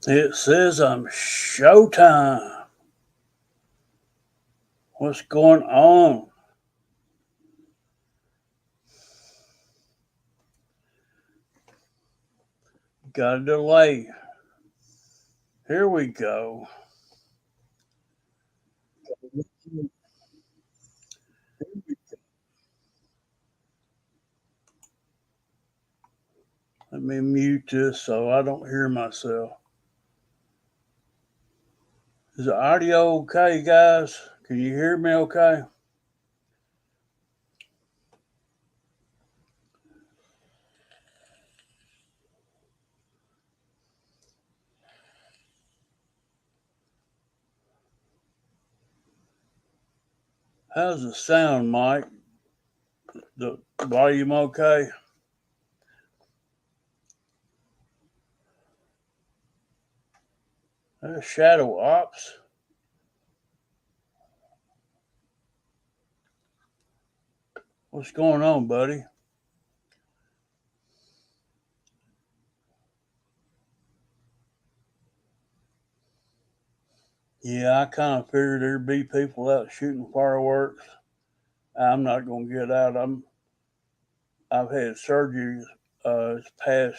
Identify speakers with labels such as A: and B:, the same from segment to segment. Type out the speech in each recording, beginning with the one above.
A: It says I'm showtime. What's going on? Got a delay. Here we go. Let me mute this so I don't hear myself. Is the audio okay, guys? Can you hear me okay? How's the sound, Mike? The volume okay? Shadow Ops. What's going on, buddy? Yeah, I kind of figured there'd be people out shooting fireworks. I'm not gonna get out. I've had surgery this past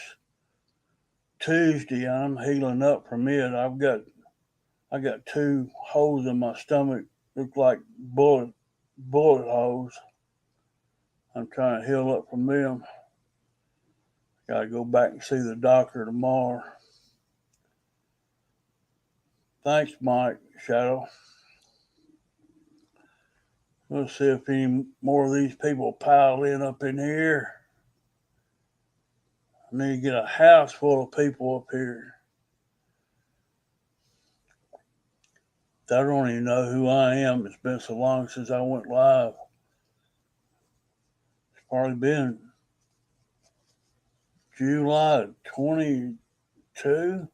A: Tuesday. I'm healing up from it. I got two holes in my stomach, look like bullet holes. I'm trying to heal up from them. Got to go back and see the doctor tomorrow. Thanks, Mike Shadow. We'll see if any more of these people pile in up in here. I need to get a house full of people up here. They don't even know who I am. It's been so long since I went live. It's probably been July 22.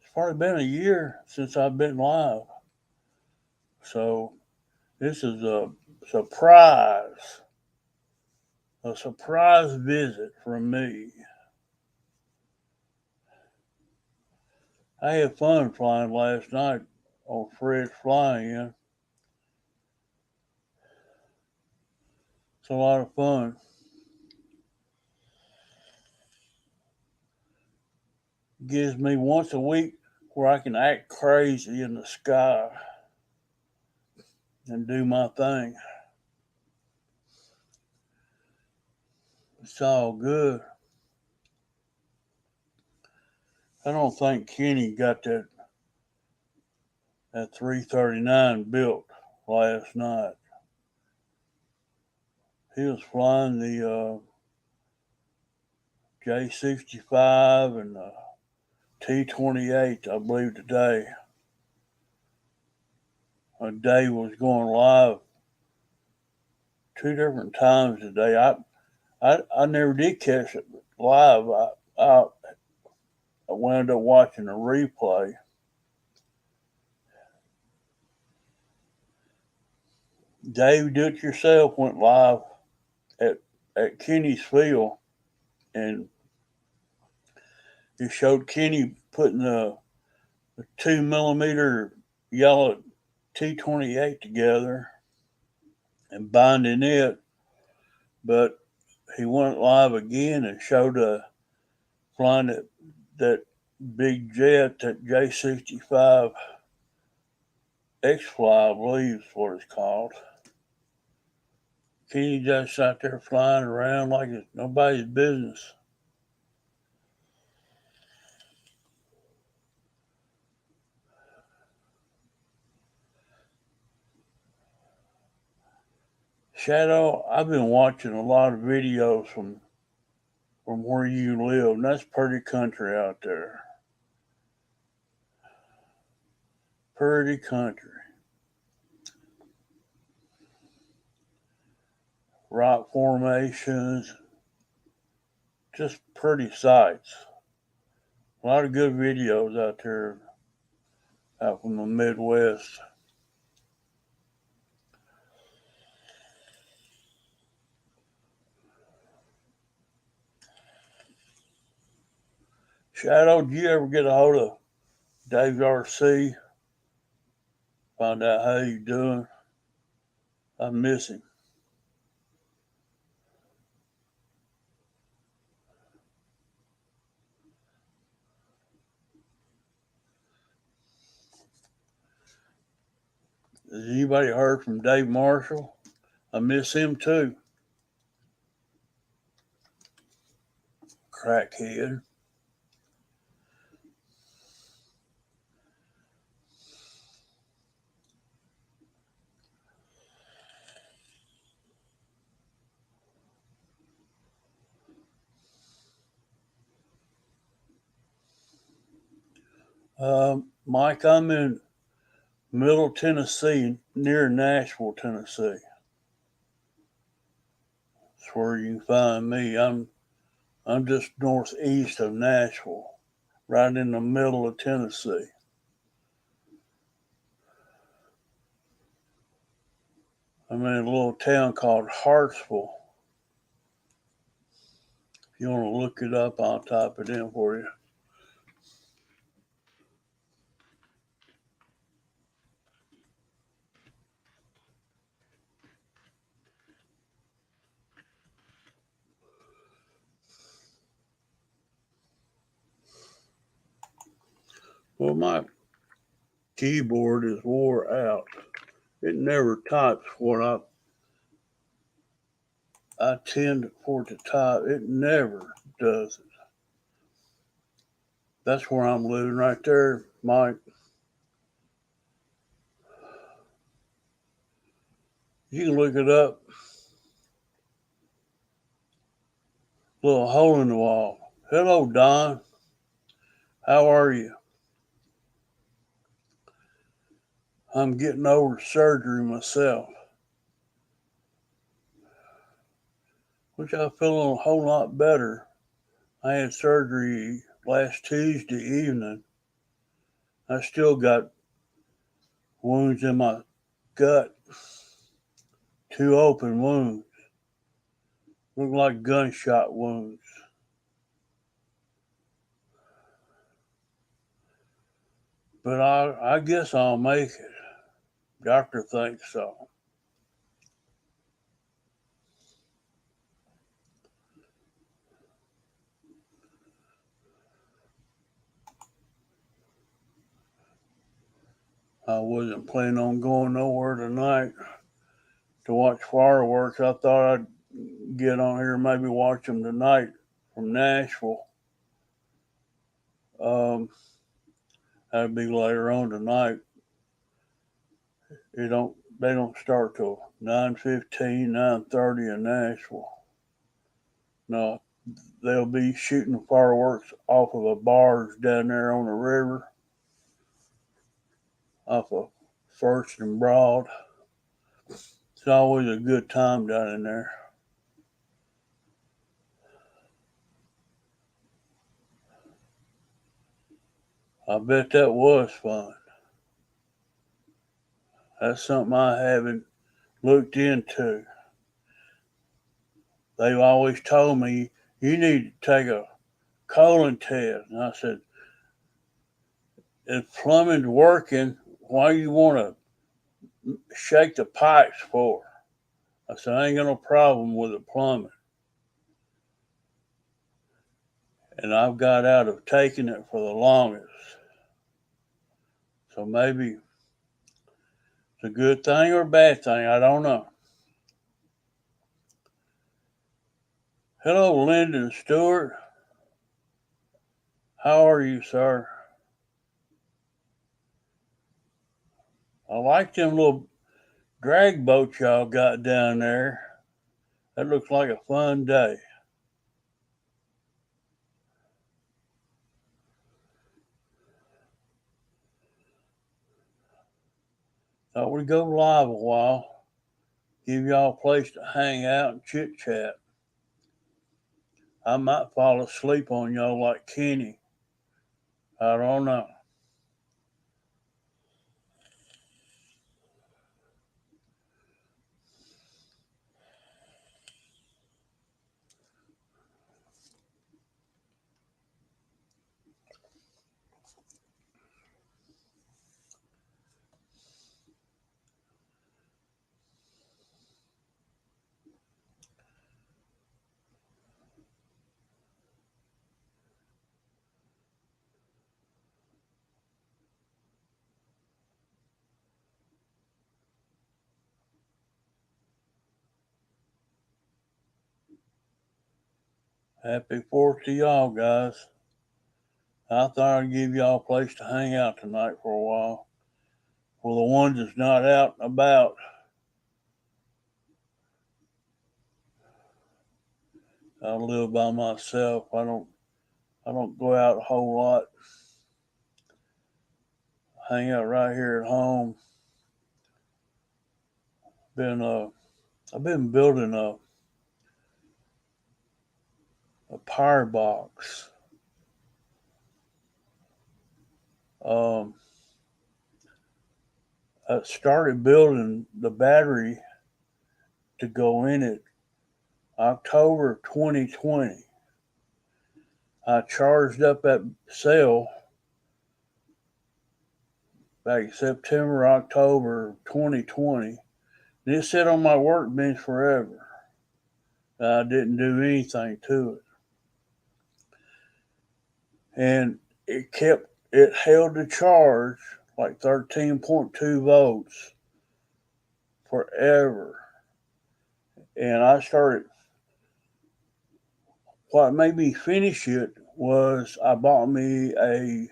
A: It's probably been a year since I've been live. So this is surprise, a surprise visit from me. I had fun flying last night on Fred's Flying In. It's a lot of fun. Gives me once a week where I can act crazy in the sky and do my thing. It's all good. I don't think Kenny got that 339 built last night. He was flying the J65 and the T28, I believe, today. Dave was going live two different times today. I never did catch it live. I wound up watching a replay. Dave Do It Yourself went live at, at Kenny's Field, and it showed Kenny putting the 2 millimeter yellow T28 together and binding it. But he went live again and showed flying that big jet, that J65 X Fly, I believe is what it's called. Kenny just out there flying around like it's nobody's business. Shadow, I've been watching a lot of videos from where you live, and that's pretty country out there. Pretty country. Rock formations, just pretty sights. A lot of good videos out there out from the Midwest. Shadow, did you ever get a hold of Dave RC? Find out how he's doing. I miss him. Has anybody heard from Dave Marshall? I miss him too. Crackhead. Mike, I'm in Middle Tennessee, near Nashville, Tennessee. That's where you can find me. I'm just northeast of Nashville, right in the middle of Tennessee. I'm in a little town called Hartsville. If you want to look it up, I'll type it in for you. Well, my keyboard is wore out. It never types what I tend for it to type. It never does it. That's where I'm living right there, Mike. You can look it up. Little hole in the wall. Hello, Don. How are you? I'm getting over surgery myself, which I feel a whole lot better. I had surgery last Tuesday evening. I still got wounds in my gut, 2 open wounds, look like gunshot wounds. But I guess I'll make it. Doctor thinks so. I wasn't planning on going nowhere tonight to watch fireworks. I thought I'd get on here and maybe watch them tonight from Nashville. Um, that'd be later on tonight. They don't start till 9:15, 9:30 in Nashville. No, they'll be shooting fireworks off of the bars down there on the river, off of First and Broad. It's always a good time down in there. I bet that was fun. That's something I haven't looked into. They've always told me you need to take a colon test. And I said, if plumbing's working, why you want to shake the pipes for? I said, I ain't got no problem with the plumbing. And I've got out of taking it for the longest. So maybe it's a good thing or a bad thing. I don't know. Hello, Lyndon Stewart. How are you, sir? I like them little drag boats y'all got down there. That looks like a fun day. Thought we'd go live a while, give y'all a place to hang out and chit chat. I might fall asleep on y'all like Kenny. I don't know. Happy 4th to y'all, guys. I thought I'd give y'all a place to hang out tonight for a while. For the ones that's not out and about, I live by myself. I don't go out a whole lot. Hang out right here at home. I've been building a power box. I started building the battery to go in it October 2020. I charged up that cell back September, October 2020. And it sat on my workbench forever. I didn't do anything to it. And it held the charge like 13.2 volts forever. And what made me finish it was I bought me a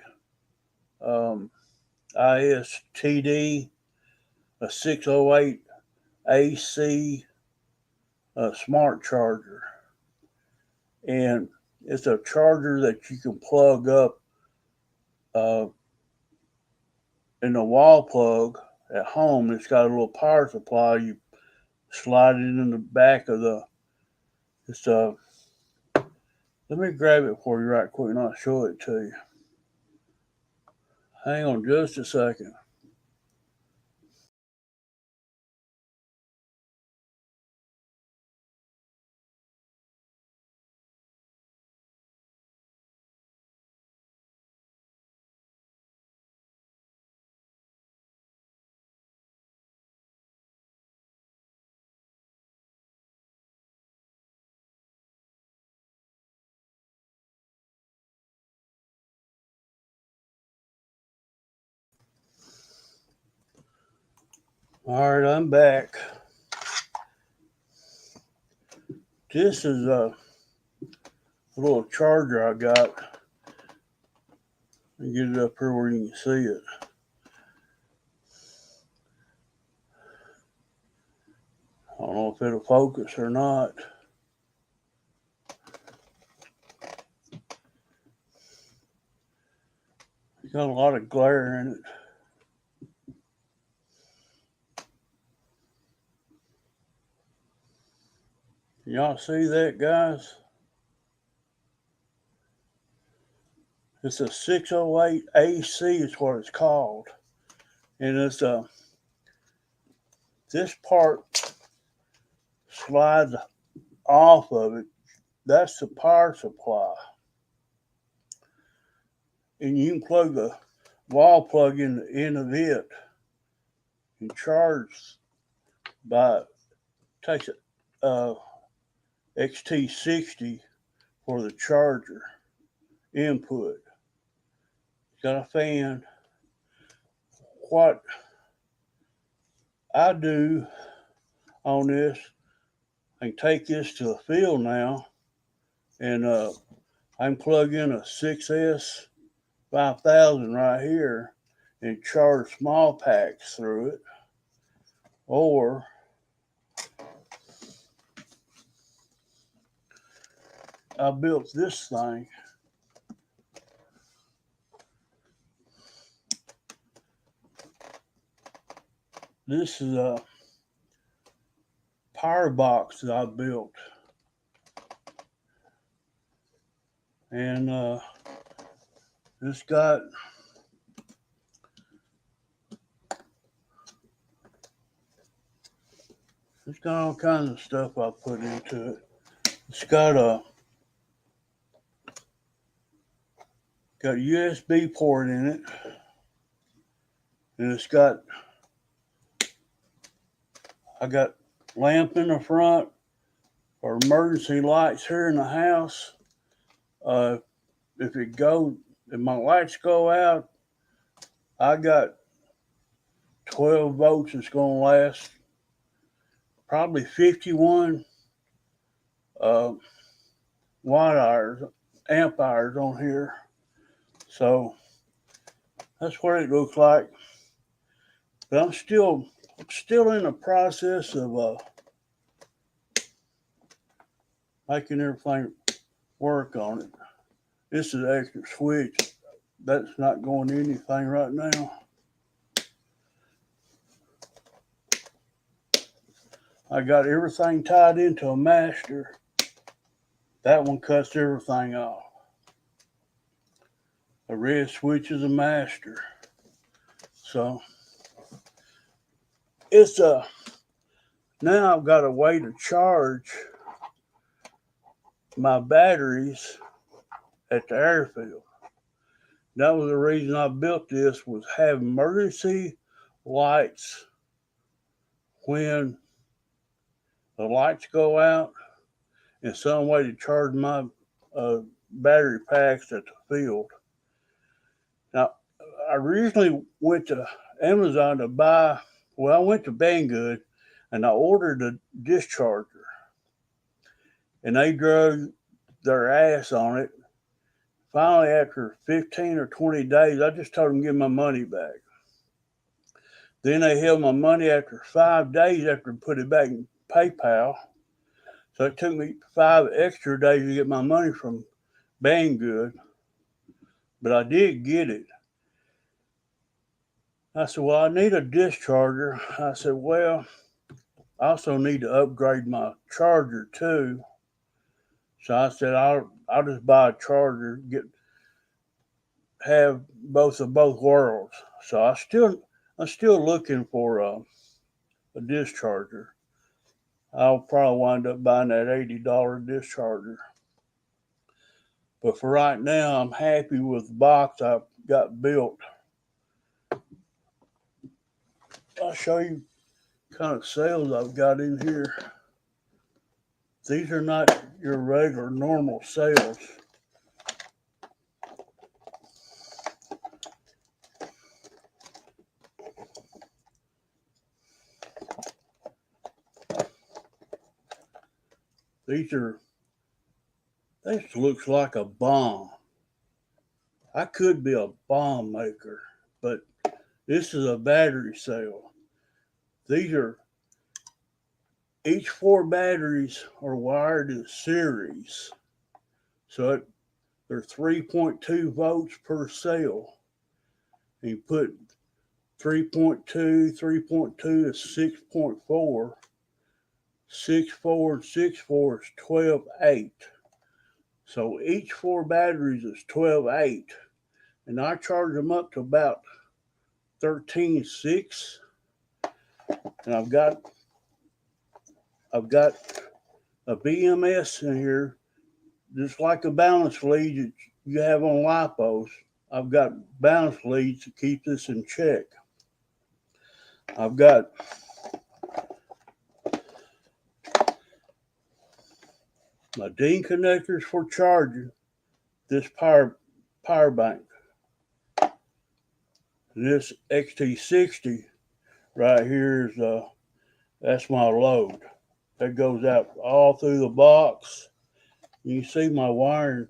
A: ISTD, a 608 AC smart charger. And it's a charger that you can plug up in the wall plug at home. It's got a little power supply. You slide it in the back of the. It's Let me grab it for you right quick and I'll show it to you. Hang on just a second. All right, I'm back. This is a little charger I got. Let me get it up here where you can see it. I don't know if it'll focus or not. It's got a lot of glare in it. Can y'all see that, guys? It's a 608 AC is what it's called. And it's this part slides off of it. That's the power supply. And you can plug the wall plug in the end of it and charge takes a XT60 for the charger input. It's got a fan. What I do on this, I can take this to the field now and I can plug in a 6S 5000 right here and charge small packs through it. Or I built this thing. This is a power box that I built. And it's got all kinds of stuff I put into it. It's got a USB port in it. And I got lamp in the front for emergency lights here in the house. If my lights go out, I got 12 volts that's going to last probably 51. Let watt hours, amp hours on here. So that's what it looks like. But I'm still in the process of making everything work on it. This is an extra switch. That's not going to anything right now. I got everything tied into a master. That one cuts everything off. The red switch is a master. So it's now I've got a way to charge my batteries at the airfield. That was the reason I built this, was have emergency lights when the lights go out, and some way to charge my battery packs at the field. Now, I originally went to Amazon to buy, well, I went to Banggood and I ordered a discharger. And they drug their ass on it. Finally, after 15 or 20 days, I just told them to give my money back. Then they held my money after 5 days after I put it back in PayPal. So it took me 5 extra days to get my money from Banggood. But I did get it. I said, well, I need a discharger. I said, well, I also need to upgrade my charger too. So I said, I'll just buy a charger, have both of both worlds. So I'm still looking for a discharger. I'll probably wind up buying that $80 discharger. But for right now, I'm happy with the box I've got built. I'll show you kind of cells I've got in here. These are not your regular normal cells. This looks like a bomb. I could be a bomb maker, but this is a battery cell. Each 4 batteries are wired in series. So they're 3.2 volts per cell. And you put 3.2 is 6.4. 6.4 and 6.4 is 12.8. So each 4 batteries is 12.8. And I charge them up to about 13.6. And I've got a BMS in here, just like a balance lead that you have on lipos. I've got balance leads to keep this in check. I've got my DIN connectors for charging this power bank. And this XT60 right here is that's my load. That goes out all through the box. You can see my wiring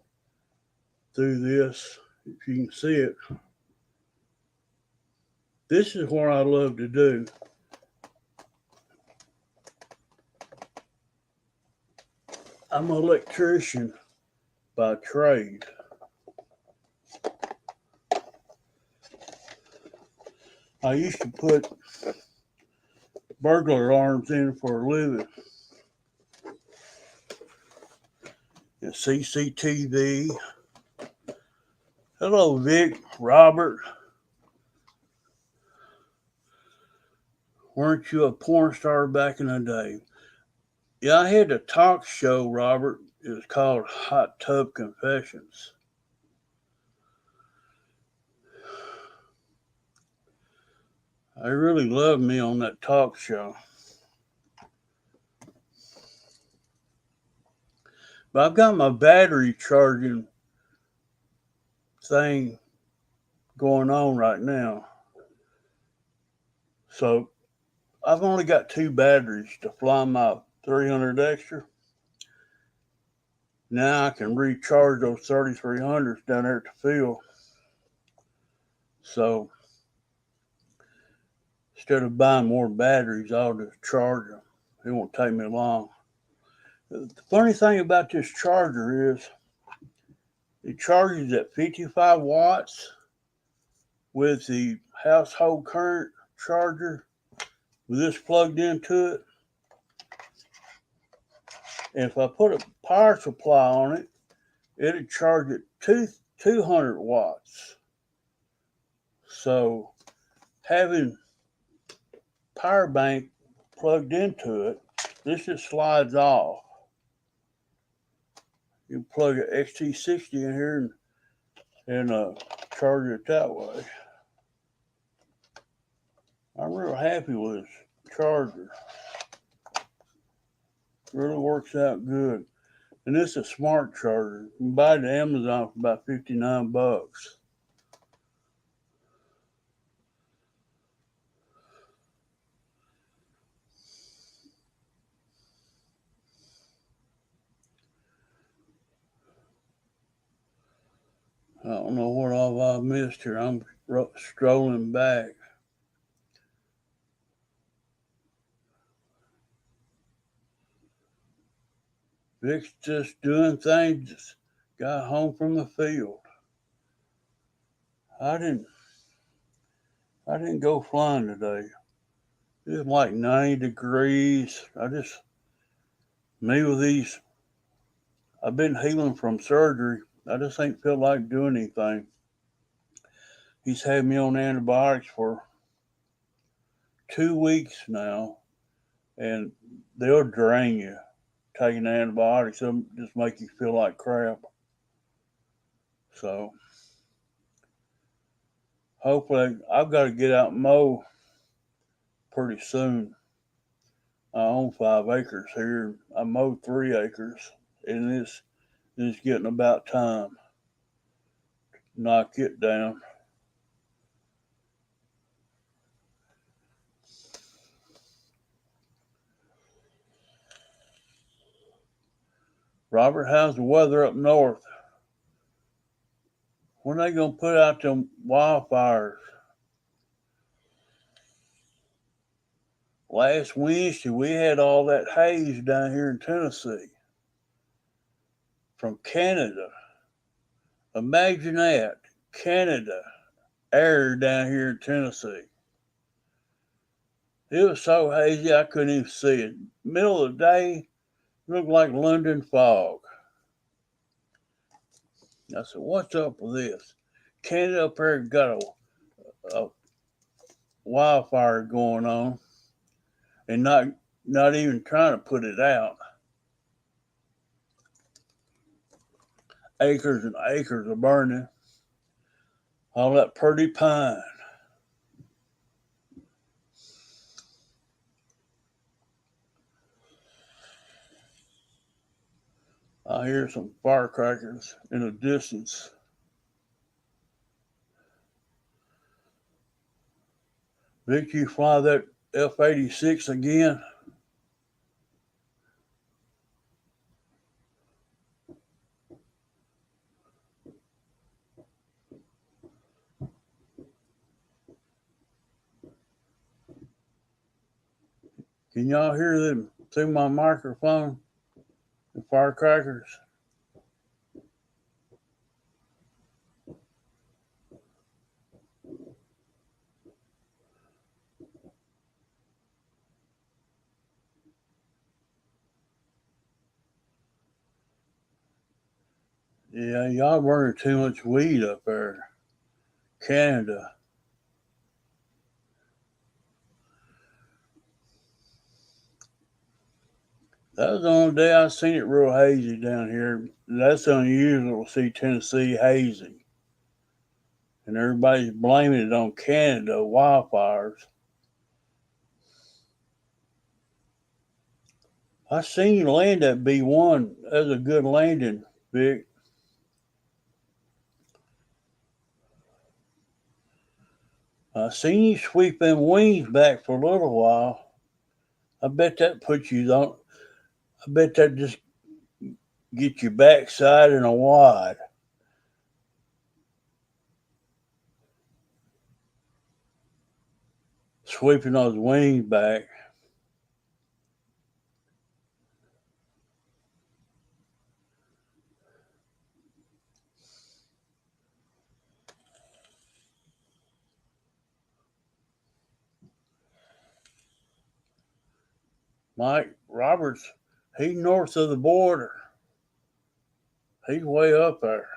A: through this, if you can see it. This is what I love to do. I'm an electrician by trade. I used to put burglar alarms in for a living. And CCTV. Hello, Vic, Robert. Weren't you a porn star back in the day? Yeah, I had a talk show, Robert. It was called Hot Tub Confessions. They really loved me on that talk show. But I've got my battery charging thing going on right now. So I've only got 2 batteries to fly my 300 extra. Now I can recharge those 3300s down there at the field. So instead of buying more batteries, I'll just charge them. It won't take me long. The funny thing about this charger is it charges at 55 watts with the household current charger with this plugged into it. And if I put a power supply on it, it'll charge at 200 watts. So having power bank plugged into it, this just slides off. You plug an XT60 in here and charge it that way. I'm real happy with this charger. It really works out good. And this is a smart charger. You can buy it at Amazon for about 59 bucks. I don't know what all I've missed here. I'm strolling back. Vic's just doing things. Just got home from the field. I didn't go flying today. It was like 90 degrees. Me with these, I've been healing from surgery. I just ain't feel like doing anything. He's had me on antibiotics for 2 weeks now, and they'll drain you. Taking antibiotics, they'll just make you feel like crap. So hopefully, I've got to get out and mow pretty soon. I own 5 acres here. I mowed 3 acres, and it's getting about time to knock it down. Robert, how's the weather up north? When are they gonna put out them wildfires? Last Wednesday, we had all that haze down here in Tennessee from Canada. Imagine that. Canada, air down here in Tennessee. It was so hazy I couldn't even see it. Middle of the day, it looked like London fog. I said, what's up with this? Canada up there got a wildfire going on and not even trying to put it out. Acres and acres are burning. All that pretty pine. I hear some firecrackers in the distance. Vic, you fly that F-86 again? Can y'all hear them through my microphone? The firecrackers? Yeah, y'all burning too much weed up there. Canada. That was the only day I seen it real hazy down here. That's unusual to see Tennessee hazy. And everybody's blaming it on Canada wildfires. I seen you land that B-1. That was a good landing, Vic. I seen you sweep them wings back for a little while. I bet that put you on. I bet that just get your backside and a wide. Sweeping those wings back. Mike Roberts, he's north of the border. He's way up there.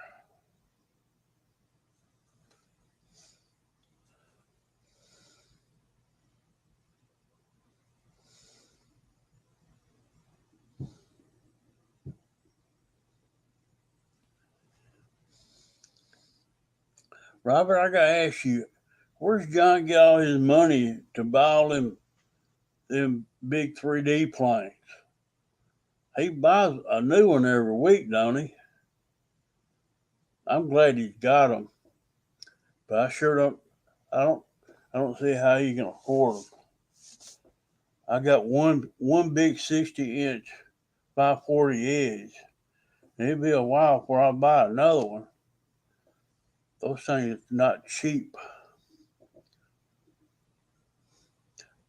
A: Robert, I gotta ask you, where's John get all his money to buy all them big 3D planes? He buys a new one every week, don't he? I'm glad he's got them, but I sure don't. I don't. I don't see how you can afford them. I got one big 60-inch 540 edge. And it'd be a while before I buy another one. Those things are not cheap.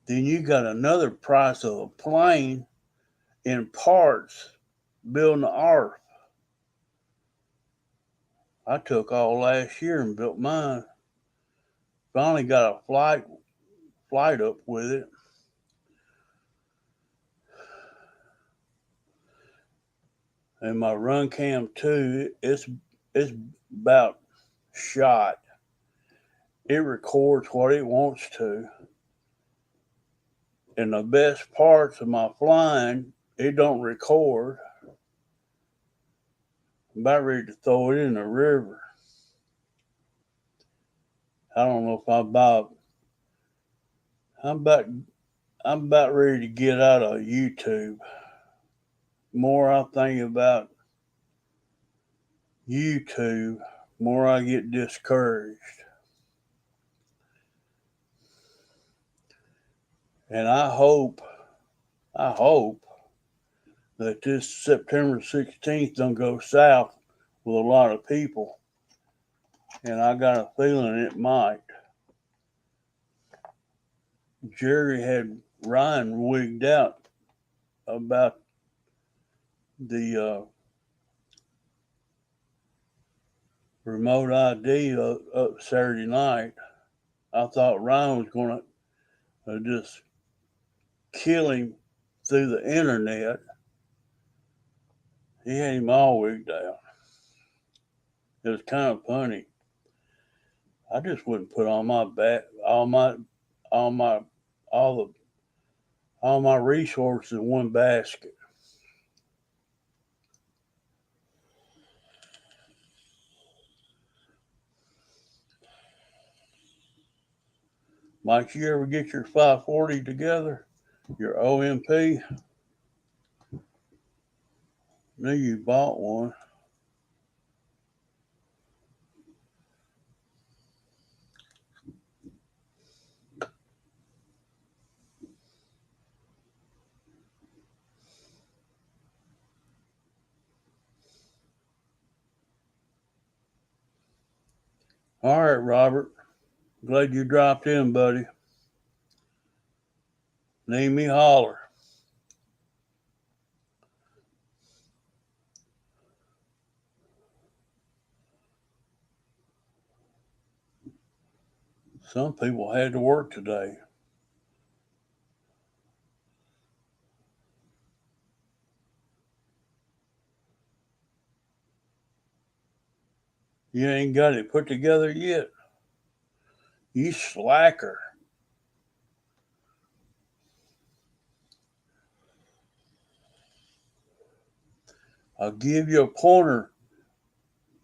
A: Then you got another price of a plane in parts building the ARF. I took all last year and built mine. Finally got a flight up with it. And my run cam 2, it's about shot. It records what it wants to. And the best parts of my flying, it don't record. I'm about ready to throw it in the river. I don't know if I buy. I'm about ready to get out of YouTube. More I think about YouTube, more I get discouraged. And I hope that this September 16th don't go south with a lot of people. And I got a feeling it might. Jerry had Ryan wigged out about the remote ID up Saturday night. I thought Ryan was going to just kill him through the internet. He had him all wigged out. It was kind of funny. I just wouldn't put all my resources in one basket. Mike, you ever get your 540 together? Your OMP? Knew you bought one. All right, Robert. Glad you dropped in, buddy. Need me, holler. Some people had to work today. You ain't got it put together yet. You slacker. I'll give you a pointer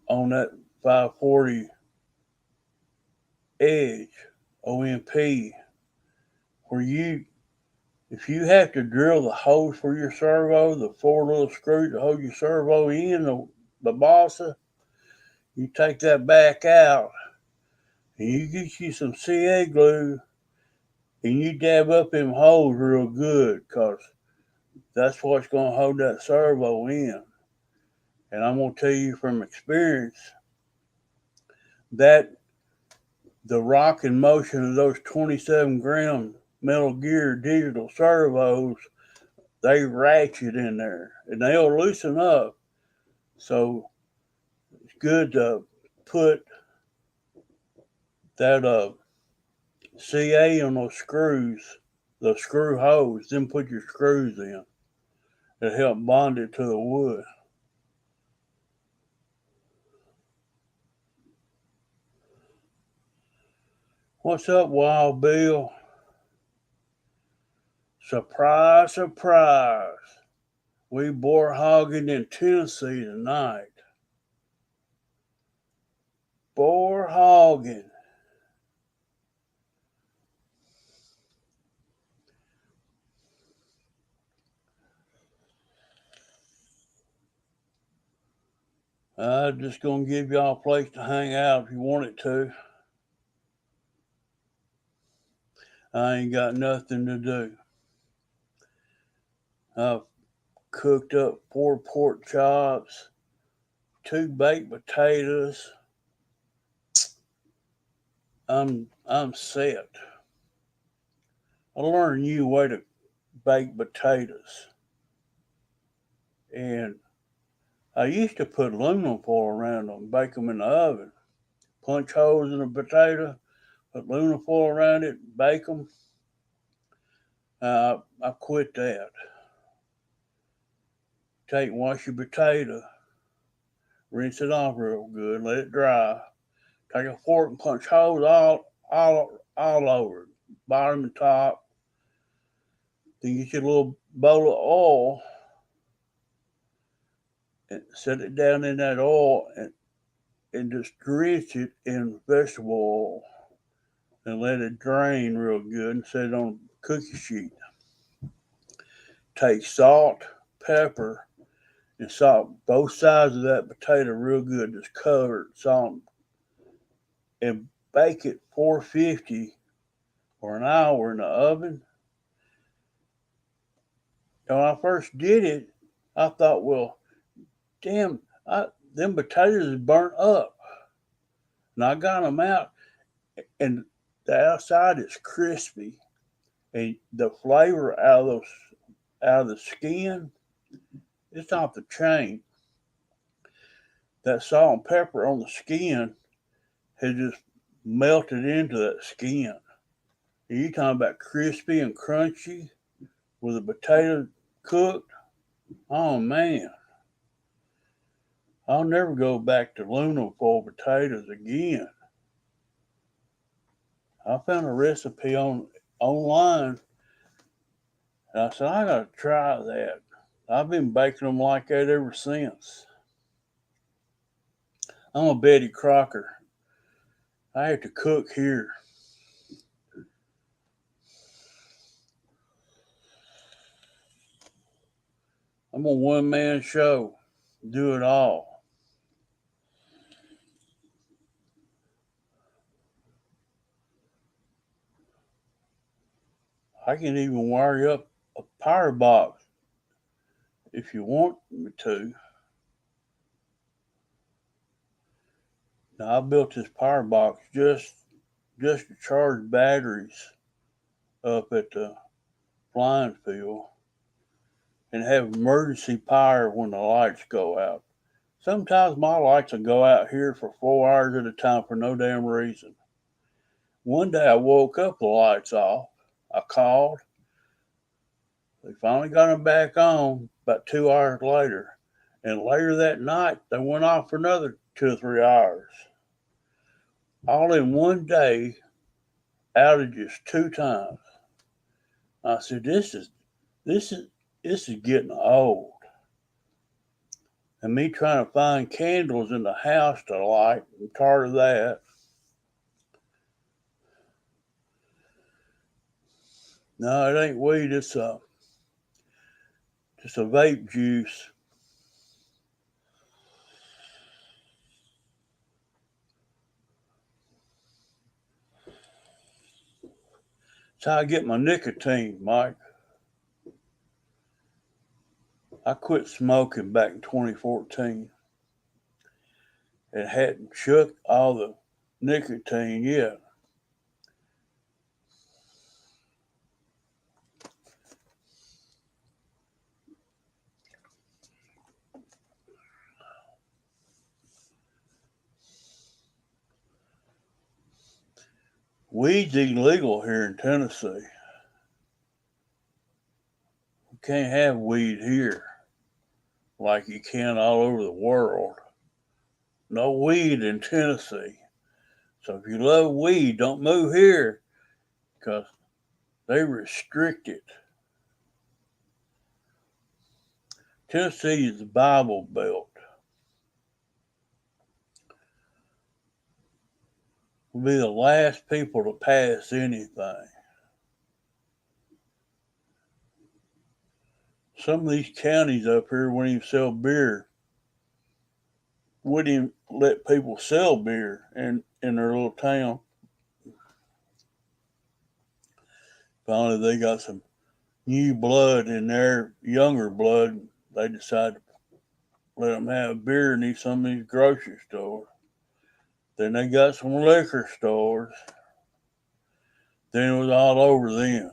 A: on that 540 edge OMP where if you have to drill the holes for your servo, the 4 little screws to hold your servo in, the balsa, you take that back out and you get you some CA glue and you dab up them holes real good because that's what's going to hold that servo in. And I'm going to tell you from experience that the rocking motion of those 27-gram Metal Gear digital servos, they ratchet in there and they'll loosen up. So it's good to put that CA on those screws, the screw holes, then put your screws in to help bond it to the wood. What's up, Wild Bill? Surprise, surprise. We boar hogging in Tennessee tonight. Boar hogging. I'm just going to give y'all a place to hang out if you want it to. I ain't got nothing to do. I've cooked up 4 pork chops, 2 baked potatoes. I'm set. I learned a new way to bake potatoes. And I used to put aluminum foil around them, bake them in the oven. Punch holes in the potato, put aluminum foil around it, bake them. I quit that. Take and wash your potato, rinse it off real good, let it dry. Take a fork and punch holes all over it, bottom and top. Then get your little bowl of oil and set it down in that oil and just drench it in vegetable oil and let it drain real good and set it on a cookie sheet. Take salt, pepper, and salt both sides of that potato real good. Just cover it, salt, and bake it 450 for an hour in the oven. And when I first did it, I thought, well, damn, them potatoes is burnt up. And I got them out, and the outside is crispy, and the flavor out of the skin, it's off the chain. That salt and pepper on the skin has just melted into that skin. And you talking about crispy and crunchy with the potato cooked? Oh man. I'll never go back to aluminum foil potatoes again. I found a recipe online, and I said, I gotta try that. I've been baking them like that ever since. I'm a Betty Crocker. I have to cook here. I'm a one-man show. Do it all. I can even wire you up a power box if you want me to. Now I built this power box just to charge batteries up at the flying field and have emergency power when the lights go out. Sometimes my lights will go out here for 4 hours at a time for no damn reason. One day I woke up, the lights off. I called. They finally got them back on about 2 hours later. And later that night, they went off for another 2 or 3 hours. All in one day, outages 2 times. I said, this is getting old. And me trying to find candles in the house to light, I'm tired of that. No, it ain't weed, it's just a vape juice. That's how I get my nicotine, Mike. I quit smoking back in 2014. It hadn't shook all the nicotine yet. Weed's illegal here in Tennessee. You can't have weed here like you can all over the world. No weed in Tennessee. So if you love weed, don't move here because they restrict it. Tennessee is the Bible Belt. We'll be the last people to pass anything. Some of these counties up here wouldn't even sell beer. Wouldn't even let people sell beer in their little town. Finally, they got some new blood in there, younger blood. They decided to let them have beer in some of these grocery stores. Then they got some liquor stores. Then it was all over them.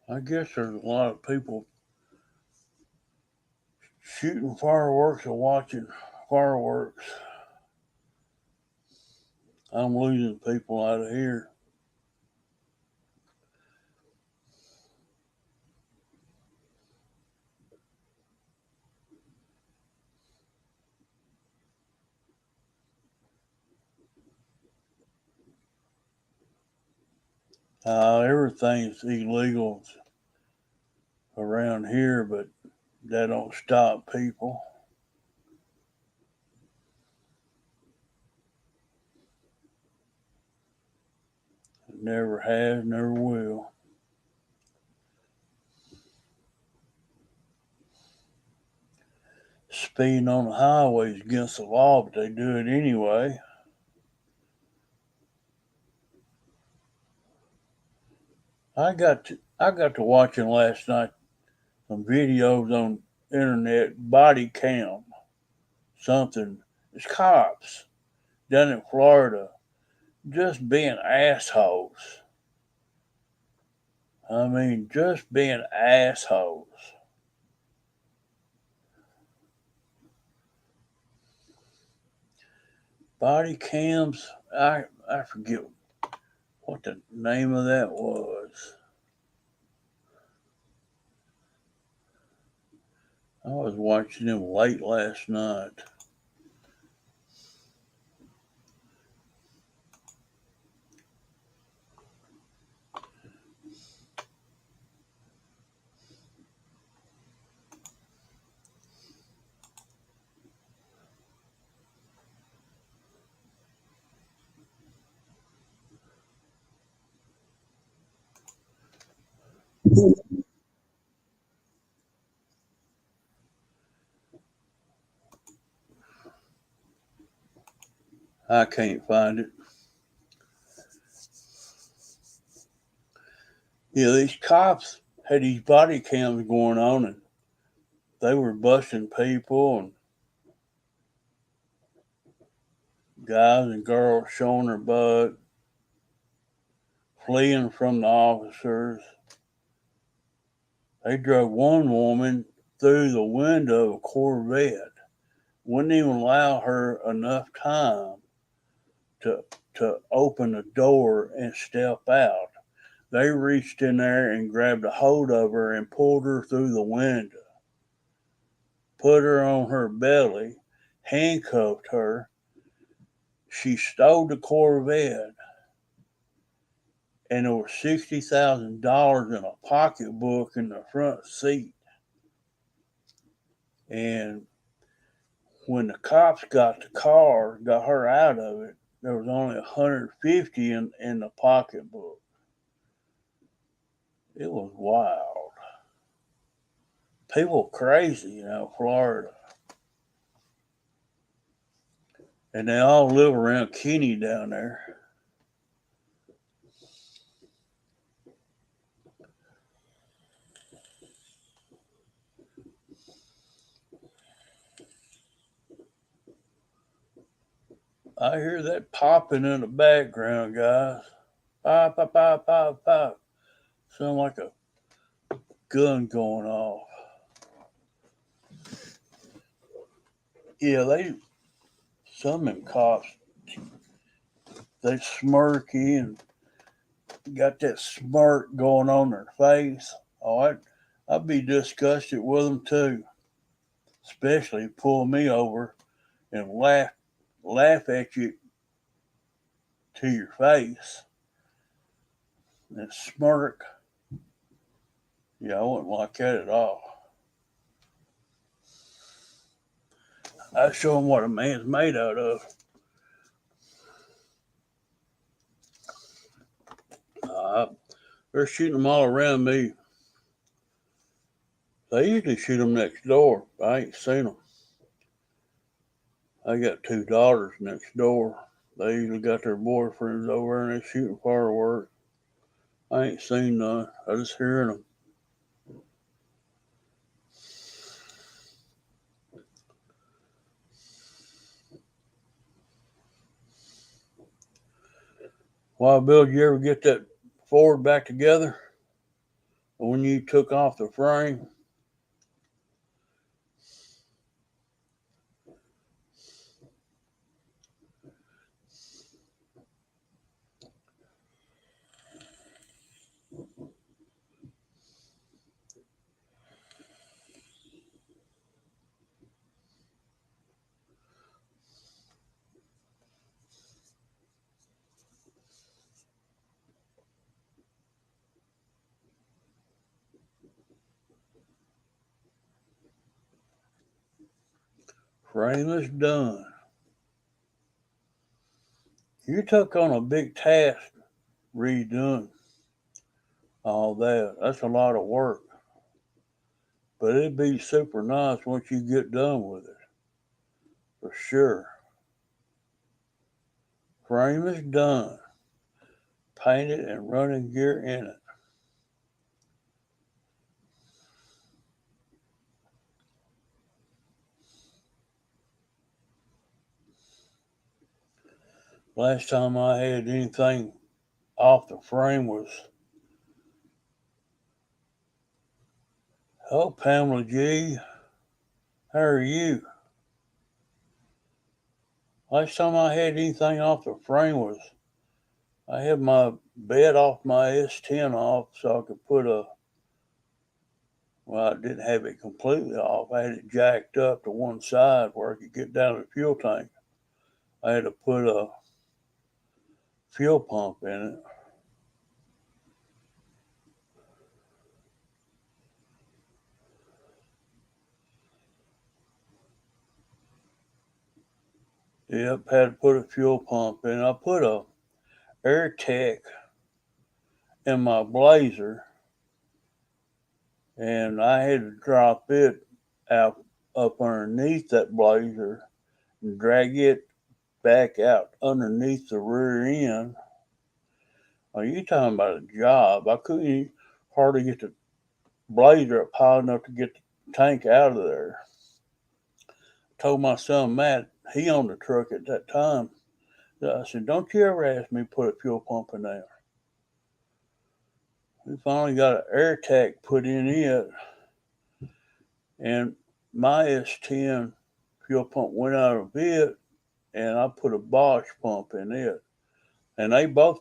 A: I guess there's a lot of people shooting fireworks or watching fireworks. I'm losing people out of here. Everything's illegal around here, but that don't stop people. It never has, never will. Speeding on the highway is against the law, but they do it anyway. I got to watching last night some videos on internet, body cam, something. It's cops down in Florida just being assholes. I mean, just being assholes. Body cams, I forget what the name of that was. I was watching them late last night. I can't find it. Yeah, these cops had these body cams going on and they were busting people and guys and girls showing their butt, fleeing from the officers. They drove one woman through the window of a Corvette. Wouldn't even allow her enough time to open the door and step out. They reached in there and grabbed a hold of her and pulled her through the window, put her on her belly, handcuffed her. She stole the Corvette and there was $60,000 in a pocketbook in the front seat. And when the cops got the car, got her out of it, there was only 150 in the pocketbook. It was wild. People crazy, Florida. And they all live around Kenny down there. I hear that popping in the background, guys. Pop, pop, pop, pop, pop. Sound like a gun going off. Yeah, some of them cops, they smirky and got that smirk going on their face. Oh, I'd be disgusted with them too. Especially pull me over and laugh at you to your face and smirk. Yeah, I wouldn't like that at all. I show them what a man's made out of. They're shooting them all around me. They usually shoot them next door. I ain't seen them. I got two daughters next door. They usually got their boyfriends over and they shooting fireworks. I ain't seen none. I just hearing them. Why, Bill, did you ever get that Ford back together? When you took off the frame? Frame is done. You took on a big task redoing all that. That's a lot of work. But it'd be super nice once you get done with it. For sure. Frame is done. Painted and running gear in it. Last time I had anything off the frame was, oh, Pamela G. How are you? Last time I had anything off the frame was, I had my bed off my S10 off so I could put well, I didn't have it completely off. I had it jacked up to one side where I could get down to the fuel tank. I had to put a fuel pump in it. Yep, had to put a fuel pump in. I put a air tech in my Blazer, and I had to drop it out up underneath that Blazer and drag it back out underneath the rear end. Are you talking about a job? I couldn't hardly get the Blazer up high enough to get the tank out of there. Told my son Matt, he owned the truck at that time. I said, "Don't you ever ask me to put a fuel pump in there." We finally got an air tech put in it, and my S10 fuel pump went out of it, and I put a Bosch pump in it. And they both,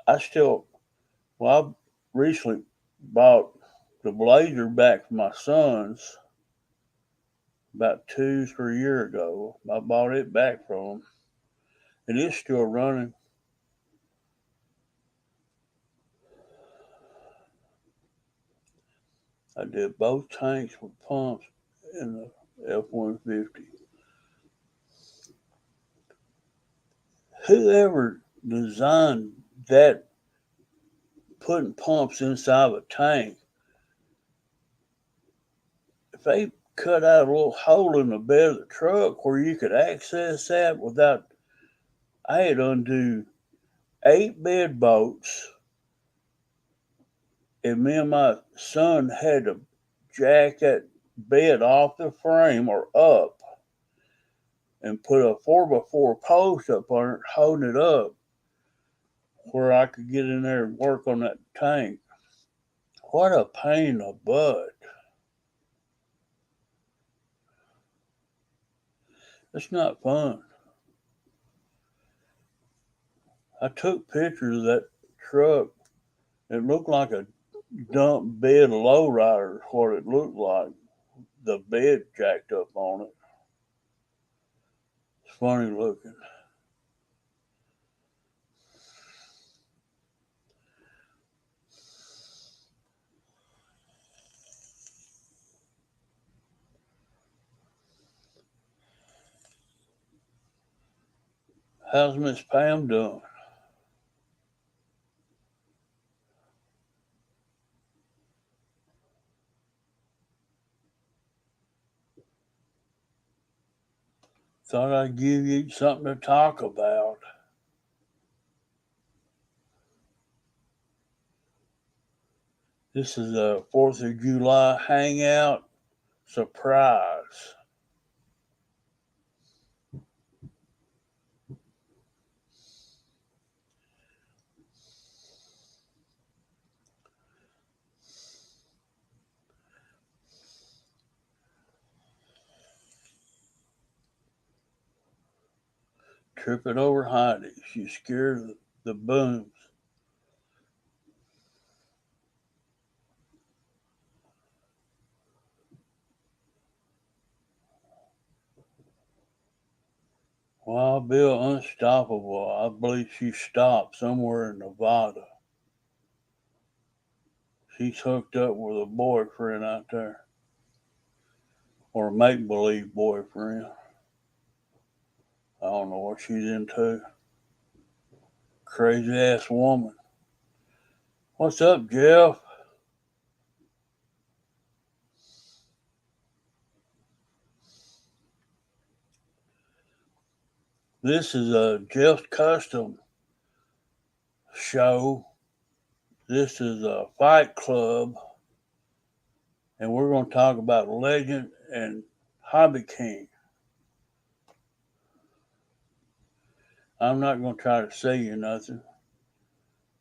A: I still, well, I recently bought the Blazer back for my sons about 2-3 years ago. I bought it back from them, and it's still running. I did both tanks with pumps in the F-150. Whoever designed that, putting pumps inside of a tank, if they cut out a little hole in the bed of the truck where you could access that without, I had to undo 8 bed bolts, and me and my son had to jack that bed off the frame or up and put a 4x4 post up on it, holding it up where I could get in there and work on that tank. What a pain in the butt. It's not fun. I took pictures of that truck. It looked like a dump bed lowrider, is what it looked like. The bed jacked up on it. It's funny looking. How's Miss Pam doing? Thought I'd give you something to talk about. This is a 4th of July hangout surprise. Tripping over Heidi. She's scared of the booms. Wild Bill Unstoppable. I believe she stopped somewhere in Nevada. She's hooked up with a boyfriend out there. Or a make believe boyfriend. I don't know what she's into. Crazy ass woman. What's up, Jeff? This is a Jeff's Custom show. This is a Fight Club. And we're going to talk about Legend and Hobby King. I'm not going to try to say you nothing,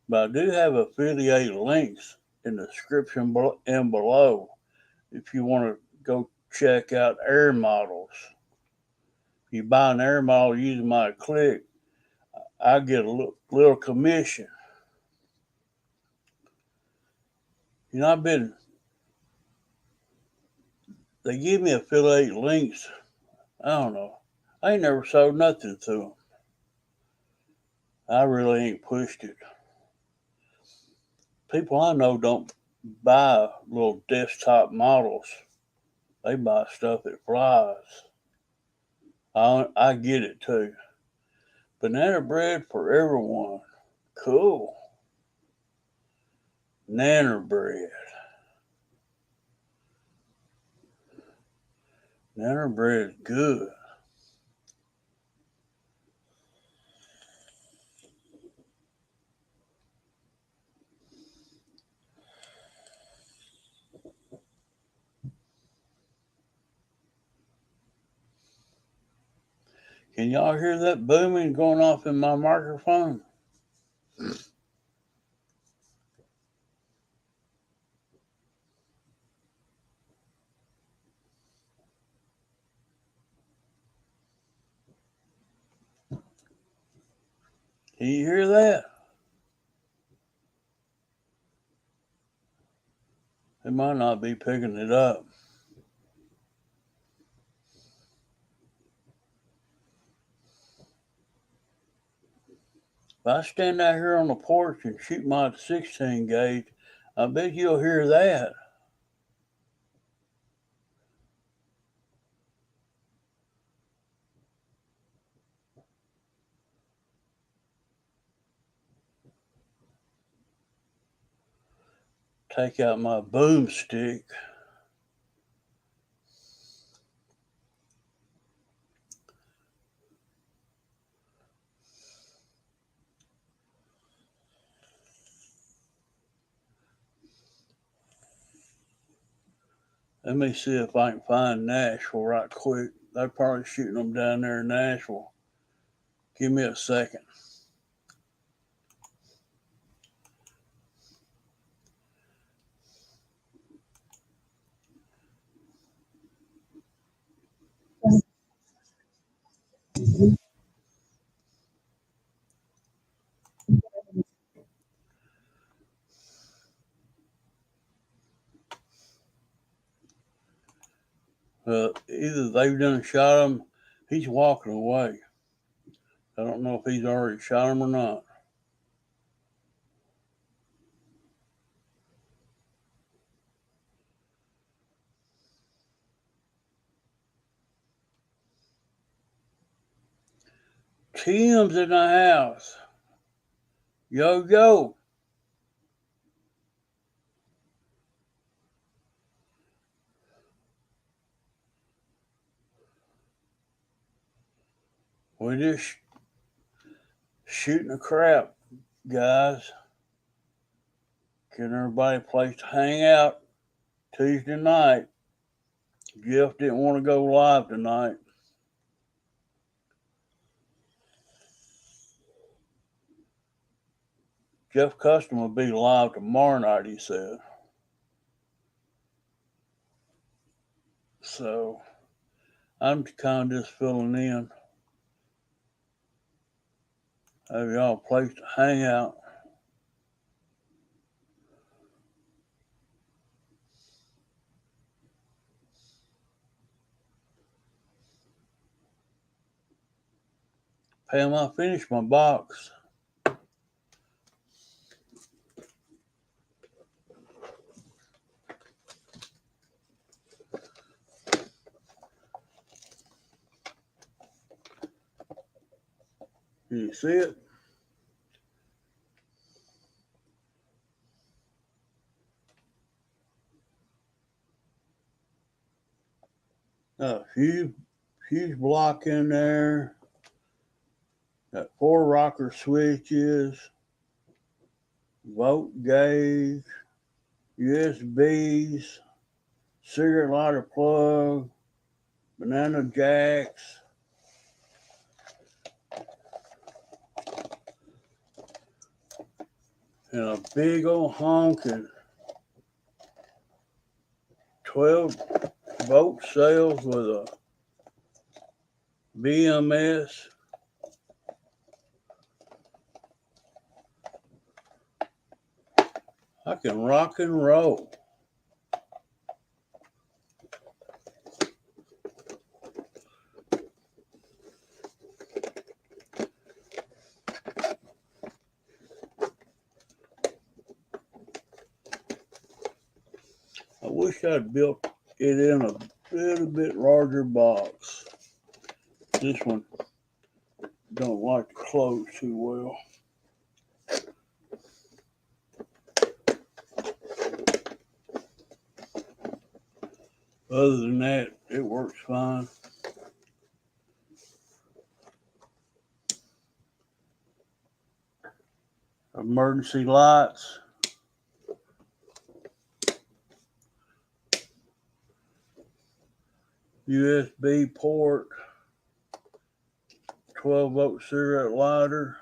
A: but I do have affiliate links in the description and below if you want to go check out AIRMODELS. If you buy an air model using my click, I get a little commission. You know, they give me affiliate links. I don't know. I ain't never sold nothing to them. I really ain't pushed it. People I know don't buy little desktop models. They buy stuff that flies. I get it too. Banana bread for everyone. Cool. Nanner bread. Nanner bread is good. Can y'all hear that booming going off in my microphone? Can you hear that? It might not be picking it up. If I stand out here on the porch and shoot my 16 gauge, I bet you'll hear that. take out my boomstick. Let me see if I can find Nashville right quick. They're probably shooting them down there in Nashville. Give me a second. Either they've done shot him, he's walking away. I don't know if he's already shot him or not. Tim's in the house. Yo, yo. We just shooting the crap, guys. Getting everybody a place to hang out Tuesday night. Jeff didn't want to go live tonight. Jeff Custom will be live tomorrow night, he said. So I'm kind of just filling in. Have y'all a place to hang out. Pam, I finished my box. Can you see it? Fuse block in there. Got 4 rocker switches, volt gauge, USBs, cigarette lighter plug, banana jacks, and a big old honking 12-volt cells with a BMS. I can rock and roll. I wish I'd built it in a little bit larger box. This one don't like to close too well. Other than that, it works fine. Emergency lights. USB port. 12-volt cigarette lighter.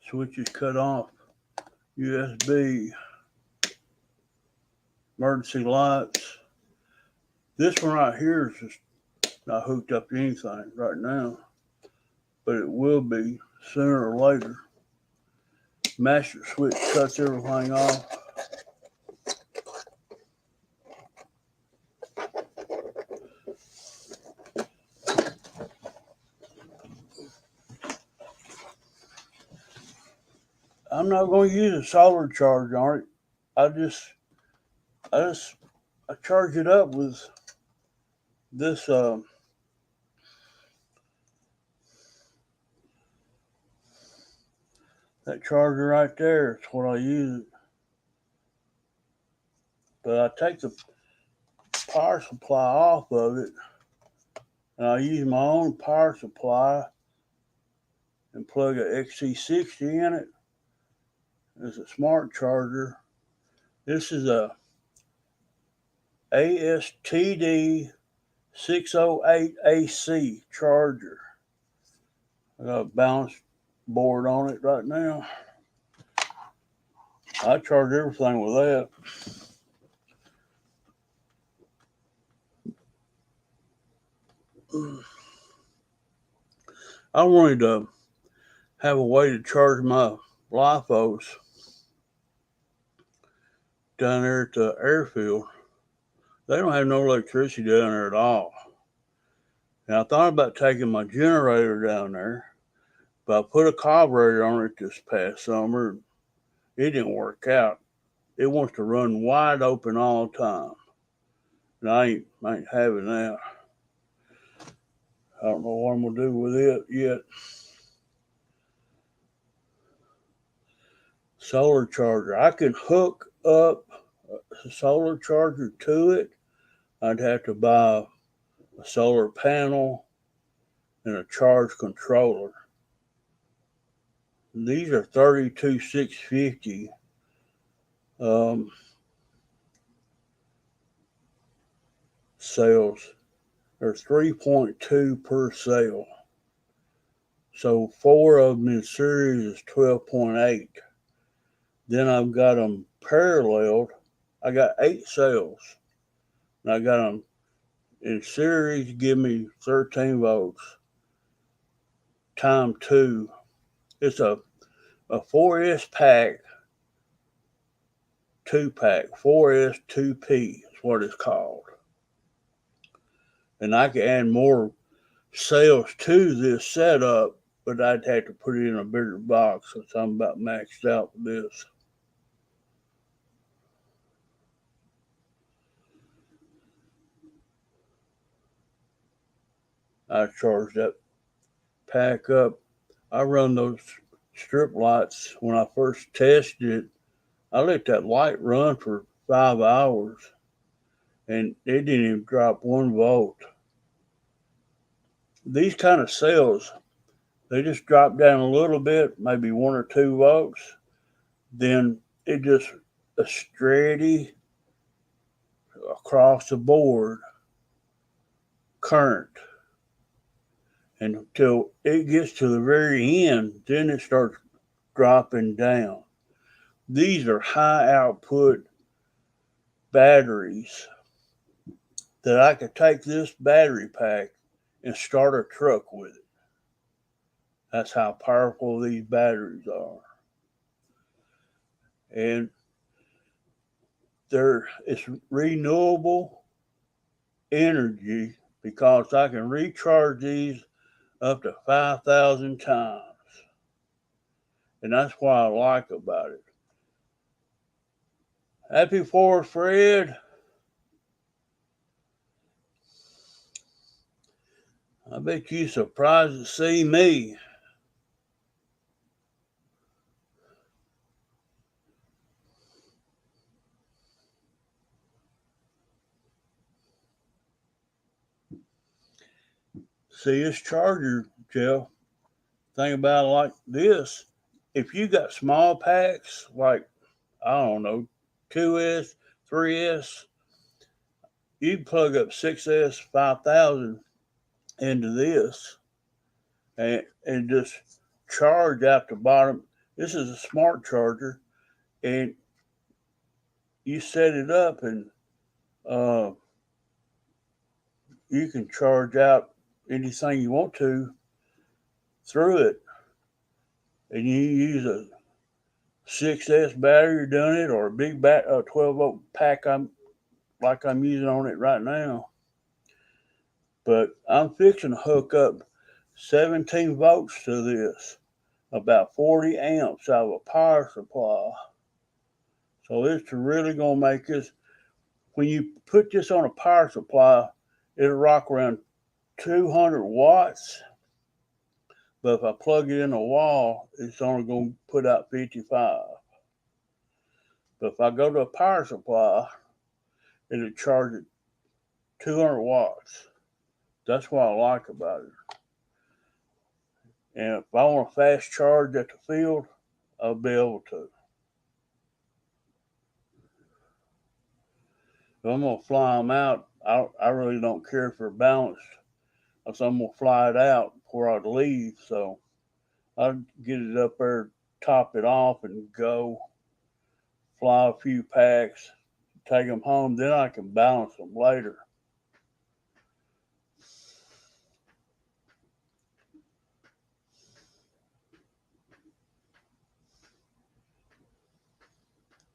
A: Switches cut off. USB. Emergency lights. This one right here is just not hooked up to anything right now, but it will be sooner or later. Master switch cuts everything off. I'm not going to use a solar charge on it. I charge it up with this That charger right there is what I use it. But I take the power supply off of it, and I use my own power supply and plug a XC60 in it. It's a smart charger. This is a ASTD 608 AC charger. I got a balance board on it right now. I charge everything with that. I wanted to have a way to charge my LiFos down there at the airfield. They don't have no electricity down there at all. And I thought about taking my generator down there, but I put a carburetor on it this past summer. It didn't work out. It wants to run wide open all the time. And I ain't having that. I don't know what I'm going to do with it yet. Solar charger. I can hook up a solar charger to it. I'd have to buy a solar panel and a charge controller. These are 32,650. Cells. There's 3.2 per cell. So 4 of them in series is 12.8. Then I've got them paralleled. I got 8 cells. And I got them in series, give me 13 volts times 2. It's a 4S pack, 2-pack, 4S 2P is what it's called. And I can add more cells to this setup, but I'd have to put it in a bigger box since I'm about maxed out with this. I charge that pack up. I run those strip lights when I first tested it. I let that light run for 5 hours and it didn't even drop 1 volt. These kind of cells, they just drop down a little bit, maybe 1 or 2 volts. Then it just a steady across the board current until it gets to the very end. Then it starts dropping down. These are high output batteries that I could take this battery pack and start a truck with it. That's how powerful these batteries are. And it's renewable energy because I can recharge these up to 5,000 times. And that's what I like about it. Happy 4th, Fred. I bet you surprised to see me. See this charger, Jeff. Think about it like this. If you got small packs, like, I don't know, 2S, 3S, you can plug up 6S 5000 into this and just charge out the bottom. This is a smart charger, and you set it up and you can charge out anything you want to through it. And you use a 6S battery doing it, or a big 12 volt pack I'm using on it right now. But I'm fixing to hook up 17 volts to this, about 40 amps out of a power supply. So it's really going to make this, when you put this on a power supply, it'll rock around 200 watts. But if I plug it in a wall, it's only going to put out 55. But if I go to a power supply, it'll charge it 200 watts. That's what I like about it. And if I want a fast charge at the field, I'll be able to. If I'm going to fly them out, I really don't care if they're balanced. So I'm going to fly it out before I leave. So I'll get it up there, top it off, and go fly a few packs, take them home. Then I can balance them later.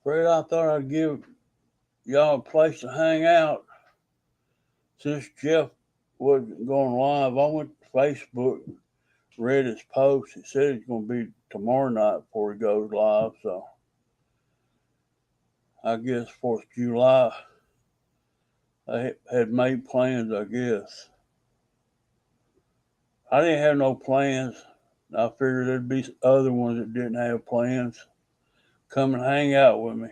A: Fred, I thought I'd give y'all a place to hang out. Since Jeff wasn't going live, I went to Facebook, read his post. He said it's going to be tomorrow night before he goes live. So I guess 4th of July, I had made plans, I guess. I didn't have no plans. I figured there'd be other ones that didn't have plans. Come and hang out with me.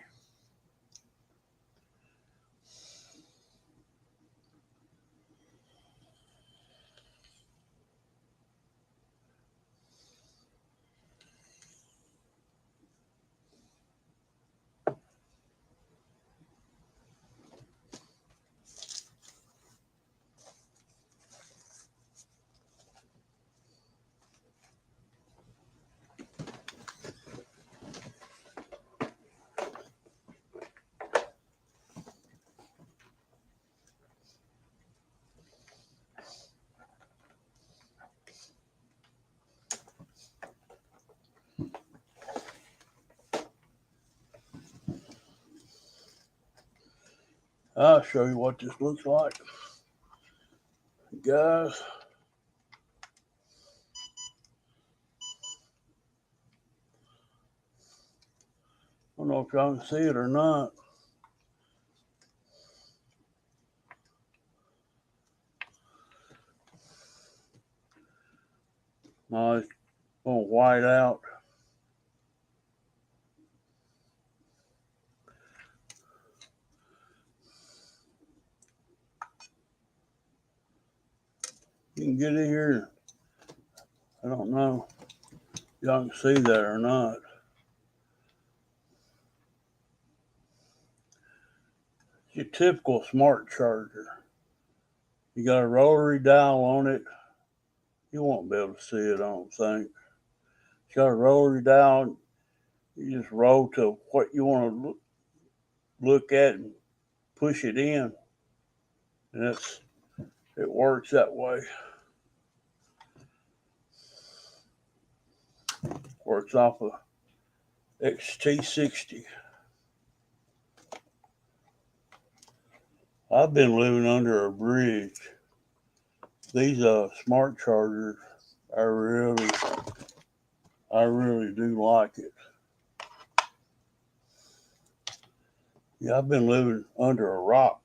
A: I'll show you what this looks like. Guys, I don't know if y'all can see it or not. No, it's going to white out. You can get in here. I don't know if y'all can see that or not. It's your typical smart charger. You got a rotary dial on it. You won't be able to see it, I don't think. It's got a rotary dial. You just roll to what you want to look at and push it in. And it works that way. Works off of XT60. I've been living under a bridge. These smart chargers, I really do like it. Yeah, I've been living under a rock.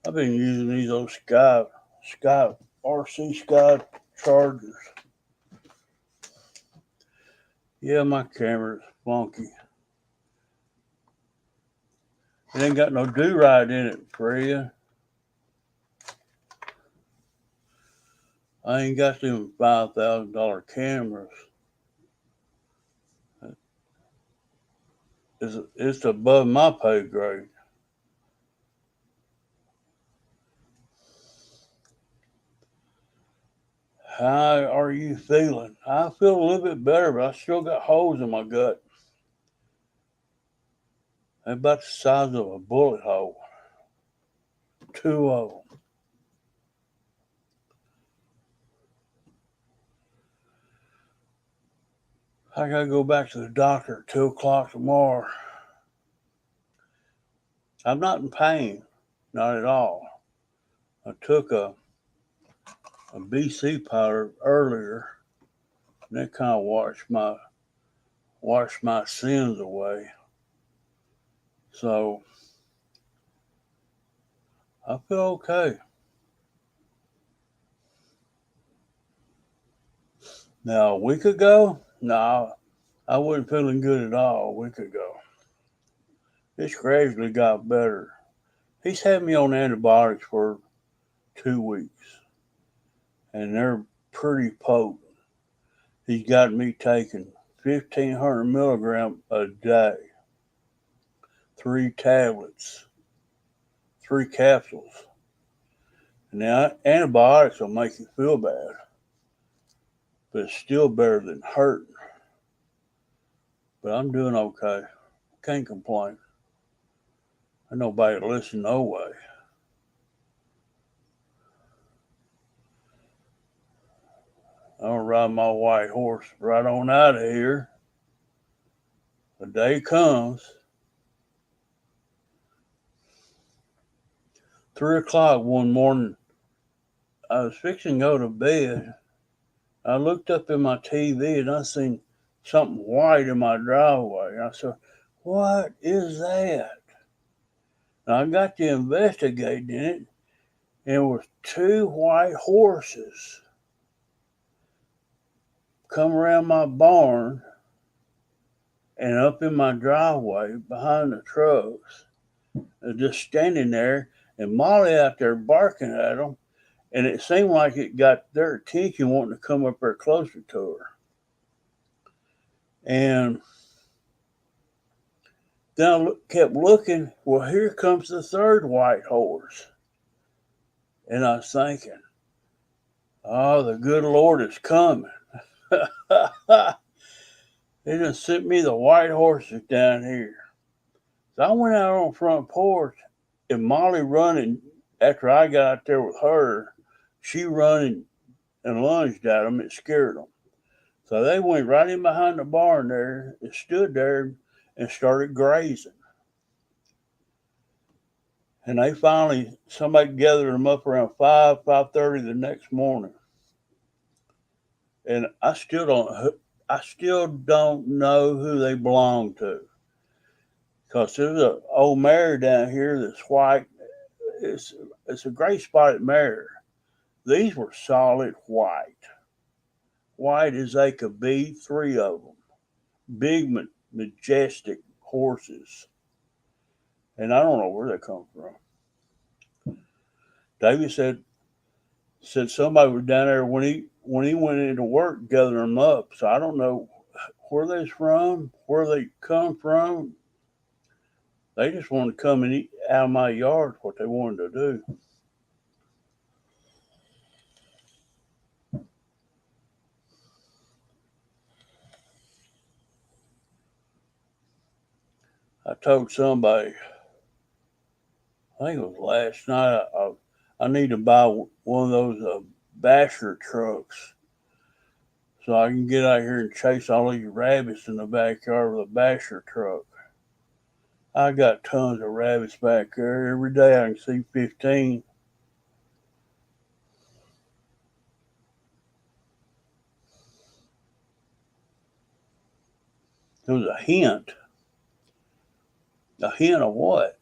A: I've been using these old RC Sky chargers. Yeah, my camera's funky. It ain't got no do-ride in it, Freya. I ain't got them $5,000 cameras. It's above my pay grade. How are you feeling? I feel a little bit better, but I still got holes in my gut. They're about the size of a bullet hole. 2 of them. I gotta go back to the doctor at 2 o'clock tomorrow. I'm not in pain, not at all. I took a BC powder earlier, and that kind of washed my sins away. So I feel okay. Now, a week ago, no, I wasn't feeling good at all a week ago. It's gradually got better. He's had me on antibiotics for 2 weeks, and they're pretty potent. He's got me taking 1,500 milligrams a day, 3 tablets, 3 capsules. Now, antibiotics will make you feel bad, but it's still better than hurting. But I'm doing okay. Can't complain. Ain't nobody to listen no way. I'll ride my white horse right on out of here. The day comes. 3 o'clock one morning, I was fixing to go to bed. I looked up in my TV and I seen something white in my driveway. I said, "What is that?" And I got to investigating it, and it was 2 white horses come around my barn and up in my driveway behind the trucks, just standing there, and Molly out there barking at them. And it seemed like it got their attention, wanting to come up there closer to her. And then I kept looking. Well, here comes the third white horse. And I was thinking, oh, the good Lord is coming. They just sent me the white horses down here. So I went out on the front porch, and Molly running after I got out there with her. She running and lunged at them. It scared them. So they went right in behind the barn there and stood there and started grazing. And they finally, somebody gathered them up around 5:30 the next morning. And I still don't know who they belong to. Because there's an old mare down here that's white. It's a gray spotted mare. These were solid white. White as they could be, 3 of them. Big, majestic horses. And I don't know where they come from. David said somebody was down there when he went into work gathering them up. So I don't know where they're from, where they come from. They just wanted to come and eat out of my yard, what they wanted to do. I told somebody, I think it was last night, I need to buy one of those basher trucks so I can get out here and chase all these rabbits in the backyard with a basher truck. I got tons of rabbits back there. Every day I can see 15. It was a hint. A hint of what?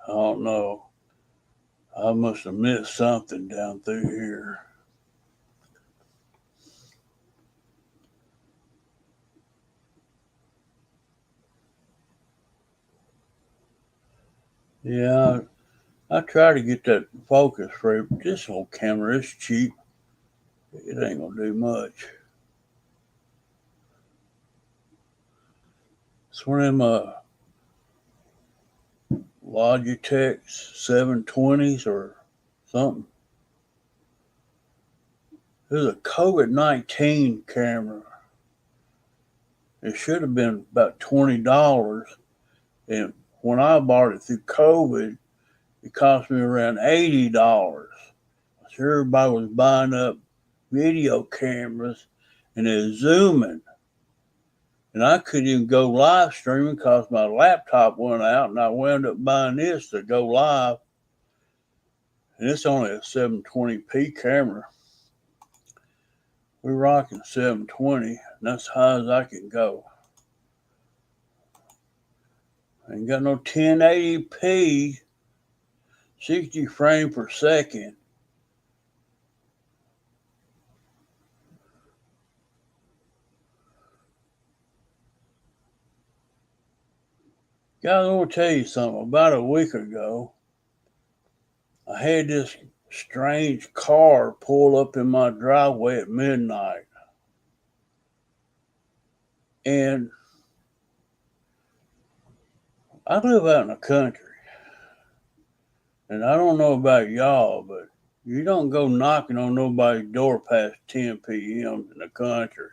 A: I don't know. I must have missed something down through here. Yeah, I try to get that focus frame. This old camera is cheap. It ain't gonna do much. It's one of them Logitech 720s or something. It was a COVID-19 camera. It should have been about $20. And when I bought it through COVID, it cost me around $80. So everybody was buying up video cameras and they're zooming. And I couldn't even go live streaming because my laptop went out, and I wound up buying this to go live. And it's only a 720p camera. We're rocking 720, and that's as high as I can go. I ain't got no 1080p, 60 frames per second. Guys, I want to tell you something. About a week ago, I had this strange car pull up in my driveway at midnight. And I live out in the country. And I don't know about y'all, but you don't go knocking on nobody's door past 10 p.m. in the country.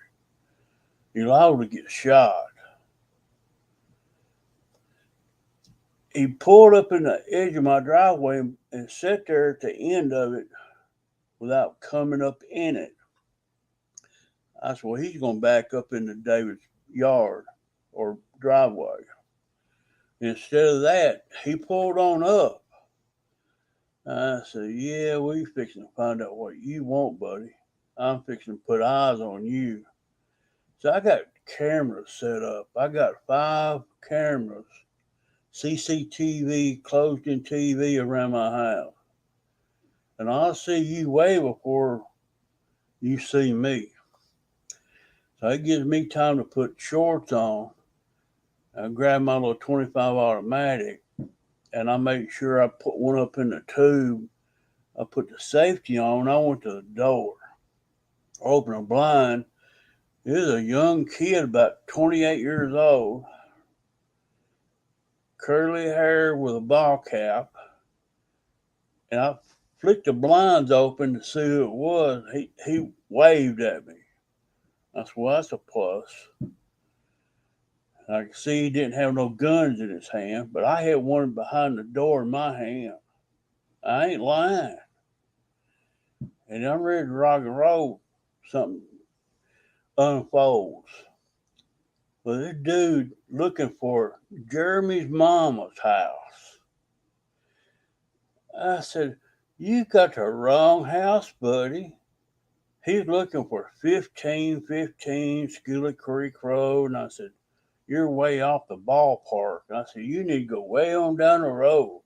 A: You're liable to get shot. He pulled up in the edge of my driveway and sat there at the end of it without coming up in it. I said, well, he's going to back up into David's yard or driveway. Instead of that, he pulled on up. I said, yeah, we fixing to find out what you want, buddy. I'm fixing to put eyes on you. So I got cameras set up. I got 5 cameras, CCTV, closed-in TV around my house. And I'll see you way before you see me. So it gives me time to put shorts on. I grab my little 25 automatic, and I make sure I put one up in the tube. I put the safety on. I went to the door, open a blind. There's a young kid, about 28 years old, curly hair with a ball cap. And I flicked the blinds open to see who it was. He waved at me. I said, well, that's a plus. I could see he didn't have no guns in his hand, but I had one behind the door in my hand. I ain't lying. And I'm ready to rock and roll. Something unfolds. Well, this dude looking for Jeremy's mama's house. I said, you got the wrong house, buddy. He's looking for 1515 Skillet Creek Road. And I said, you're way off the ballpark. And I said, you need to go way on down the road.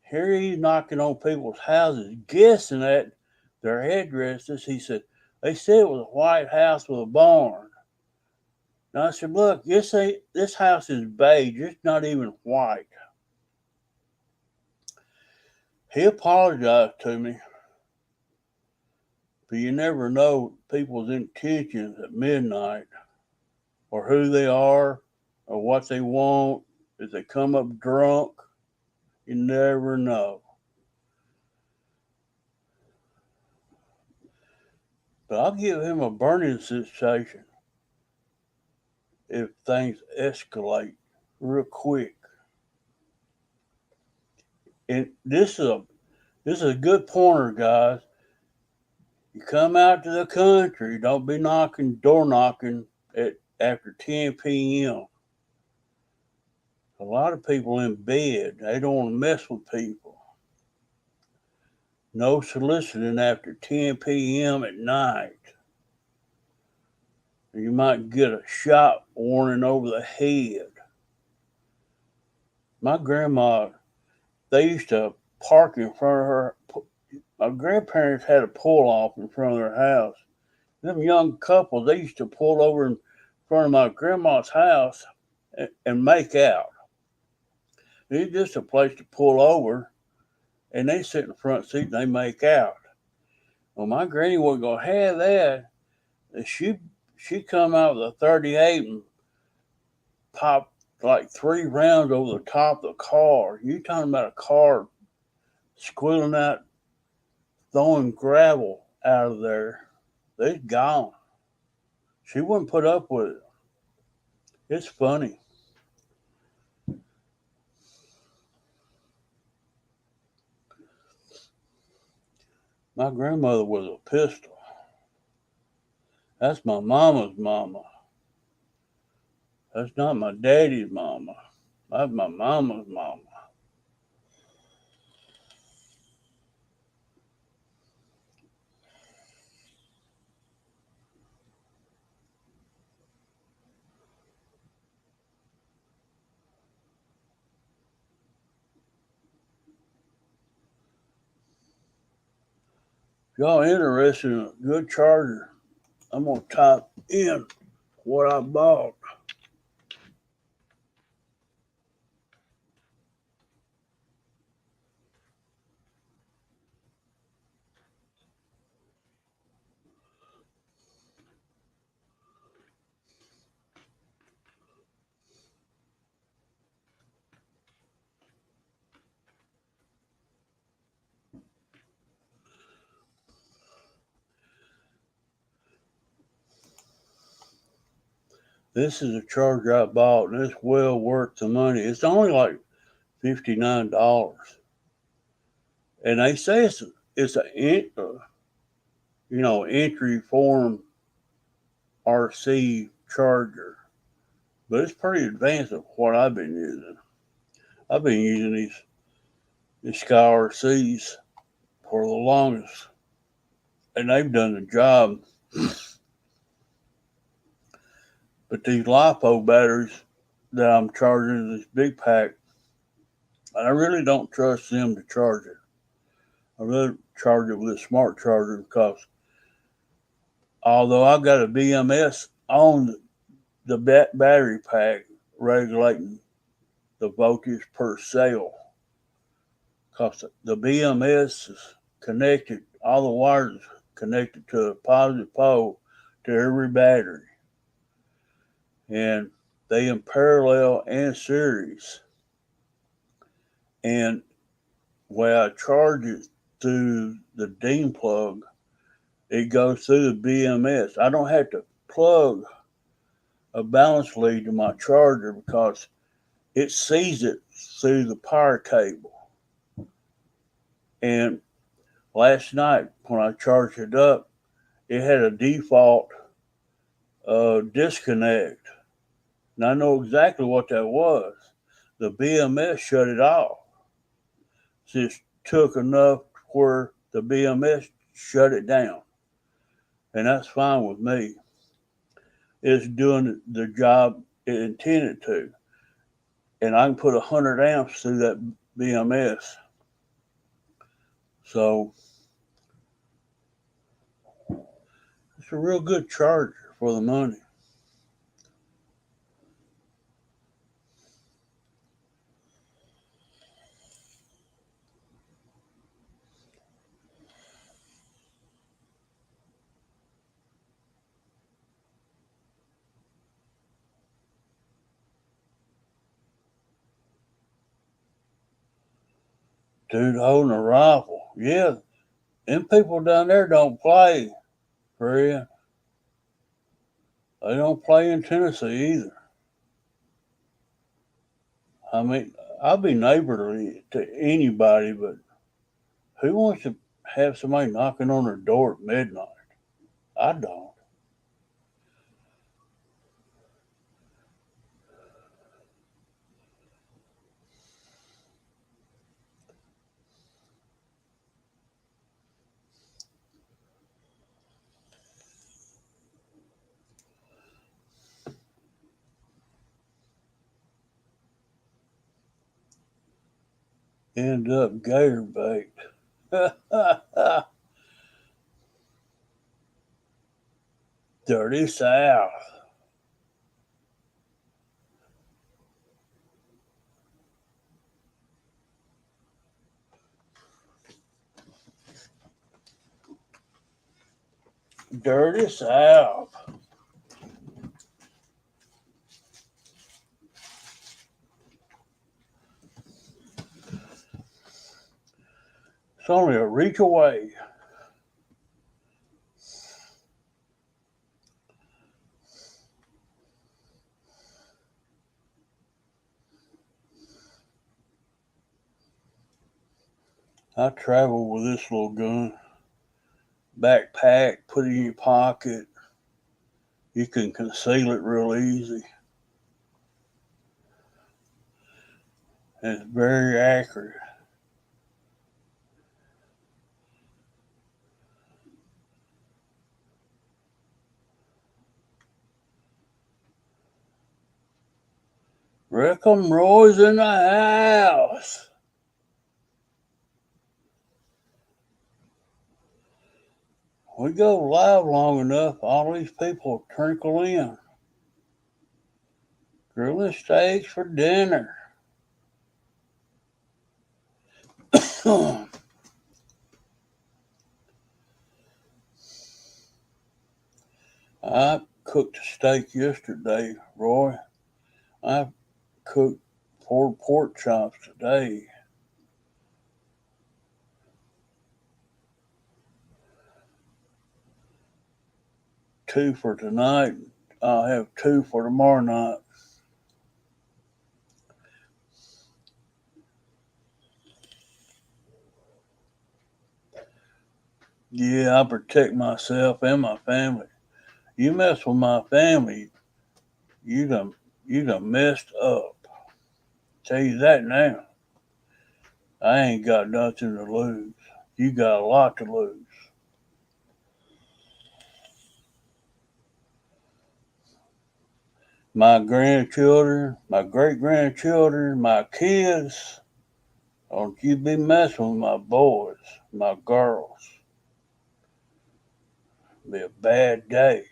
A: Here he's knocking on people's houses, guessing at their addresses. He said, they said it was a white house with a barn. And I said, look, this house is beige. It's not even white. He apologized to me. But you never know people's intentions at midnight, or who they are, or what they want. If they come up drunk, you never know. But I'll give him a burning sensation if things escalate real quick. And this is a good pointer, guys. You come out to the country, don't be door knocking after 10 p.m. A lot of people in bed, they don't want to mess with people. No soliciting after 10 p.m. at night. You might get a shot warning over the head. My grandma, they used to park in front of her. My grandparents had a pull off in front of their house. Them young couples, they used to pull over in front of my grandma's house and make out. It's just a place to pull over, and they sit in the front seat and they make out. Well, my granny wasn't gonna have that. She come out with a 38 and popped like 3 rounds over the top of the car. You talking about a car squealing out, throwing gravel out of there. They're gone. She wouldn't put up with it. It's funny. My grandmother was a pistol. That's my mama's mama. That's not my daddy's mama. That's my mama's mama. If y'all interested in a good charger, I'm gonna type in what I bought. This is a charger I bought, and it's well worth the money. It's only like $59, and they say it's a entry form RC charger, but it's pretty advanced of what I've been using. I've been using these Sky RCs for the longest, and they've done the job. But these LiPo batteries that I'm charging this big pack, I really don't trust them to charge it. I really charge it with a smart charger because although I've got a BMS on the battery pack regulating the voltage per cell, because the BMS is connected, all the wires connected to a positive pole to every battery, and they in parallel and series. And when I charge it through the DIN plug, it goes through the BMS. I don't have to plug a balance lead to my charger because it sees it through the power cable. And last night when I charged it up, it had a default disconnect. And I know exactly what that was. The BMS shut it off. Just took enough where the BMS shut it down. And that's fine with me. It's doing the job it intended to. And I can put 100 amps through that BMS. So it's a real good charger for the money. Dude holding a rifle. Yeah, them people down there don't play, friend. They don't play in Tennessee either. I mean, I'll be neighborly to anybody, but who wants to have somebody knocking on their door at midnight? I don't. End up gator bait. Dirty South. Dirty South. It's only a reach away. I travel with this little gun. backpack, put it in your pocket. You can conceal it real easy. And it's very accurate. Rick'em Roy's in the house. We go live long enough, all these people trickle in. Grilling steaks for dinner. I cooked a steak yesterday, Roy. I cooked 4 pork chops today. Two for tonight. I'll have 2 for tomorrow night. Yeah, I protect myself and my family. You mess with my family, you done messed up. Tell you that now. I ain't got nothing to lose. You got a lot to lose. My grandchildren, my great grandchildren, my kids. Don't you be messing with my boys, my girls. Be a bad day.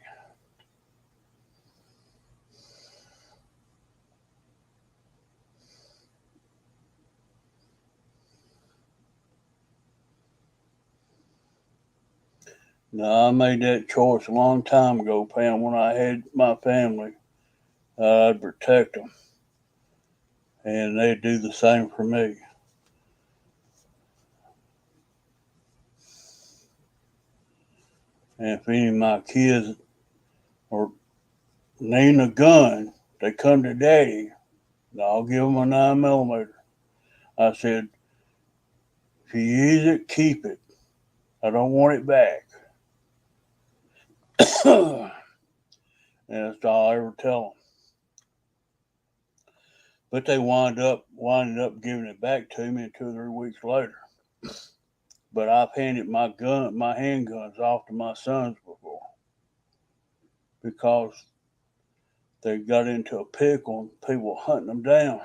A: No, I made that choice a long time ago, Pam, when I had my family. I'd protect them. And they'd do the same for me. And if any of my kids are needing a gun, they come to daddy, and I'll give them a 9mm. I said, if you use it, keep it. I don't want it back. And that's all I ever tell them. But they winded up giving it back to me 2 or 3 weeks later. But I've handed my handguns off to my sons before because they got into a pickle and people hunting them down.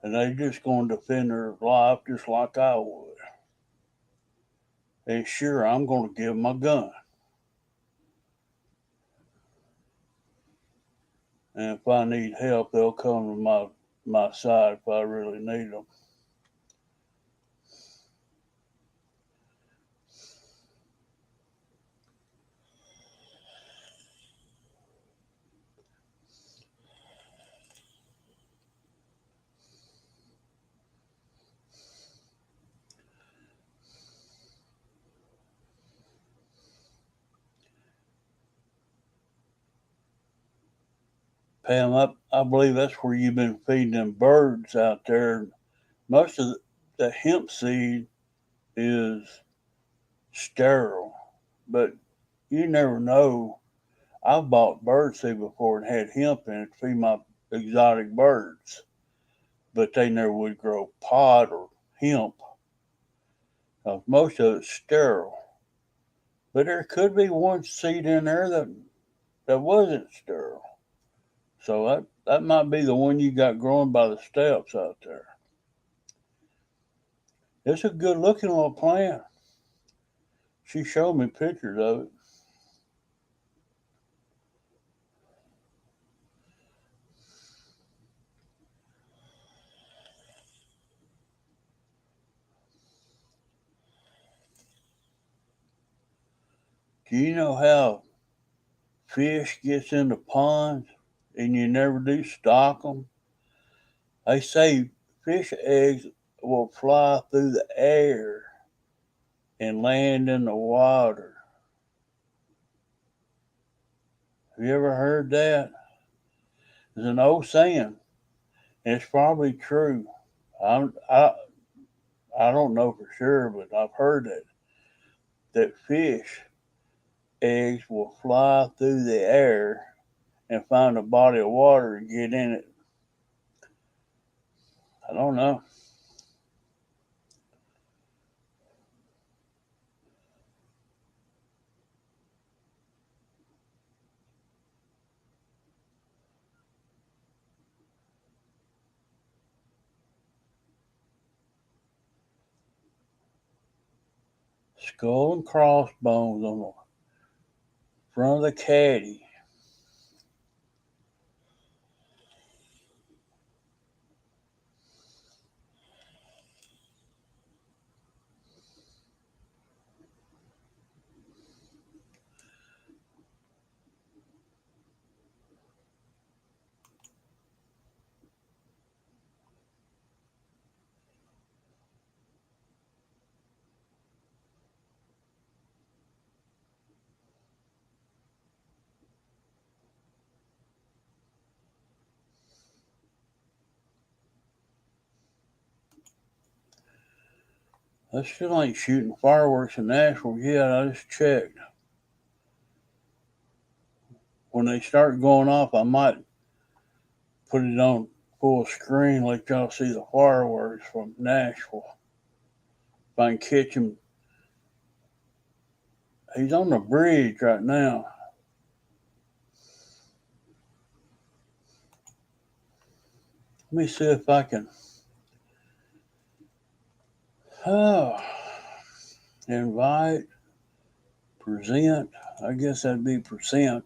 A: And they just going to defend their life just like I would. And sure, I'm going to give them my gun. And if I need help, they'll come to my side if I really need them. Pam, I believe that's where you've been feeding them birds out there. Most of the hemp seed is sterile, but you never know. I've bought bird seed before and had hemp in it to feed my exotic birds, but they never would grow pot or hemp. Most of it's sterile, but there could be one seed in there that wasn't sterile. So that might be the one you got growing by the steps out there. It's a good looking little plant. She showed me pictures of it. Do you know how fish gets into ponds and you never do stock them? They say fish eggs will fly through the air and land in the water. Have you ever heard that? There's an old saying, and it's probably true. I, I, I don't know for sure, but I've heard it. that fish eggs will fly through the air and find a body of water and get in it. I don't know. Skull and crossbones on the front of the caddy. I still ain't shooting fireworks in Nashville yet. I just checked. When they start going off, I might put it on full screen, let y'all see the fireworks from Nashville. If I can catch him. He's on the bridge right now. Let me see if I can. Oh, invite, present. I guess that'd be present.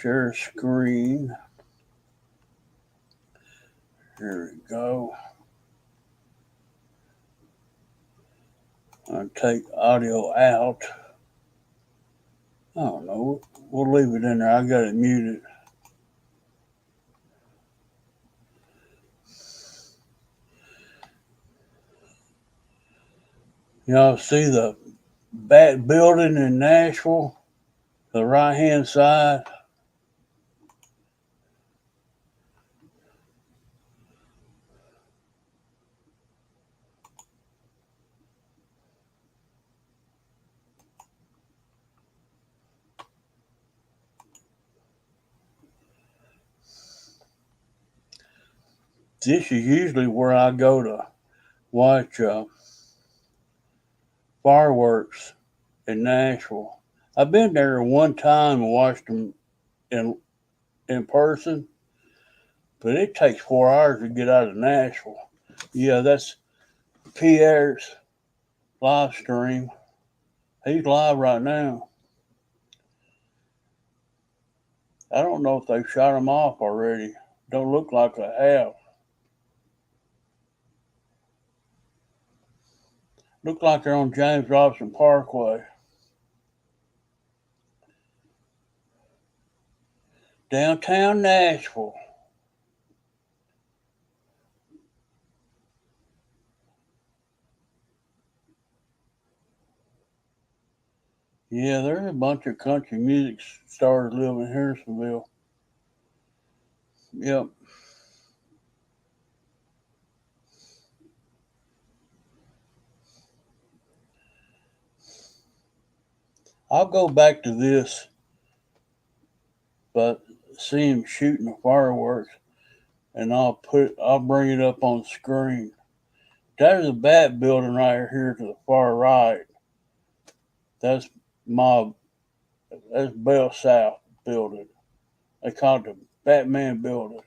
A: Share screen. Here we go. I'll take audio out. I don't know. We'll leave it in there. I got it muted. Y'all see the Bat building in Nashville? The right hand side. This is usually where I go to watch fireworks in Nashville. I've been there one time and watched them in person, but it takes 4 hours to get out of Nashville. Yeah, that's Pierre's live stream. He's live right now. I don't know if they've shot him off already. Don't look like they have. Look like they're on James Robinson Parkway. Downtown Nashville. Yeah, there's a bunch of country music stars living in Harrisonville. Yep. I'll go back to this, but see him shooting the fireworks, and I'll bring it up on screen. There's a Bat building right here to the far right. That's Bell South building. They call it the Batman building.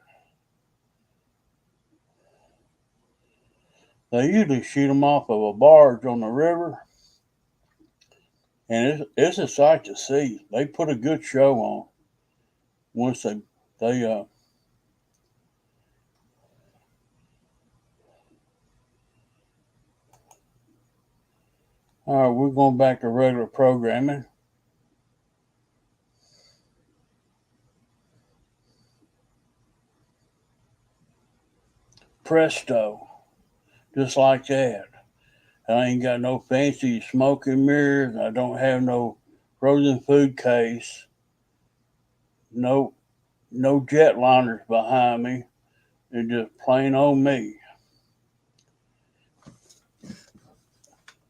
A: They usually shoot them off of a barge on the river, and it's a sight to see. They put a good show on once they all right, we're going back to regular programming. Presto. Just like that. I ain't got no fancy smoking mirrors. I don't have no frozen food case. No jetliners behind me. It's just plain old me.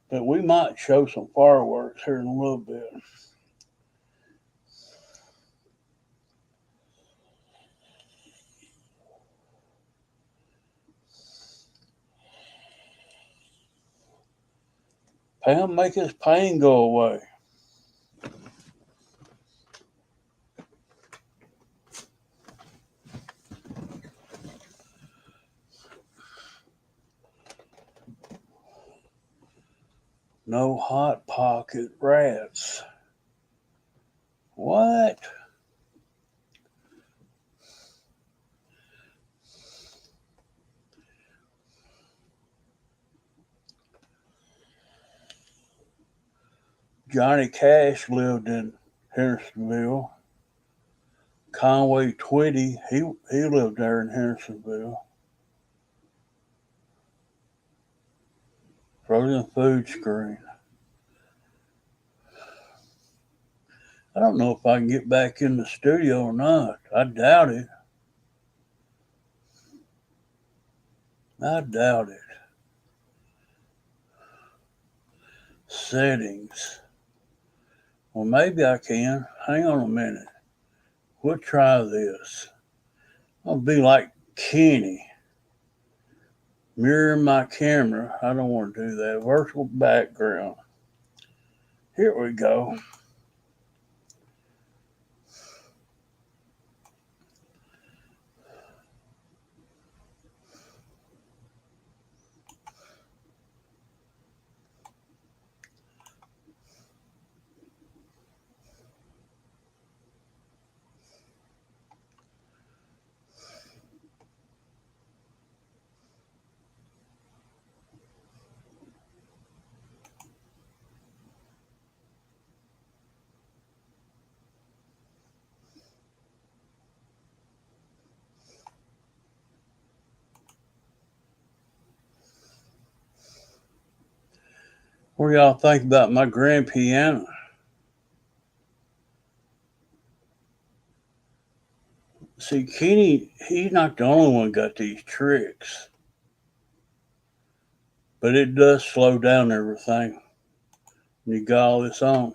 A: But we might show some fireworks here in a little bit. Pam, make his pain go away. No Hot Pocket rats. What? Johnny Cash lived in Hendersonville. Conway Twitty, he lived there in Hendersonville. Frozen food screen. I don't know if I can get back in the studio or not. I doubt it. I doubt it. Settings. Well, maybe I can. Hang on a minute. We'll try this. I'll be like Kenny. Mirror my camera. I don't want to do that. Virtual background. Here we go. What do y'all think about my grand piano? See, Kenny, he's not the only one got these tricks. But it does slow down everything when you got all this on.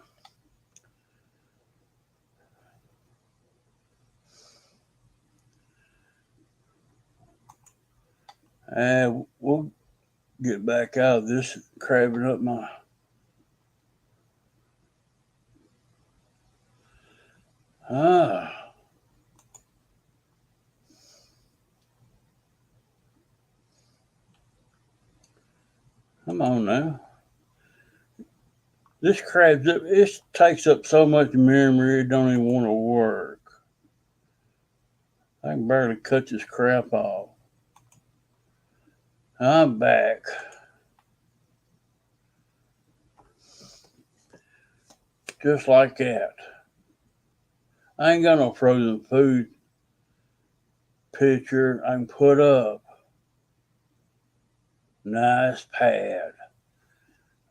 A: And we'll get back out of this crabbing up my... Come on now. This crabs up. It takes up so much memory it don't even want to work. I can barely cut this crap off. I'm back. Just like that. I ain't got no frozen food picture I can put up. Nice pad.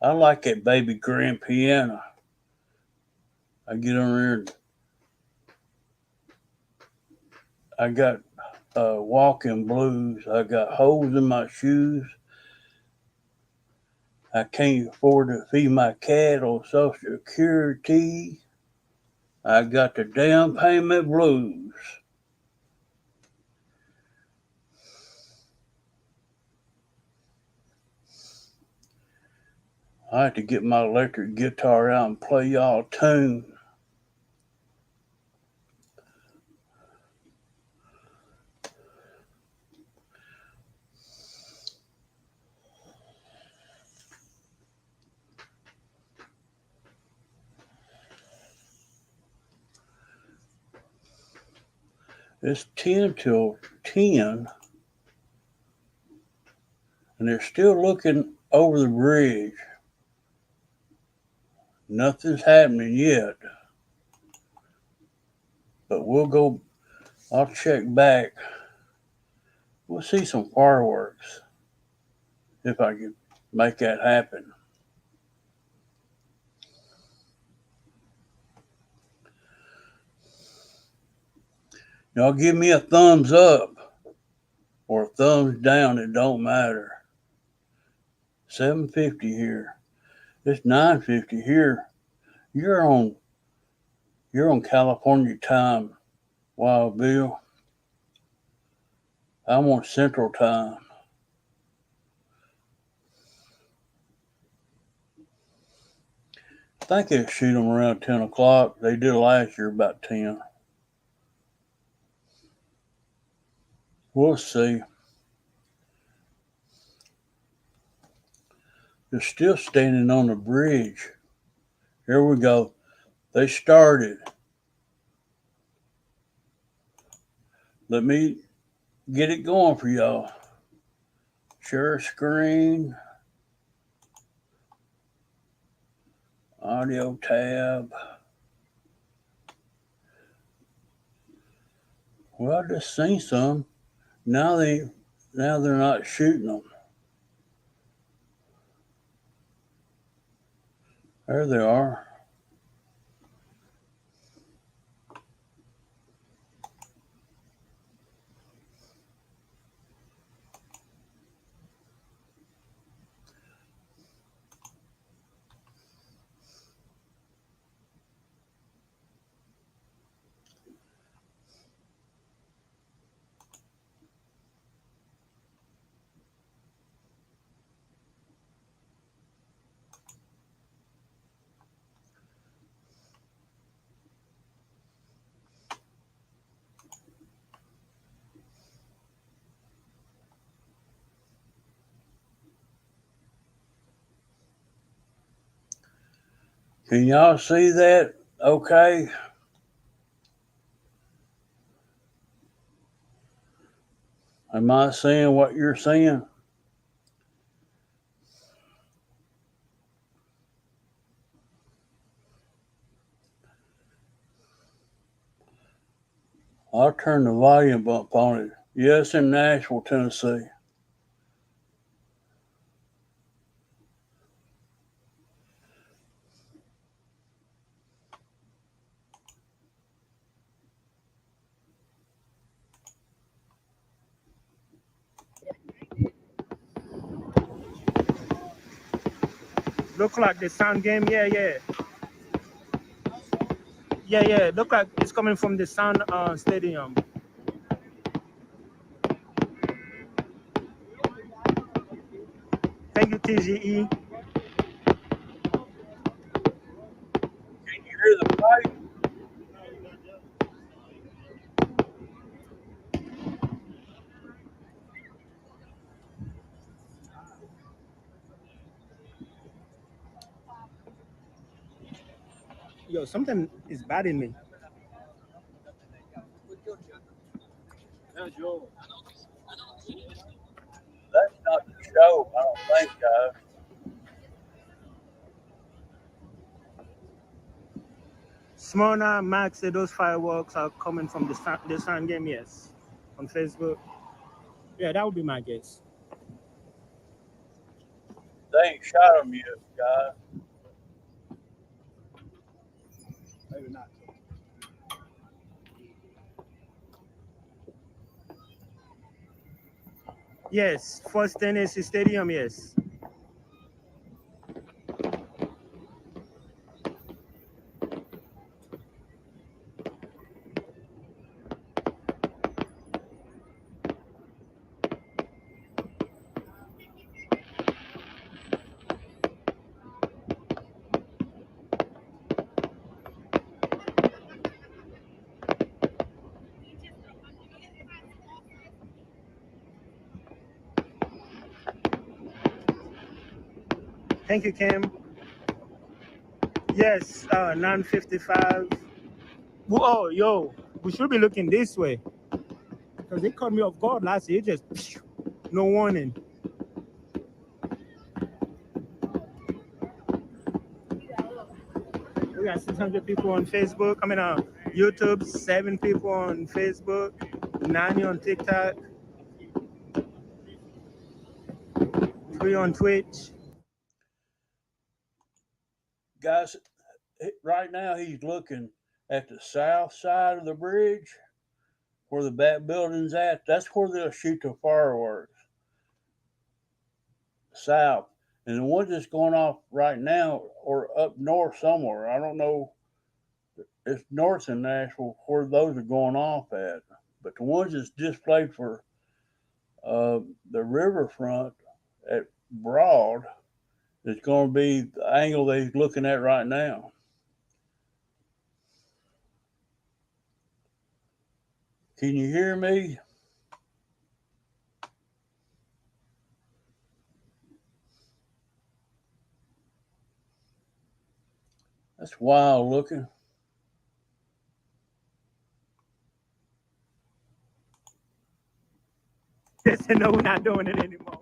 A: I like that baby grand piano. I get on there and I got walking blues. I got holes in my shoes. I can't afford to feed my cat on Social Security. I got the down payment blues. I have to get my electric guitar out and play y'all a tune. It's 10 till 10, and they're still looking over the bridge. Nothing's happening yet. But we'll go, I'll check back. We'll see some fireworks if I can make that happen. Y'all give me a thumbs up or a thumbs down, it don't matter. 750 here. It's 9:50 here. You're on California time, Wild Bill. I'm on Central Time. I think they'll shoot them around 10 o'clock. They did last year about 10. We'll see. They're still standing on the bridge. Here we go. They started. Let me get it going for y'all. Share screen. Audio tab. Well, I just seen some. Now they're not shooting them. There they are. Can y'all see that? Okay. Am I seeing what you're seeing? I'll turn the volume up on it. Yes, in Nashville, Tennessee.
B: Look like the sound game. Yeah. Look like it's coming from the sound stadium. Thank you, TGE.
A: Can you hear the pipe?
B: Yo, something is bad in me.
A: That's not the show, I don't think, guys.
B: Smyrna, Max said those fireworks are coming from the sound game. Yes, on Facebook. Yeah, that would be my guess.
A: They ain't shot them yet, guys.
B: Maybe not. Yes, first thnxs stadium. Yes. Thank you, Kim. Yes, 9:55. Oh, yo, we should be looking this way because they caught me off guard last year. Just no warning. We got 600 people on Facebook. I mean, YouTube, 7 people on Facebook, 90 on TikTok, 3 on Twitch.
A: Guys, right now he's looking at the south side of the bridge where the back building's at. That's where they'll shoot the fireworks. South. And the ones that's going off right now are up north somewhere. I don't know. It's north in Nashville where those are going off at. But the ones that's displayed for the riverfront at Broad is going to be the angle they're looking at right now. Can you hear me? That's wild looking.
B: They said, no, we're not doing it anymore.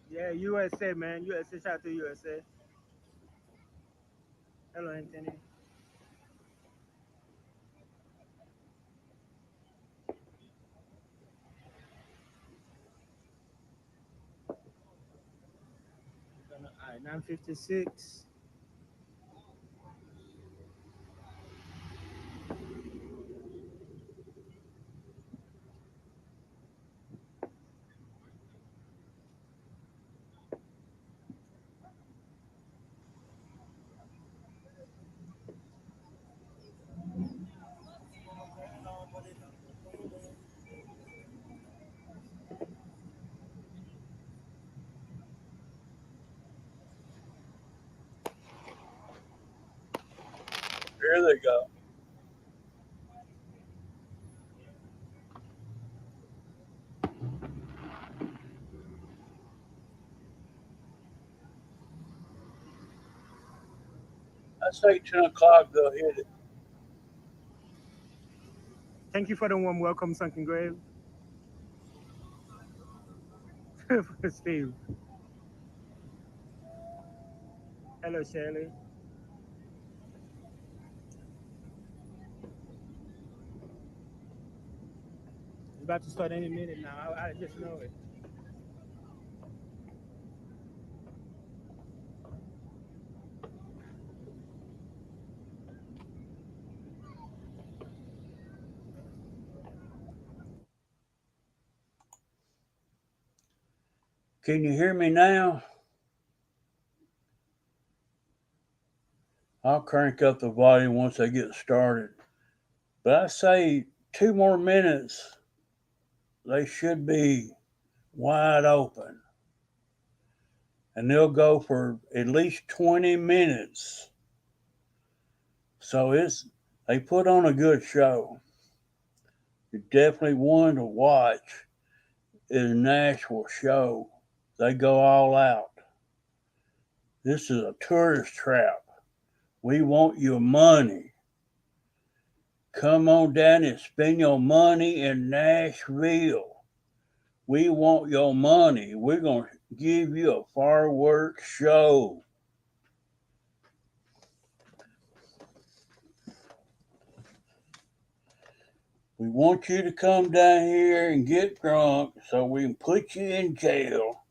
B: Yeah, USA, man. USA, shout out to USA. Hello, Anthony. All right, 9:56.
A: There they go. I say 10 o'clock, they'll hit it.
B: Thank you for the warm welcome, Sunken Grave. Steve. Hello, Shirley. It's about to start any minute now. I just know it.
A: Can you hear me now? I'll crank up the volume once they get started. But I say 2 more minutes, they should be wide open. And they'll go for at least 20 minutes. So they put on a good show. You're definitely one to watch is Nashville show. They go all out. This is a tourist trap. We want your money. Come on down and spend your money in Nashville. We want your money. We're going to give you a fireworks show. We want you to come down here and get drunk so we can put you in jail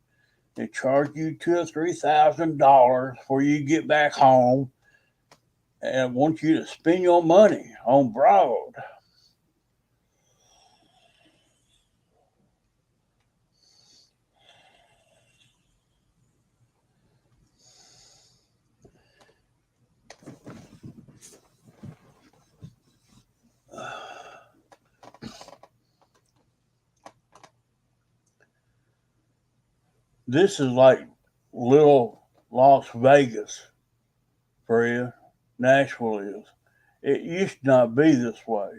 A: and charge you $2,000 or $3,000 before you get back home. And I want you to spend your money on Broad. This is like little Las Vegas for you. Nashville is. It used to not be this way,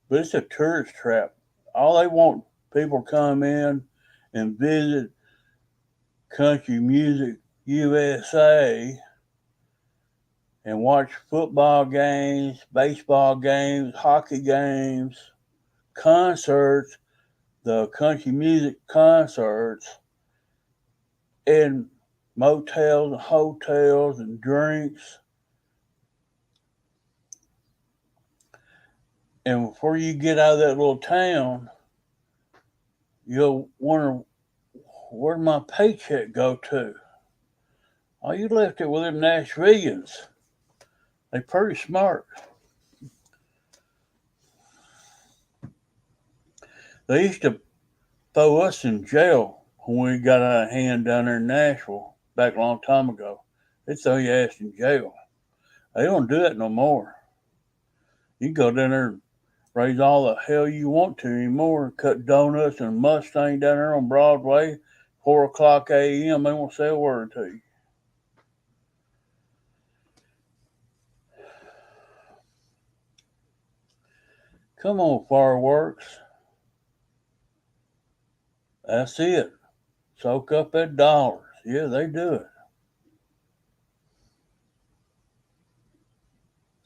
A: but it's a tourist trap. All they want people come in and visit Country Music USA and watch football games, baseball games, hockey games, concerts, the country music concerts, and motels and hotels and drinks. And before you get out of that little town, you'll wonder, where'd my paycheck go to? Oh, you left it with them Nashvillians. They pretty smart. They used to throw us in jail when we got out of hand down there in Nashville back a long time ago. They throw your ass in jail. They don't do that no more. You can go down there and raise all the hell you want to anymore. Cut donuts and Mustang down there on Broadway, 4 o'clock a.m. They won't say a word to you. Come on, fireworks. That's it. Soak up that dollars. Yeah, they do it.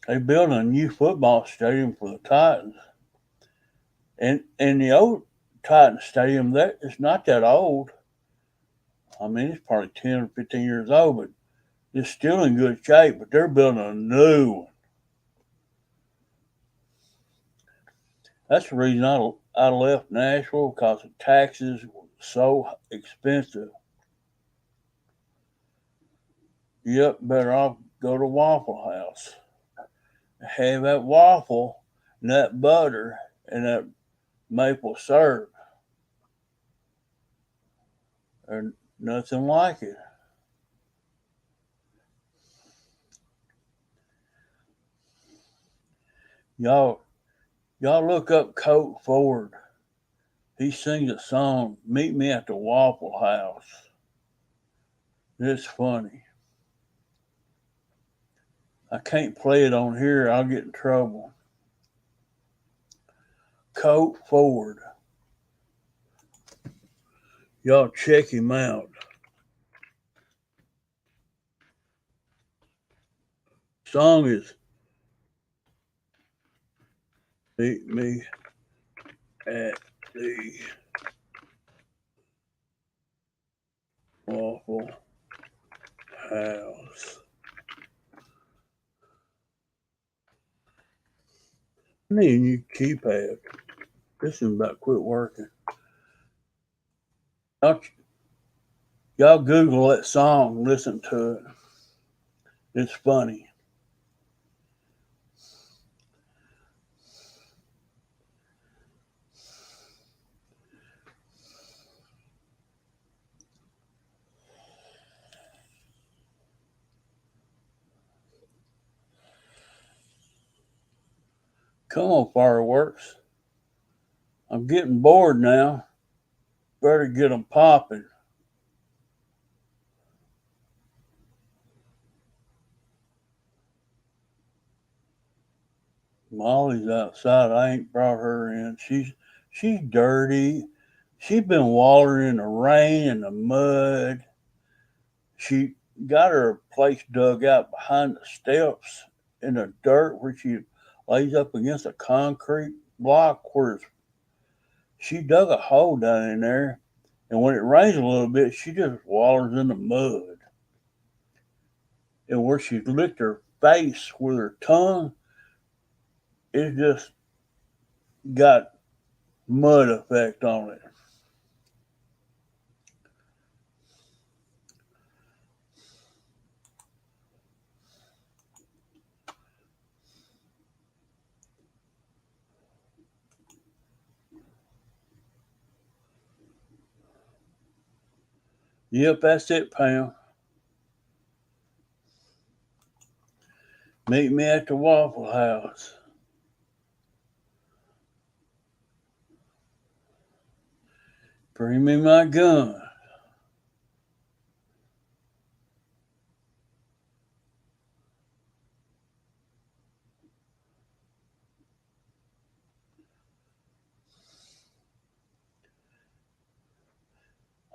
A: They built a new football stadium for the Titans. And the old Titan Stadium, that it's not that old. I mean, it's probably 10 or 15 years old, but it's still in good shape. But they're building a new one. That's the reason I left Nashville, because the taxes were so expensive. Yep, better off go to Waffle House. Have that waffle and that butter and that maple syrup. There's nothing like it. Y'all look up Colt Ford. He sings a song, Meet Me at the Waffle House. It's funny. I can't play it on here, I'll get in trouble. Colt Ford. Y'all check him out. Song is Meet Me at the Waffle House. I need a new keypad. This is about quit working. Y'all Google that song, listen to it. It's funny. Come on, fireworks. I'm getting bored now. Better get them popping. Molly's outside. I ain't brought her in. She's dirty. She's been wallering in the rain and the mud. She got her place dug out behind the steps in the dirt where she lays up against a concrete block where she dug a hole down in there. And when it rains a little bit, she just wallers in the mud. And where she licked her face with her tongue, it just got mud effect on it. Yep, that's it, Pam. Meet me at the Waffle House. Bring me my gun.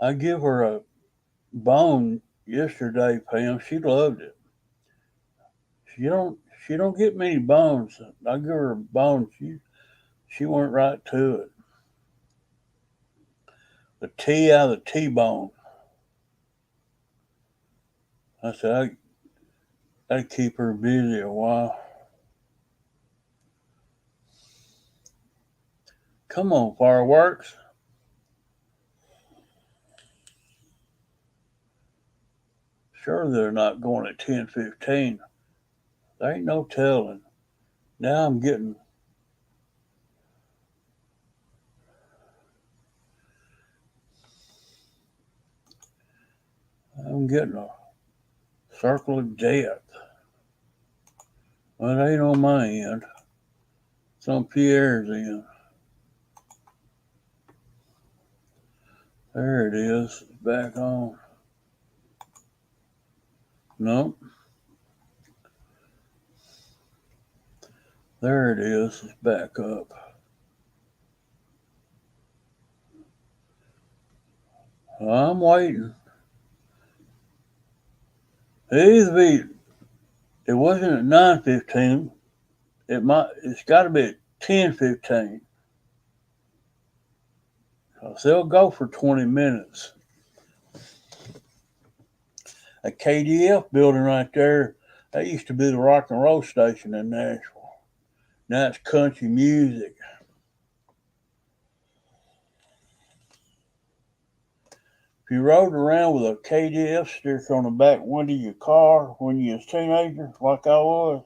A: I give her a bone yesterday, Pam. She loved it. She don't get many bones. I give her a bone. She went right to it. The T out of the T-bone. I said I'd keep her busy a while. Come on, fireworks. Sure, they're not going at 10:15. There ain't no telling. Now I'm getting a circle of death. Well, it ain't on my end. It's on Pierre's end. There it is. It's back on. Nope. There it is. It's back up. I'm waiting. It wasn't at 9:15. It's got to be at 10:15. Cause they'll go for 20 minutes. A KDF building right there, that used to be the rock and roll station in Nashville. Now it's country music. If you rode around with a KDF sticker on the back window of your car when you was a teenager, like I was,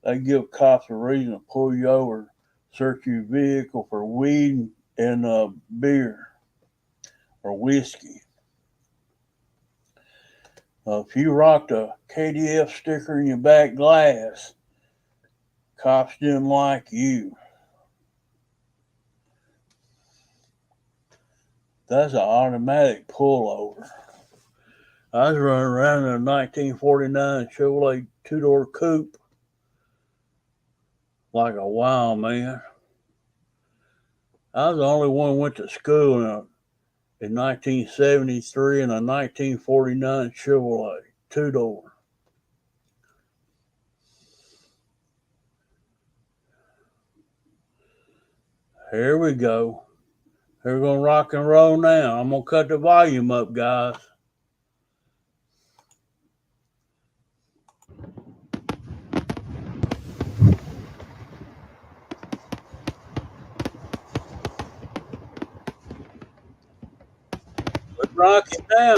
A: they'd give cops a reason to pull you over, search your vehicle for weed and beer or whiskey. If you rocked a KDF sticker in your back glass, cops didn't like you. That's an automatic pullover. I was running around in a 1949 Chevrolet two-door coupe like a wild man. I was the only one who went to school in 1973 in a 1949 Chevrolet two-door. Here we go. We're going to rock and roll now. I'm going to cut the volume up, guys. Let's rock it down.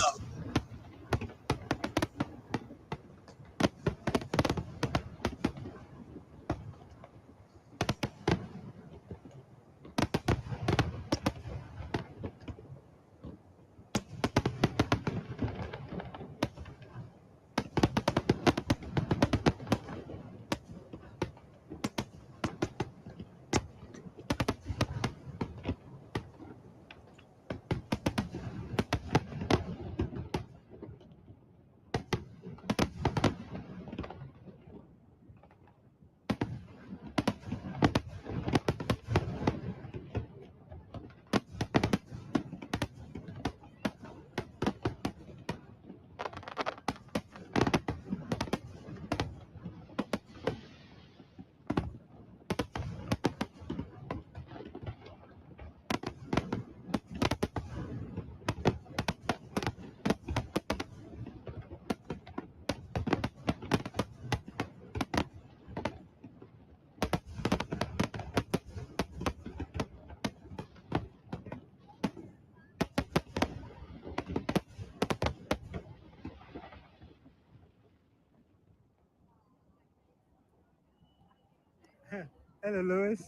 B: Hello, Louis.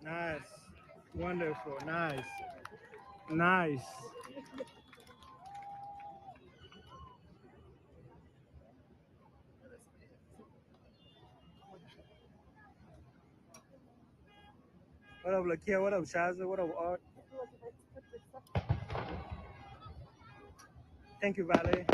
B: Nice. Wonderful. Nice. Nice. What up, Lakia? What up, Shaza? What up, Art? Thank you, Vale.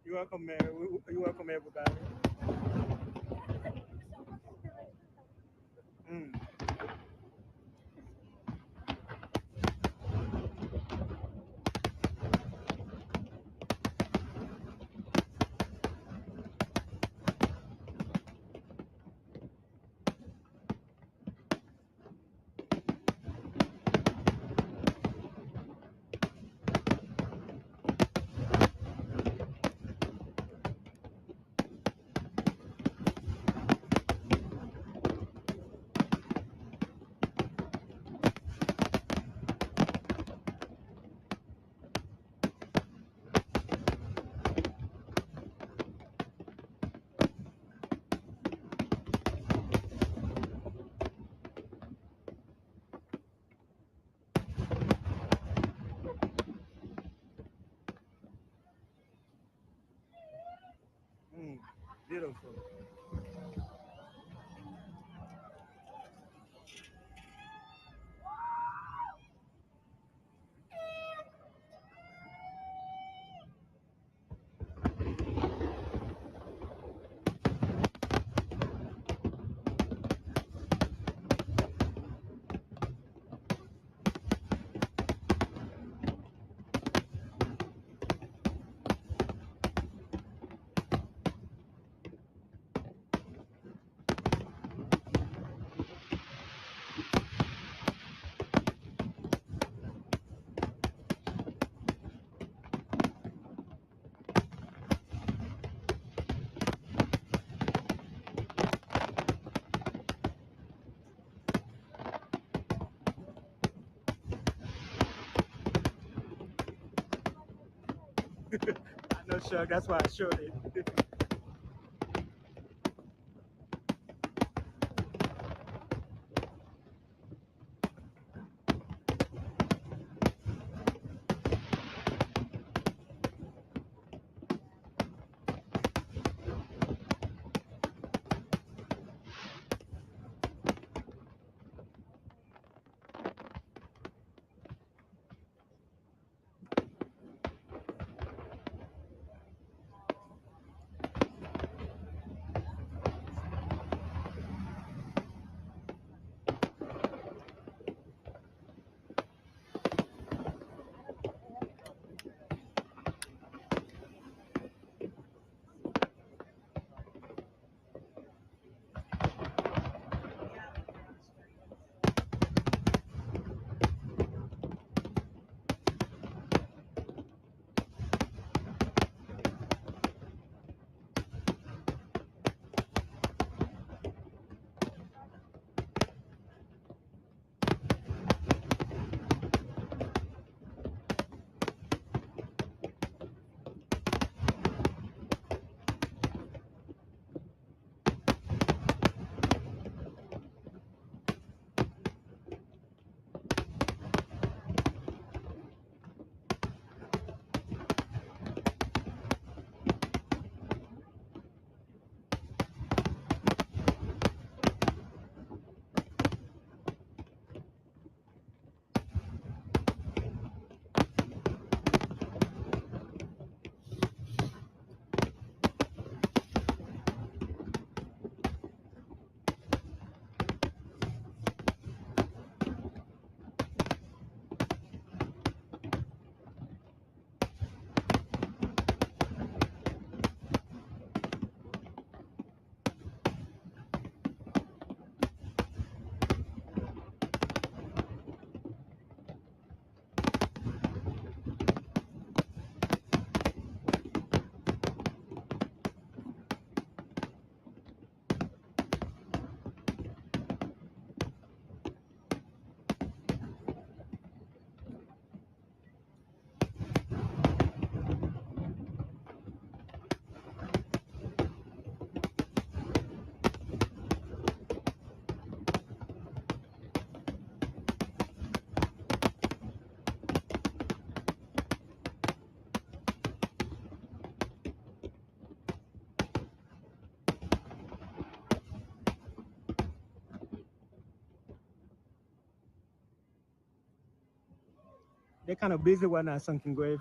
B: You're welcome, Mary. You're welcome, everybody. Mm. Mm. Beautiful. I'm not sure. That's why I showed it. They're kind of busy when I sunken grave.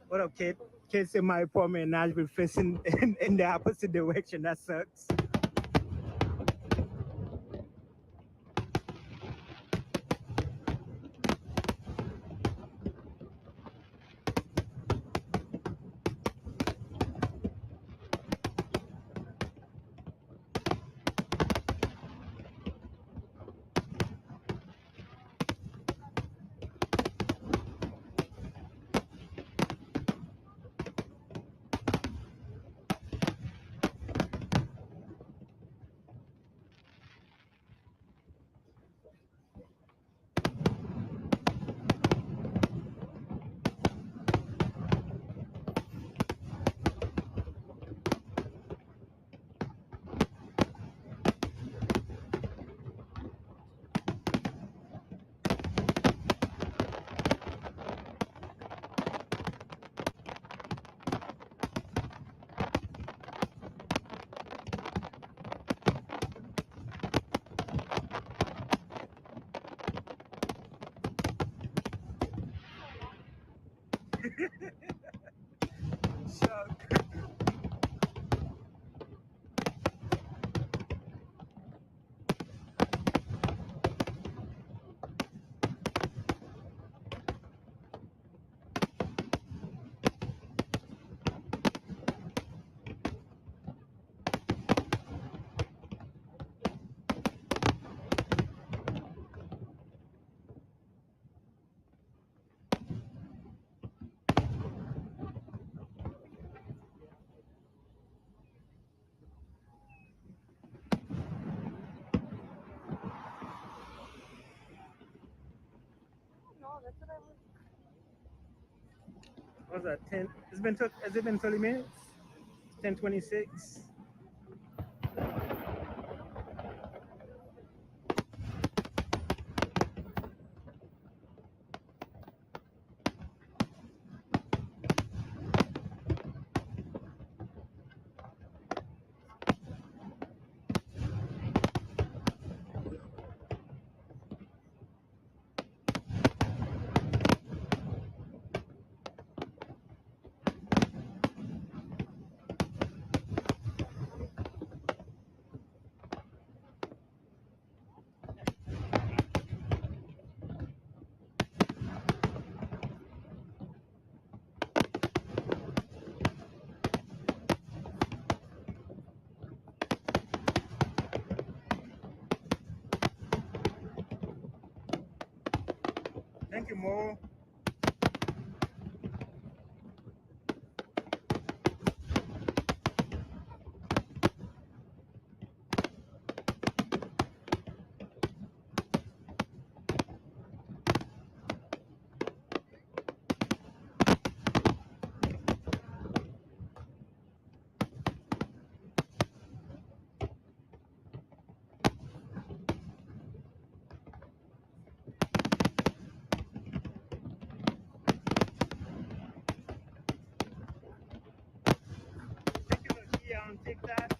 B: What up, kid? Kids in my apartment in Nashville facing in the opposite direction. That sucks. What's that? 10. Has it been 30 minutes? 10:26. Thank you, Mo. Thank you, Lucia, on TikTok.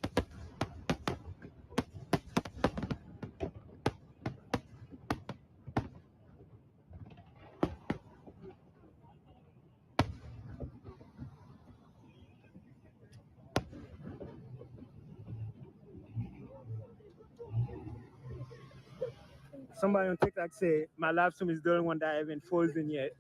B: Somebody on TikTok say my live stream is the only one that I haven't frozen yet.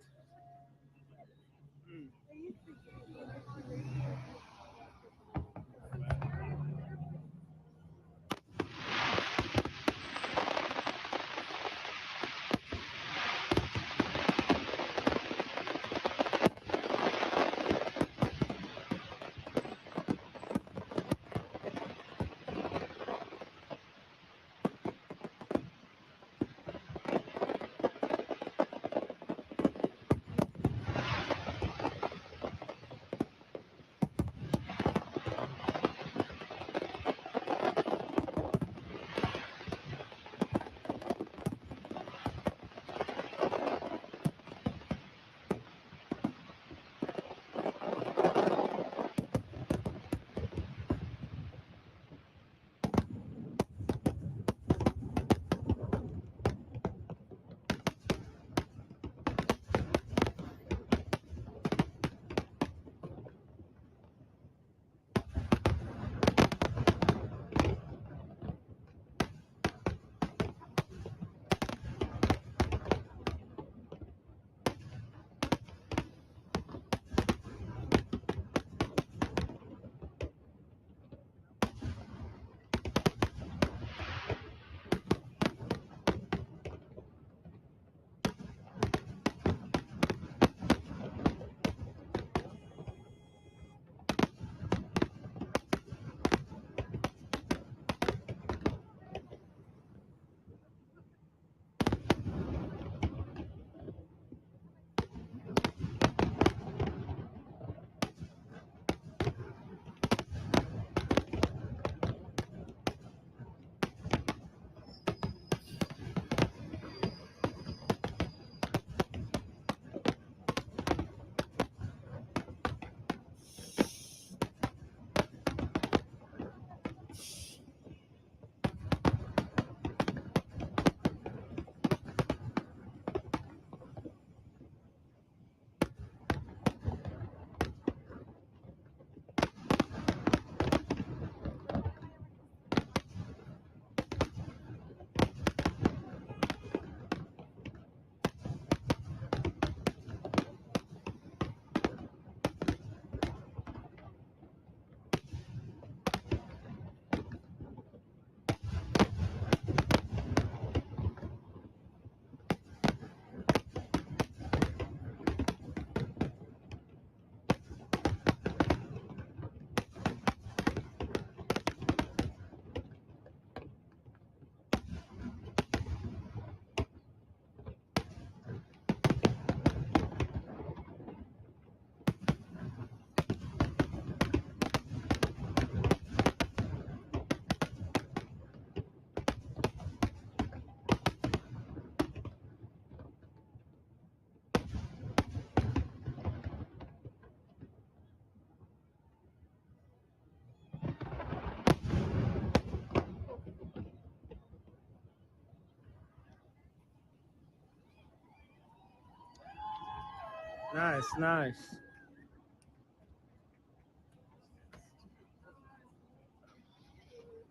B: Nice, nice.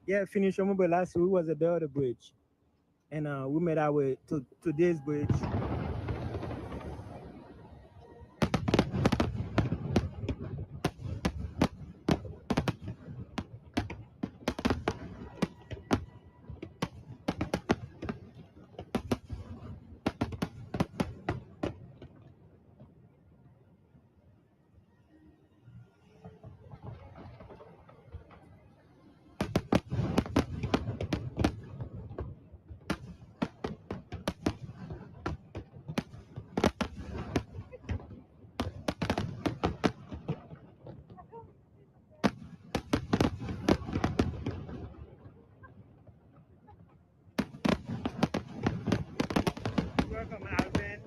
B: Yeah, finished your mobile last week was at the other bridge. And we made our way to this bridge. Welcome, Alvin.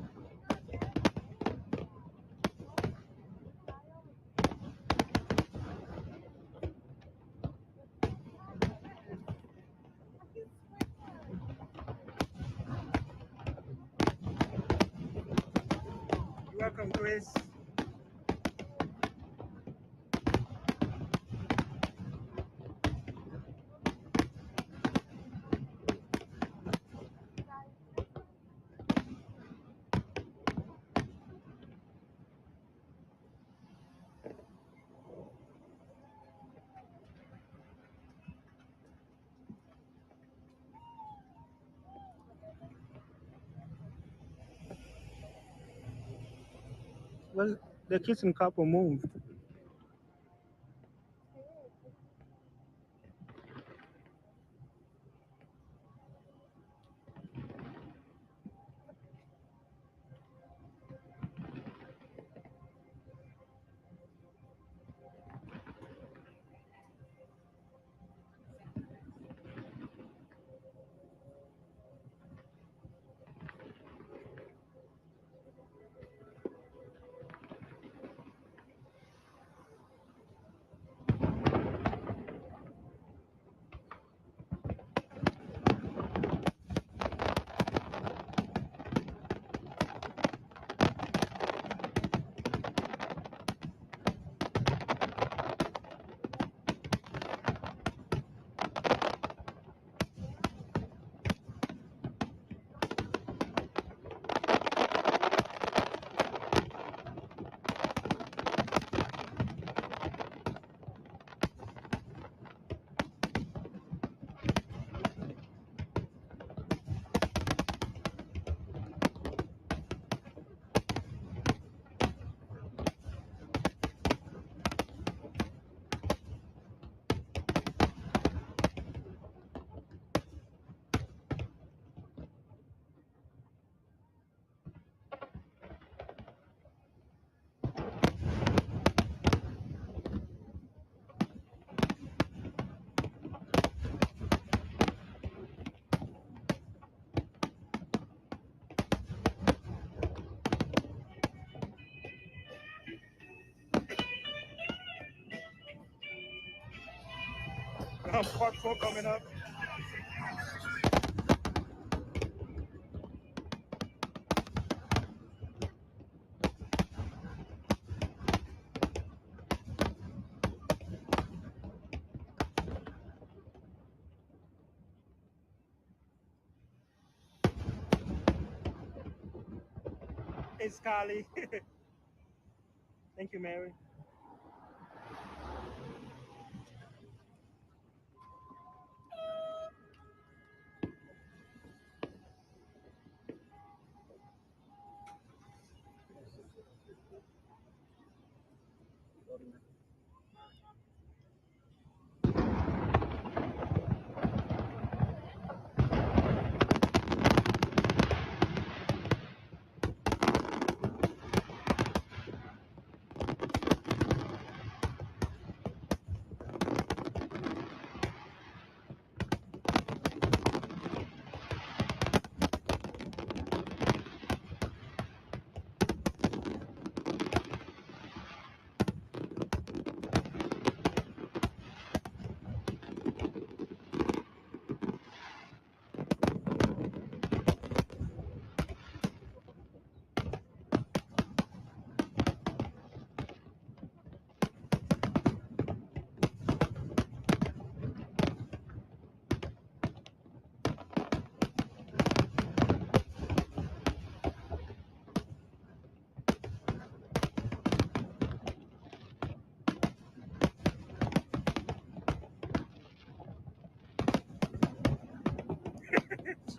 B: Welcome, Chris. Well, the kitchen couple moved. Part 4 coming up. It's Carly. Thank you, Mary.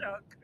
B: truck.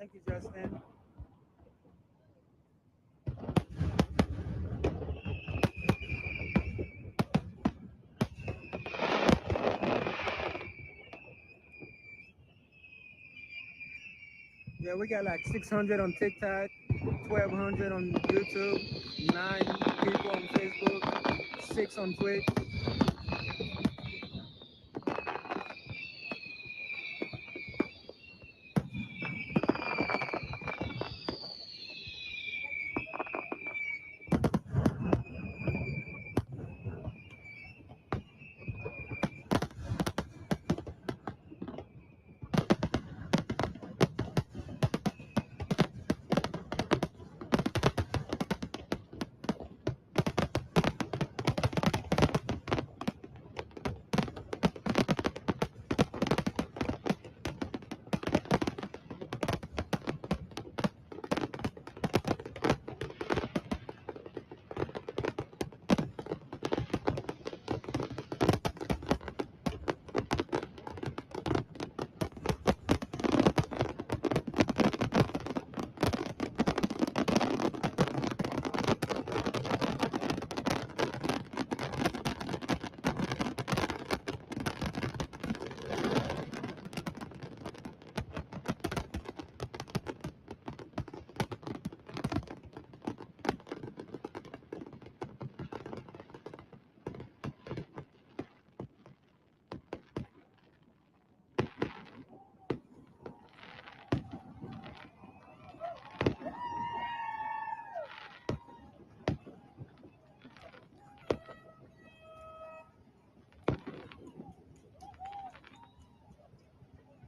B: Thank you, Justin. Yeah, we got like 600 on TikTok, 1,200 on YouTube, 9 people on Facebook, 6 on Twitch.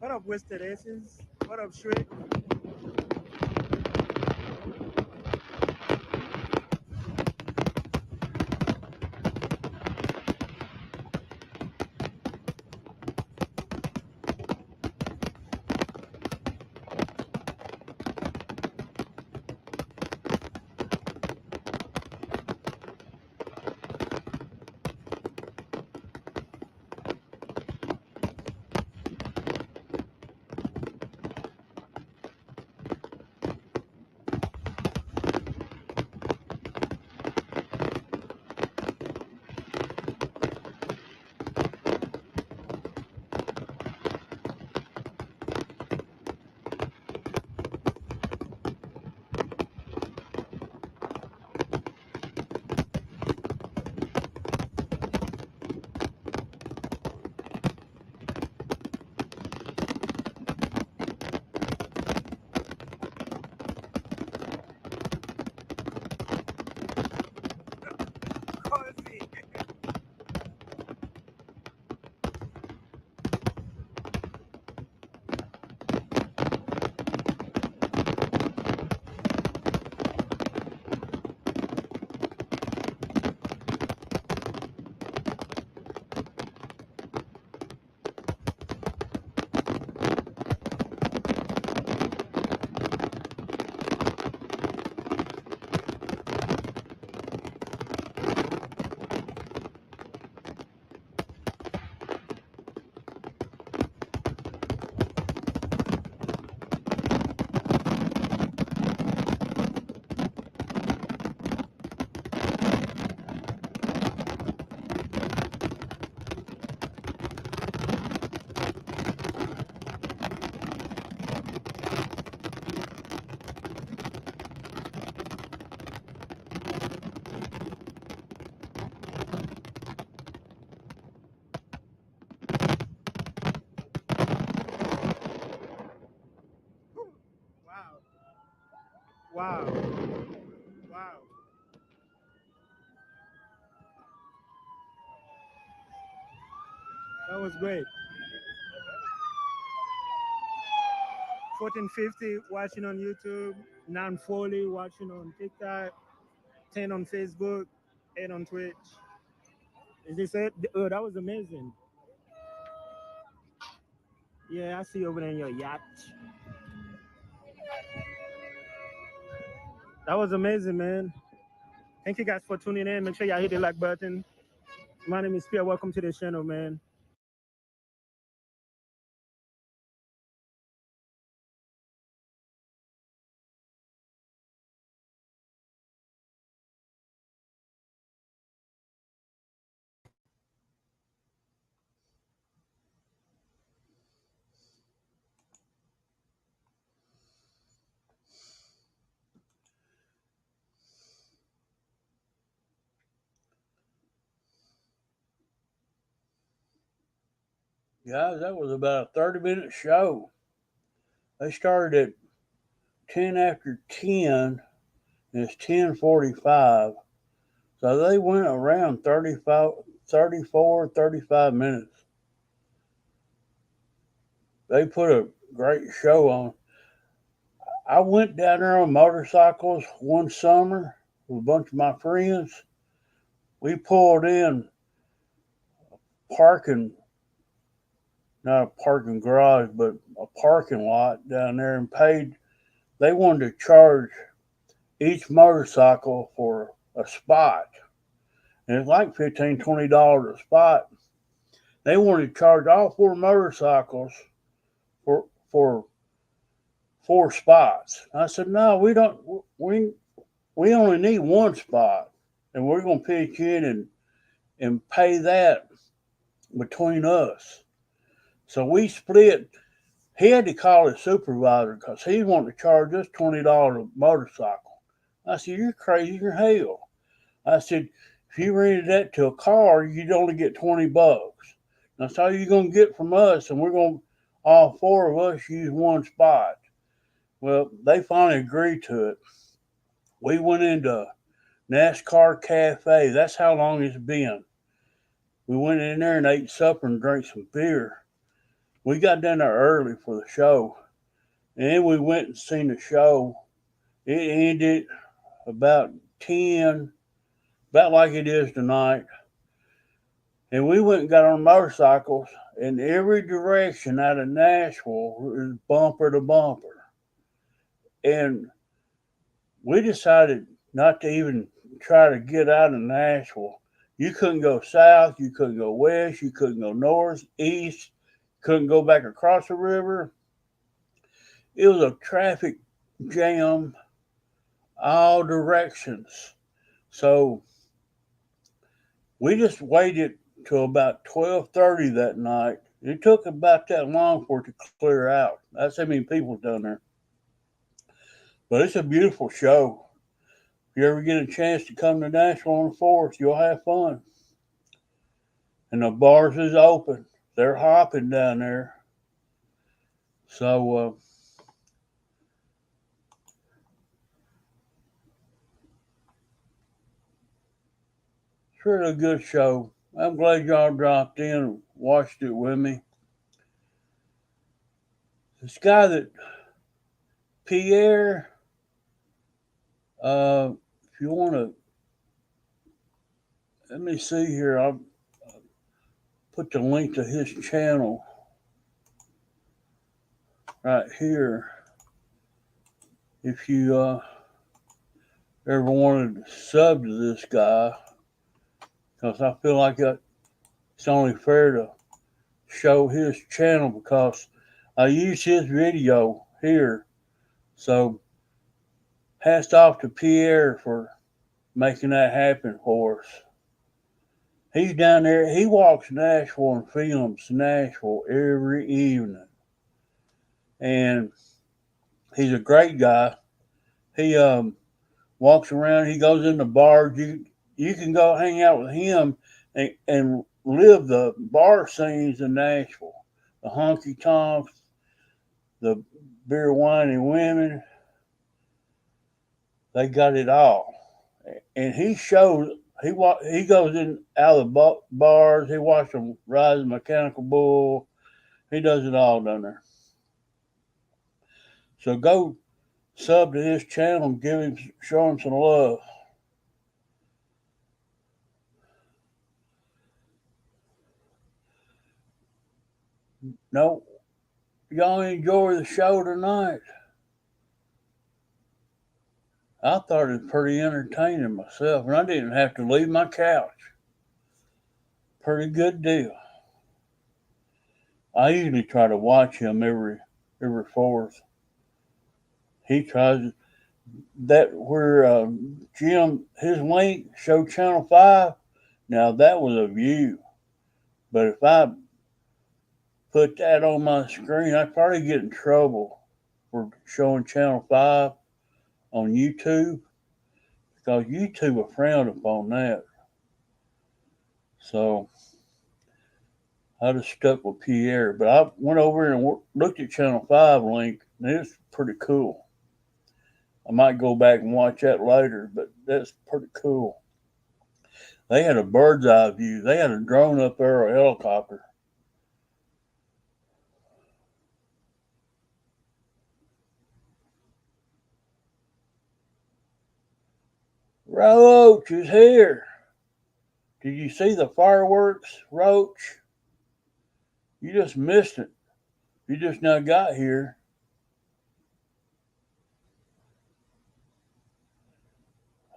B: What up, Wasted Aces? What up, Shred? That was great. 1450 watching on YouTube, 940 watching on TikTok, 10 on Facebook, 8 on Twitch. Is this it? Oh, that was amazing. Yeah, I see you over there in your yacht. That was amazing, man. Thank you guys for tuning in. Make sure y'all hit the like button. My name is Pierre. Welcome to the channel, man.
A: Guys, that was about a 30-minute show. They started at 10 after 10, and it's 10:45. So they went around 35 minutes. They put a great show on. I went down there on motorcycles one summer with a bunch of my friends. We pulled in parking, not a parking garage, but a parking lot down there and paid. They wanted to charge each motorcycle for a spot. And it's like $15, $20 a spot. They wanted to charge all four motorcycles for 4 spots. I said, no, we don't. We only need one spot, and we're gonna pitch in and pay that between us. So we split. He had to call his supervisor because he wanted to charge us $20 a motorcycle. I said, you're crazy as hell. I said, if you rented that to a car, you'd only get $20. That's all you're gonna get from us, and we're gonna all four of us use one spot. Well, they finally agreed to it. We went into NASCAR Cafe. That's how long it's been. We went in there and ate supper and drank some beer. We got down there early for the show. And then we went and seen the show. It ended about 10, about like it is tonight. And we went and got on motorcycles in every direction out of Nashville, was bumper to bumper. And we decided not to even try to get out of Nashville. You couldn't go south, you couldn't go west, you couldn't go north, east, couldn't go back across the river. It was a traffic jam all directions. So we just waited till about 12:30 that night. It took about that long for it to clear out. That's how many people down there. But it's a beautiful show. If you ever get a chance to come to Nashville on the 4th, you'll have fun. And the bars is open. They're hopping down there. So it's really a good show. I'm glad y'all dropped in and watched it with me. This guy that Pierre, if you want to, let me see here. I'll put the link to his channel right here. If you ever wanted to sub to this guy, because I feel like it's only fair to show his channel because I use his video here. So hats off to Pierre for making that happen for us. He's down there. He walks Nashville and films Nashville every evening. And he's a great guy. He walks around. He goes in the bars. You can go hang out with him and live the bar scenes in Nashville. The honky tonks, the beer, wine, and women. They got it all. And he shows He goes in out of the bars. He watches them ride the mechanical bull. He does it all down there. So go sub to his channel and show him some love. No, y'all enjoy the show tonight. I thought it was pretty entertaining myself, and I didn't have to leave my couch. Pretty good deal. I usually try to watch him every fourth. He tries that where Jim his link showed Channel 5. Now that was a view, but if I put that on my screen, I'd probably get in trouble for showing Channel 5 on YouTube because YouTube will frown upon that. So I just stuck with Pierre, but I went over and looked at Channel 5 link, and it's pretty cool. I might go back and watch that later, but that's pretty cool. They had a bird's eye view. They had a drone up there, a helicopter. Roach is here. Did you see the fireworks, Roach? You just missed it. You just now got here.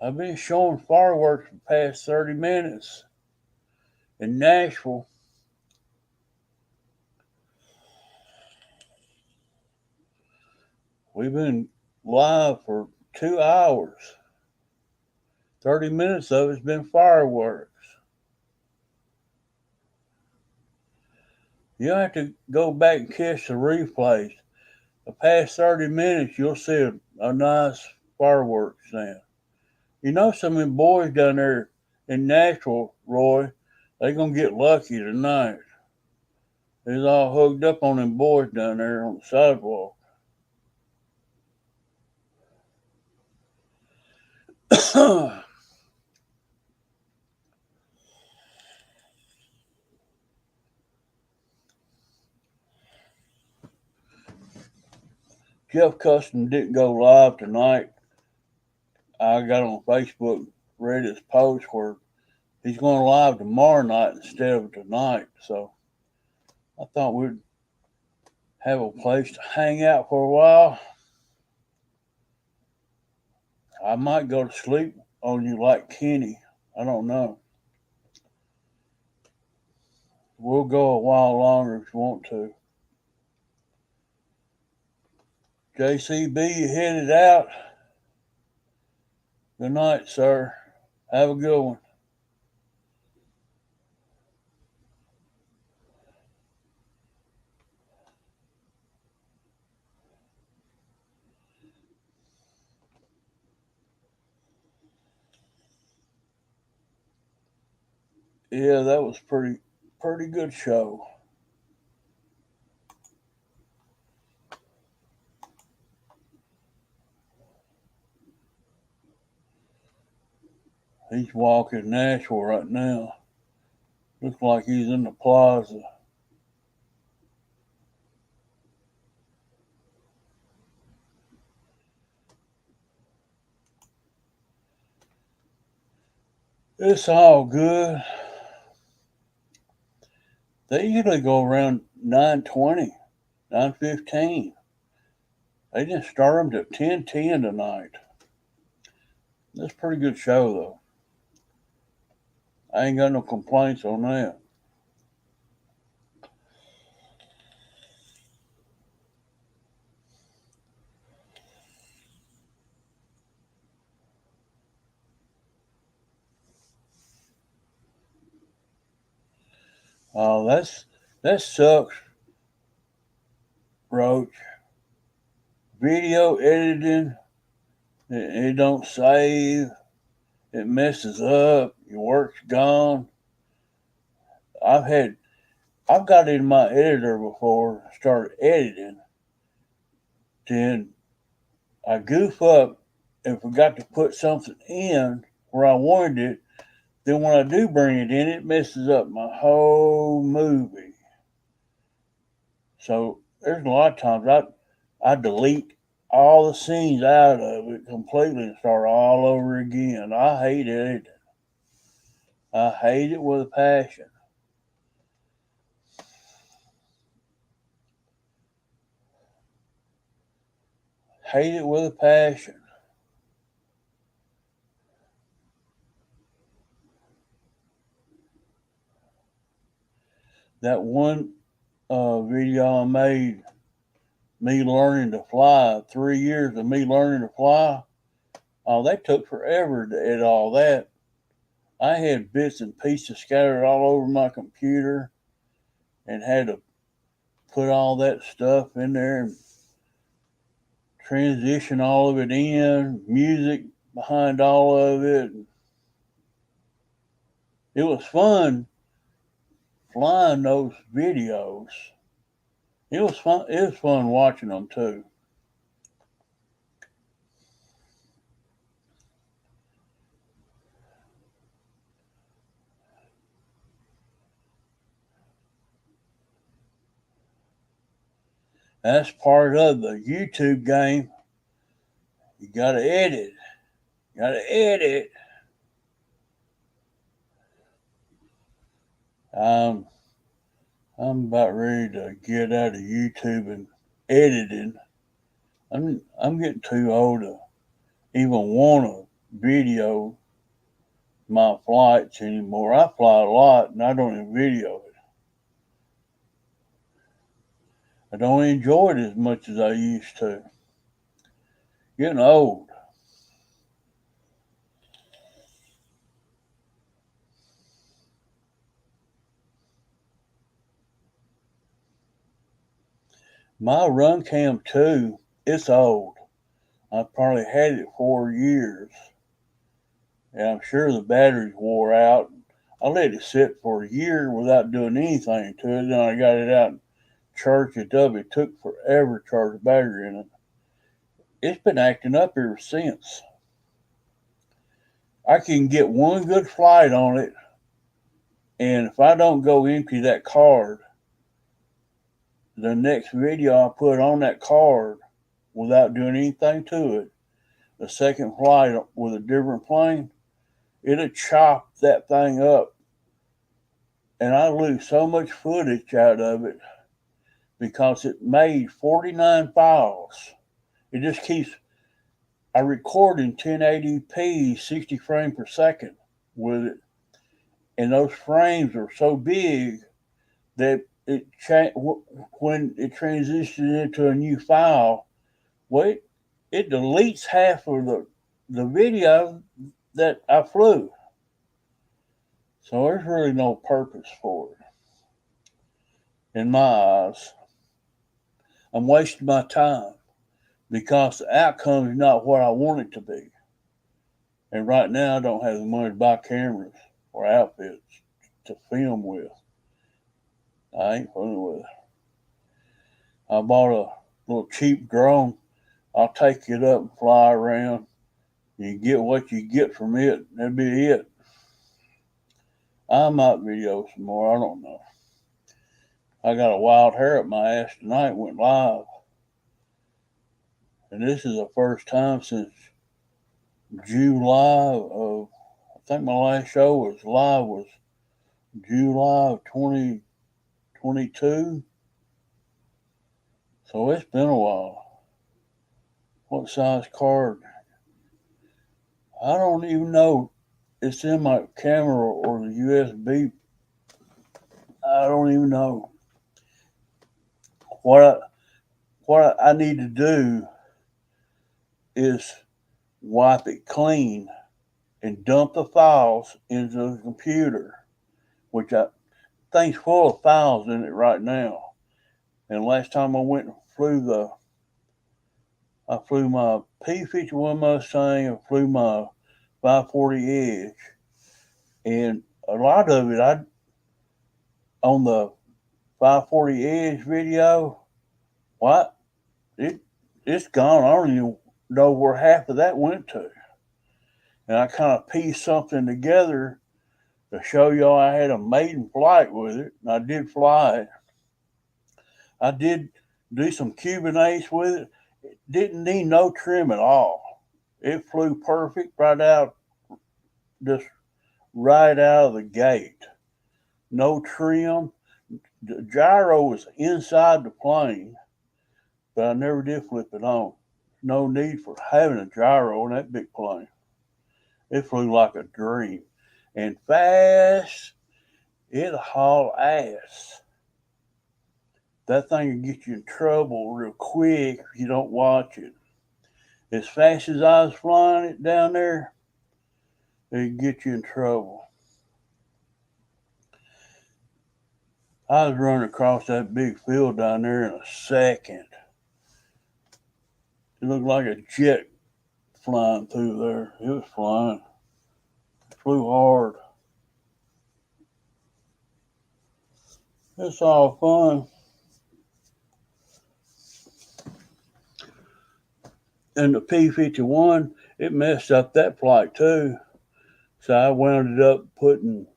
A: I've been showing fireworks for the past 30 minutes in Nashville. We've been live for 2 hours. 30 minutes of it's been fireworks. You have to go back and catch the replays. The past 30 minutes, you'll see a nice fireworks stand. You know, some of them boys down there in Nashville, Roy, they going to get lucky tonight. They's all hooked up on them boys down there on the sidewalk. Jeff Custom didn't go live tonight. I got on Facebook, read his post where he's going live tomorrow night instead of tonight. So I thought we'd have a place to hang out for a while. I might go to sleep on you like Kenny. I don't know. We'll go a while longer if you want to. JCB, you headed out. Good night, sir. Have a good one. Yeah, that was pretty good show. He's walking Nashville right now. Looks like he's in the plaza. It's all good. They usually go around 9:20, 9:15. They didn't start them till 10:10 tonight. That's a pretty good show, though. I ain't got no complaints on that. Oh, that sucks, Roach. Video editing, it don't save. It messes up. Your work's gone. I've got in my editor before, started editing, then I goof up and forgot to put something in where I wanted it. then when I do bring it in, it messes up my whole movie. So there's a lot of times I delete all the scenes out of it completely and start all over again. I hate it. I hate it with a passion. Hate it with a passion. That one video I made, me learning to fly, 3 years of me learning to fly. Oh, that took forever to edit all that. I had bits and pieces scattered all over my computer and had to put all that stuff in there and transition all of it in, music behind all of it. It was fun flying those videos. It was fun. It was fun watching them too. That's part of the YouTube game. You gotta edit. You gotta edit. I'm about ready to get out of YouTube and editing. I'm getting too old to even want to video my flights anymore. I fly a lot and I don't even video it. I don't enjoy it as much as I used to. Getting old. My Run Cam 2, it's old. I probably had it 4 years. And I'm sure the batteries wore out. I let it sit for a year without doing anything to it. Then I got it out and charged it up. It took forever to charge the battery in it. It's been acting up ever since. I can get one good flight on it, and if I don't go empty that card, the next video I put on that card without doing anything to it, the second flight with a different plane, it'll chop that thing up. And I lose so much footage out of it because it made 49 files. It just keeps, I record in 1080p, 60 frames per second with it. And those frames are so big that when it transitions into a new file, well, it deletes half of the video that I flew. So there's really no purpose for it. In my eyes, I'm wasting my time because the outcome is not what I want it to be. And right now, I don't have the money to buy cameras or outfits to film with. I ain't fooling with it. I bought a little cheap drone. I'll take it up and fly around. You get what you get from it. That'd be it. I might video some more. I don't know. I got a wild hair up my ass tonight. Went live. And this is the first time since July of, I think my last show was July of 2022. So it's been a while. What size card? I don't even know. It's in my camera or the USB. I don't even know. What I need to do is wipe it clean and dump the files into the computer, which I think's full of files in it right now. And last time I went and I flew my P-51 Mustang, I flew my 540 Edge, and a lot of it on the 540 Edge video, what it's gone. I don't even know where half of that went to. And I kind of pieced something together to show y'all I had a maiden flight with it, and I did fly it. I did do some Cuban ace with it. It didn't need no trim at all. It flew perfect just right out of the gate. No trim. The gyro was inside the plane, but I never did flip it on. No need for having a gyro on that big plane. It flew like a dream. And fast, it'll haul ass. That thing will get you in trouble real quick if you don't watch it. As fast as I was flying it down there, it'd get you in trouble. I was running across that big field down there in a second. It looked like a jet flying through there. It was flying. It flew hard. It's all fun. And the P-51, it messed up that flight too. So I wound up putting,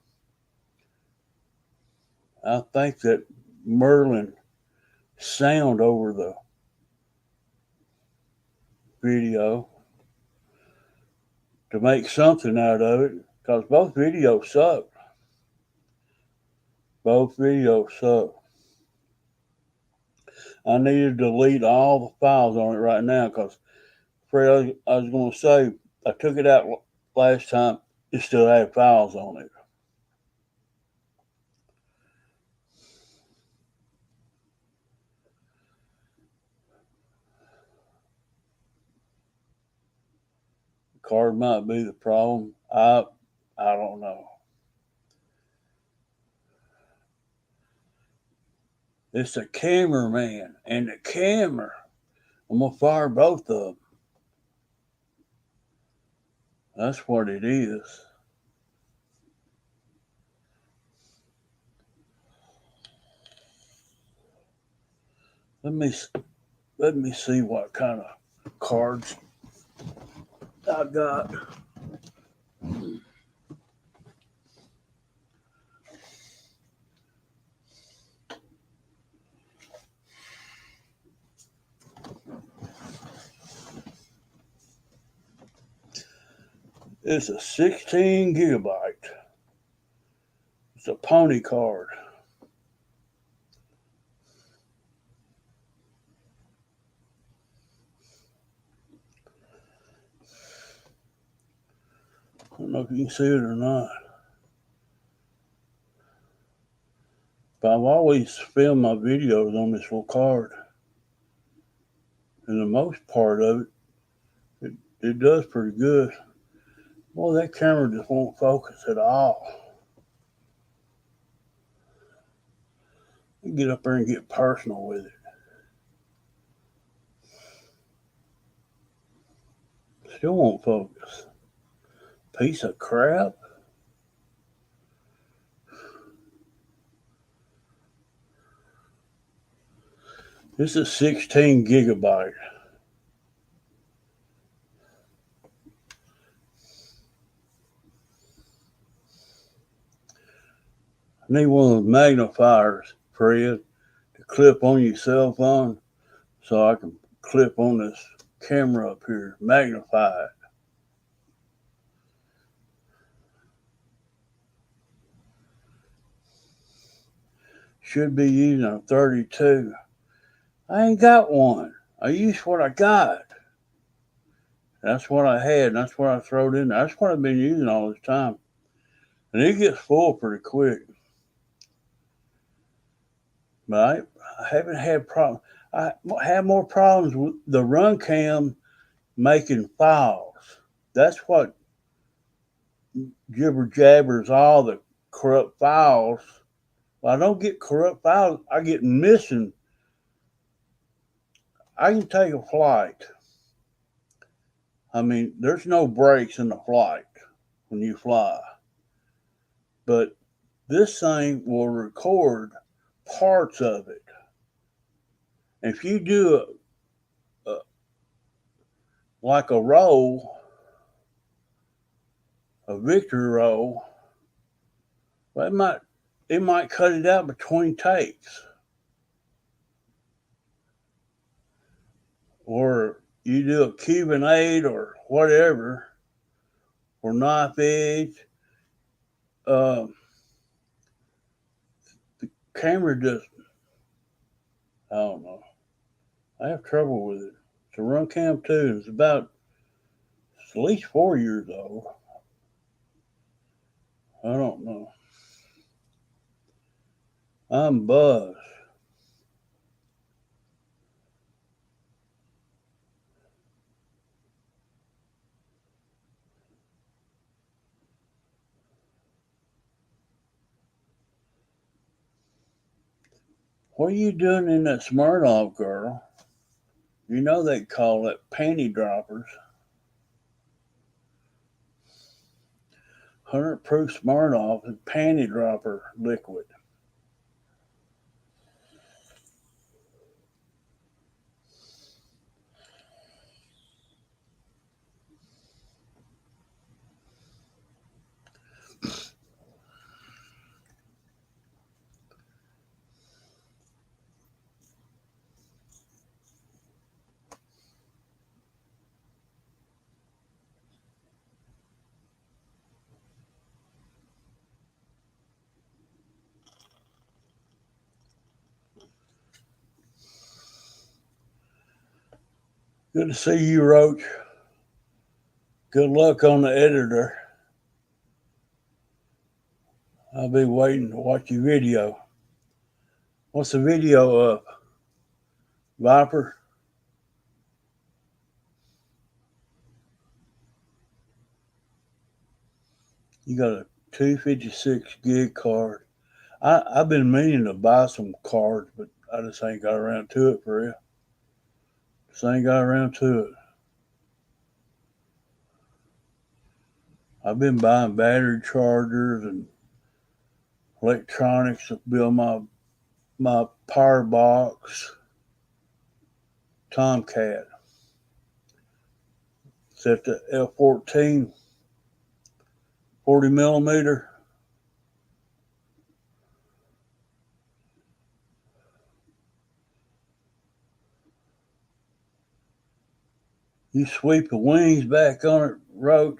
A: I think, that Merlin sound over the video to make something out of it, because both videos suck. Both videos suck. I need to delete all the files on it right now, because Fred, I was going to say, I took it out last time, it still had files on it. The card might be the problem. I don't know. It's the cameraman and the camera. I'm going to fire both of them. That's what it is. Let me see what kind of cards I got. It's a 16 gigabyte. It's a pony card. I don't know if you can see it or not. But I've always filmed my videos on this little card. And the most part of it does pretty good. Well, that camera just won't focus at all. You get up there and get personal with it. Still won't focus. Piece of crap. This is 16 gigabyte. I need one of those magnifiers, Fred, to clip on your cell phone so I can clip on this camera up here, magnify it. Should be using a 32. I ain't got one. I used what I got. That's what I had. That's what I throwed in there. That's what I've been using all this time. And it gets full pretty quick. But I haven't had problems. I have more problems with the run cam making files. That's what jibber jabbers all the corrupt files. Well, I don't get corrupt files. I get missing. I can take a flight. I mean, there's no breaks in the flight when you fly. But this thing will record parts of it. If you do like a roll, a victory roll, Well, it might cut it out between takes. Or you do a Cuban 8 or whatever, or knife edge. The camera just, I don't know. I have trouble with it. It's a Runcam 2. It's at least 4 years old. I don't know. I'm buzzed. What are you doing in that Smirnoff, girl? You know they call it panty droppers. 100 proof Smirnoff is panty dropper liquid. Good to see you, Roach. Good luck on the editor. I'll be waiting to watch your video. What's the video up? Viper? You got a 256 gig card. I've been meaning to buy some cards, but I just ain't got around to it for real. Just ain't got around to it. I've been buying battery chargers and electronics to build my power box Tomcat. It's at the F14 40 millimeter. You sweep the wings back on it, Roach.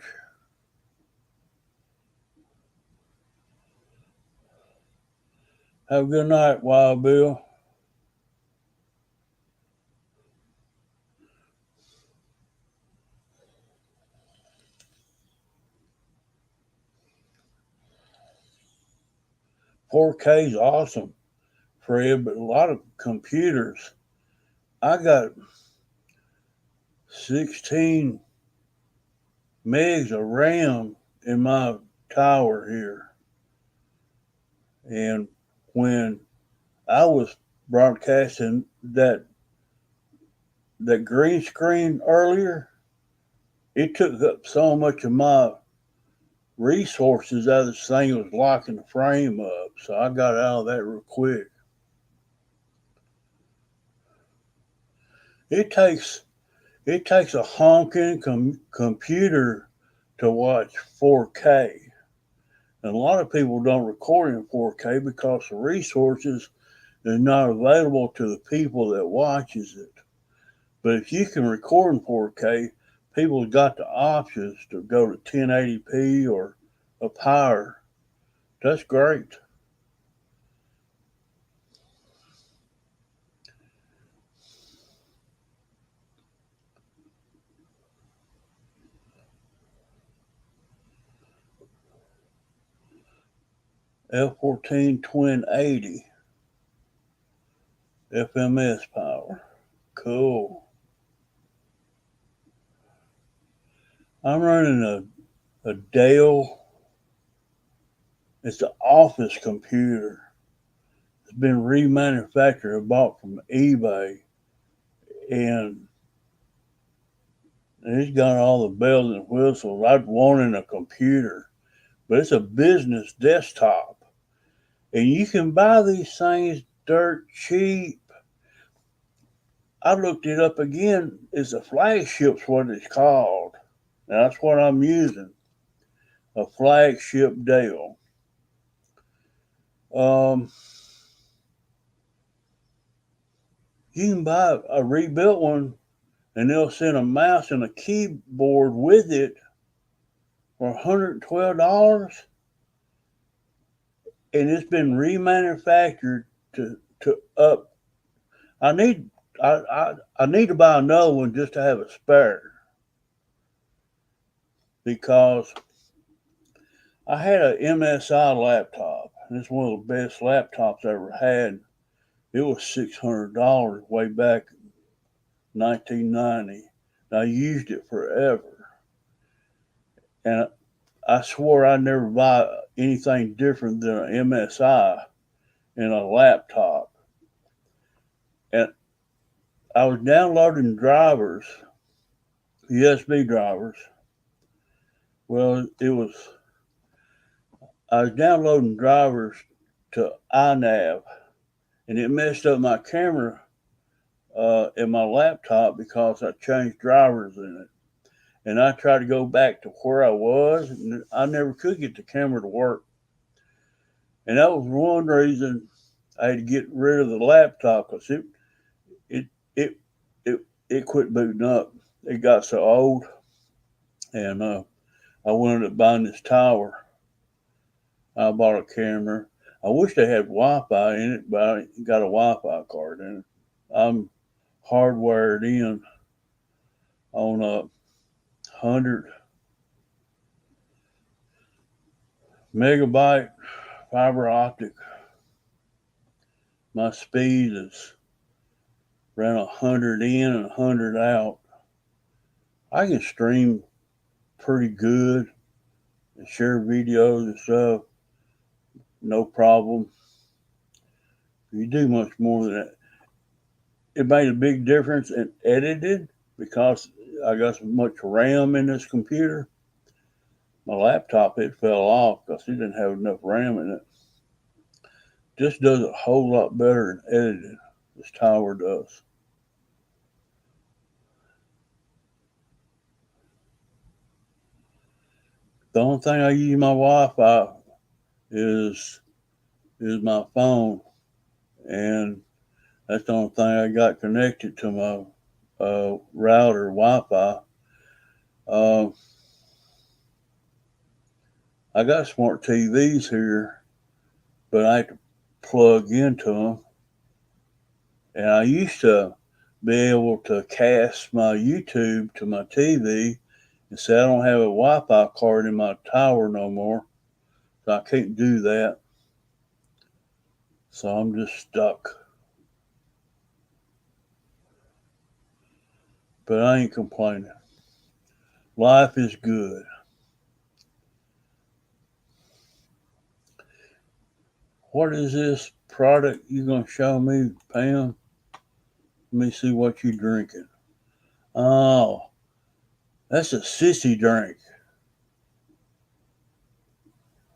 A: Have a good night, Wild Bill. $4K is awesome, Fred, but a lot of computers. I got 16 megs of RAM in my tower here. And when I was broadcasting that green screen earlier, it took up so much of my resources out of this thing. It was locking the frame up. So I got out of that real quick. It takes a honking computer to watch 4K. And a lot of people don't record in 4K because the resources are not available to the people that watches it. But if you can record in 4K, people have got the options to go to 1080p or up higher. That's great. F14 Twin 80 FMS power. Cool. I'm running a Dell. It's an office computer. It's been remanufactured. I bought from eBay. And it's got all the bells and whistles. I've wanted a computer, but it's a business desktop. And you can buy these things dirt cheap. I looked it up again. It's a flagship's what it's called. Now, that's what I'm using. A flagship Dell. You can buy a rebuilt one, and they'll send a mouse and a keyboard with it for $112, and it's been remanufactured to up. I need I need to buy another one just to have a spare, because I had a MSI laptop, and it's one of the best laptops I ever had. It was $600 way back in 1990. And I used it forever, and I swore I'd never buy anything different than an MSI in a laptop. And I was downloading drivers, USB drivers. Well, I was downloading drivers to iNav, and it messed up my camera in my laptop because I changed drivers in it. And I tried to go back to where I was, and I never could get the camera to work. And that was one reason I had to get rid of the laptop, because it it it it quit booting up. It got so old, and I wanted to buy this tower. I bought a camera. I wish they had Wi-Fi in it, but I got a Wi-Fi card in it. I'm hardwired in on a 100 megabyte fiber optic. My speed is around 100 in and 100 out. I can stream pretty good and share videos and stuff, no problem. You do much more than that. It made a big difference in editing because I got so much RAM in this computer. My laptop, it fell off because it didn't have enough RAM in it. This does a whole lot better in editing. This tower does. The only thing I use my Wi-Fi is my phone, and that's the only thing I got connected to my router Wi-Fi. Uh, I got smart TVs here, but I have to plug into them. And I used to be able to cast my YouTube to my TV, and say I don't have a Wi-Fi card in my tower no more, so I can't do that. So I'm just stuck. But I ain't complaining. Life is good. What is this product you gonna show me, Pam? Let me see what you drinking. Oh, that's a sissy drink.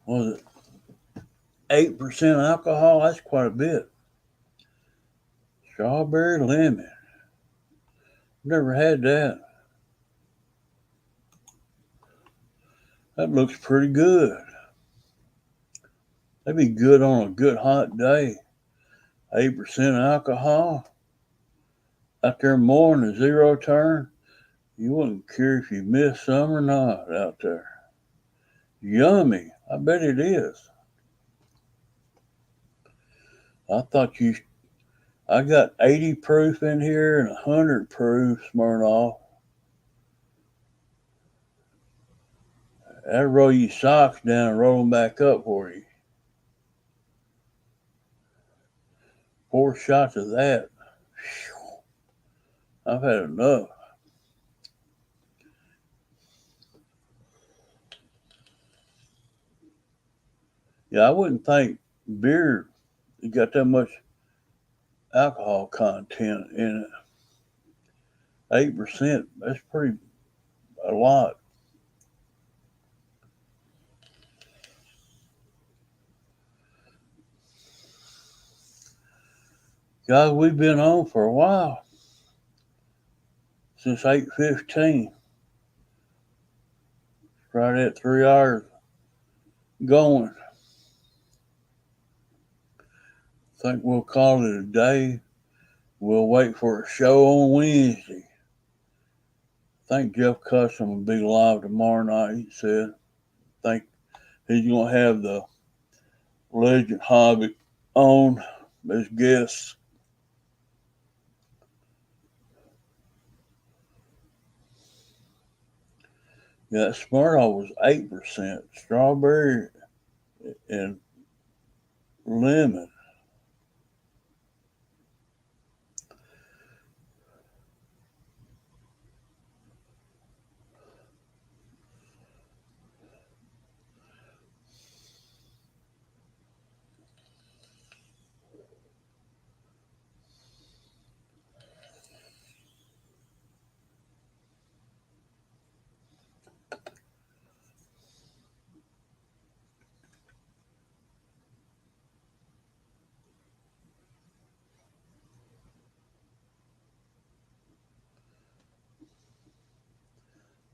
A: Was it 8% alcohol? That's quite a bit. Strawberry lemon. Never had that. That looks pretty good. That'd be good on a good hot day. 8% alcohol. Out there more than a zero turn. You wouldn't care if you missed some or not out there. Yummy. I bet it is. I thought I got 80 proof in here and 100 proof Smirnoff. That'll roll your socks down and roll them back up for you. 4 shots of that. Whew. I've had enough. Yeah, I wouldn't think beer got that much alcohol content in it. 8%, that's pretty a lot. Guys, we've been on for a while. Since 8:15. Right at 3 hours going. think we'll call it a day. We'll wait for a show on Wednesday. I think Jeff Custom will be live tomorrow night, he said. I think he's going to have the Legend Hobbit on as guests. Yeah, that Smirnoff was 8%. Strawberry and lemon.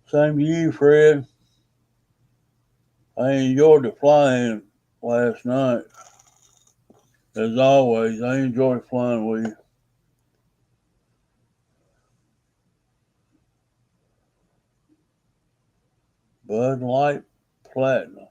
A: Same to you, Fred. I enjoyed the flying last night. As always, I enjoy flying with you. Bud Light Platinum.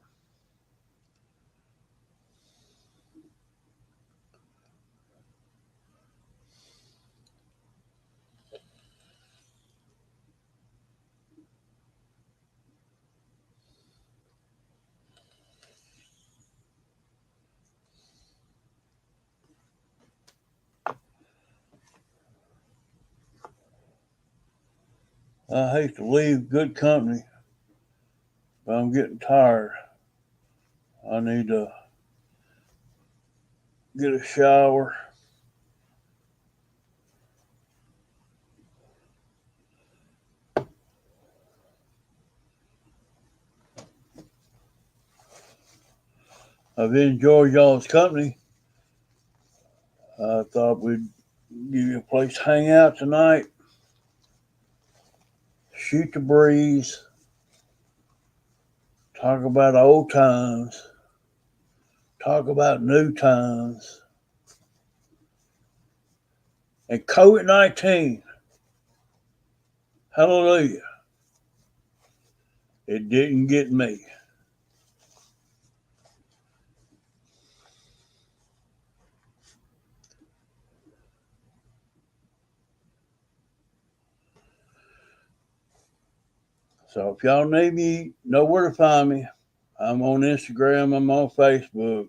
A: I hate to leave good company, but I'm getting tired. I need to get a shower. I've enjoyed y'all's company. I thought we'd give you a place to hang out tonight, shoot the breeze, talk about old times, talk about new times. And COVID-19, hallelujah, it didn't get me. So if y'all need me, know where to find me. I'm on Instagram, I'm on Facebook.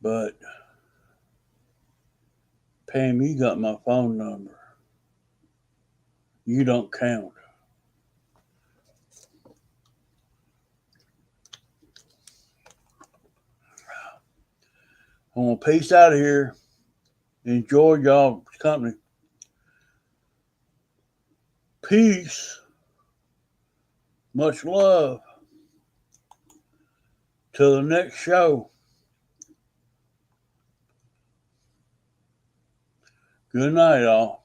A: But Pam, you got my phone number. You don't count. I'm gonna peace out of here. Enjoy y'all's company. Peace. Much love. Till the next show. Good night, all.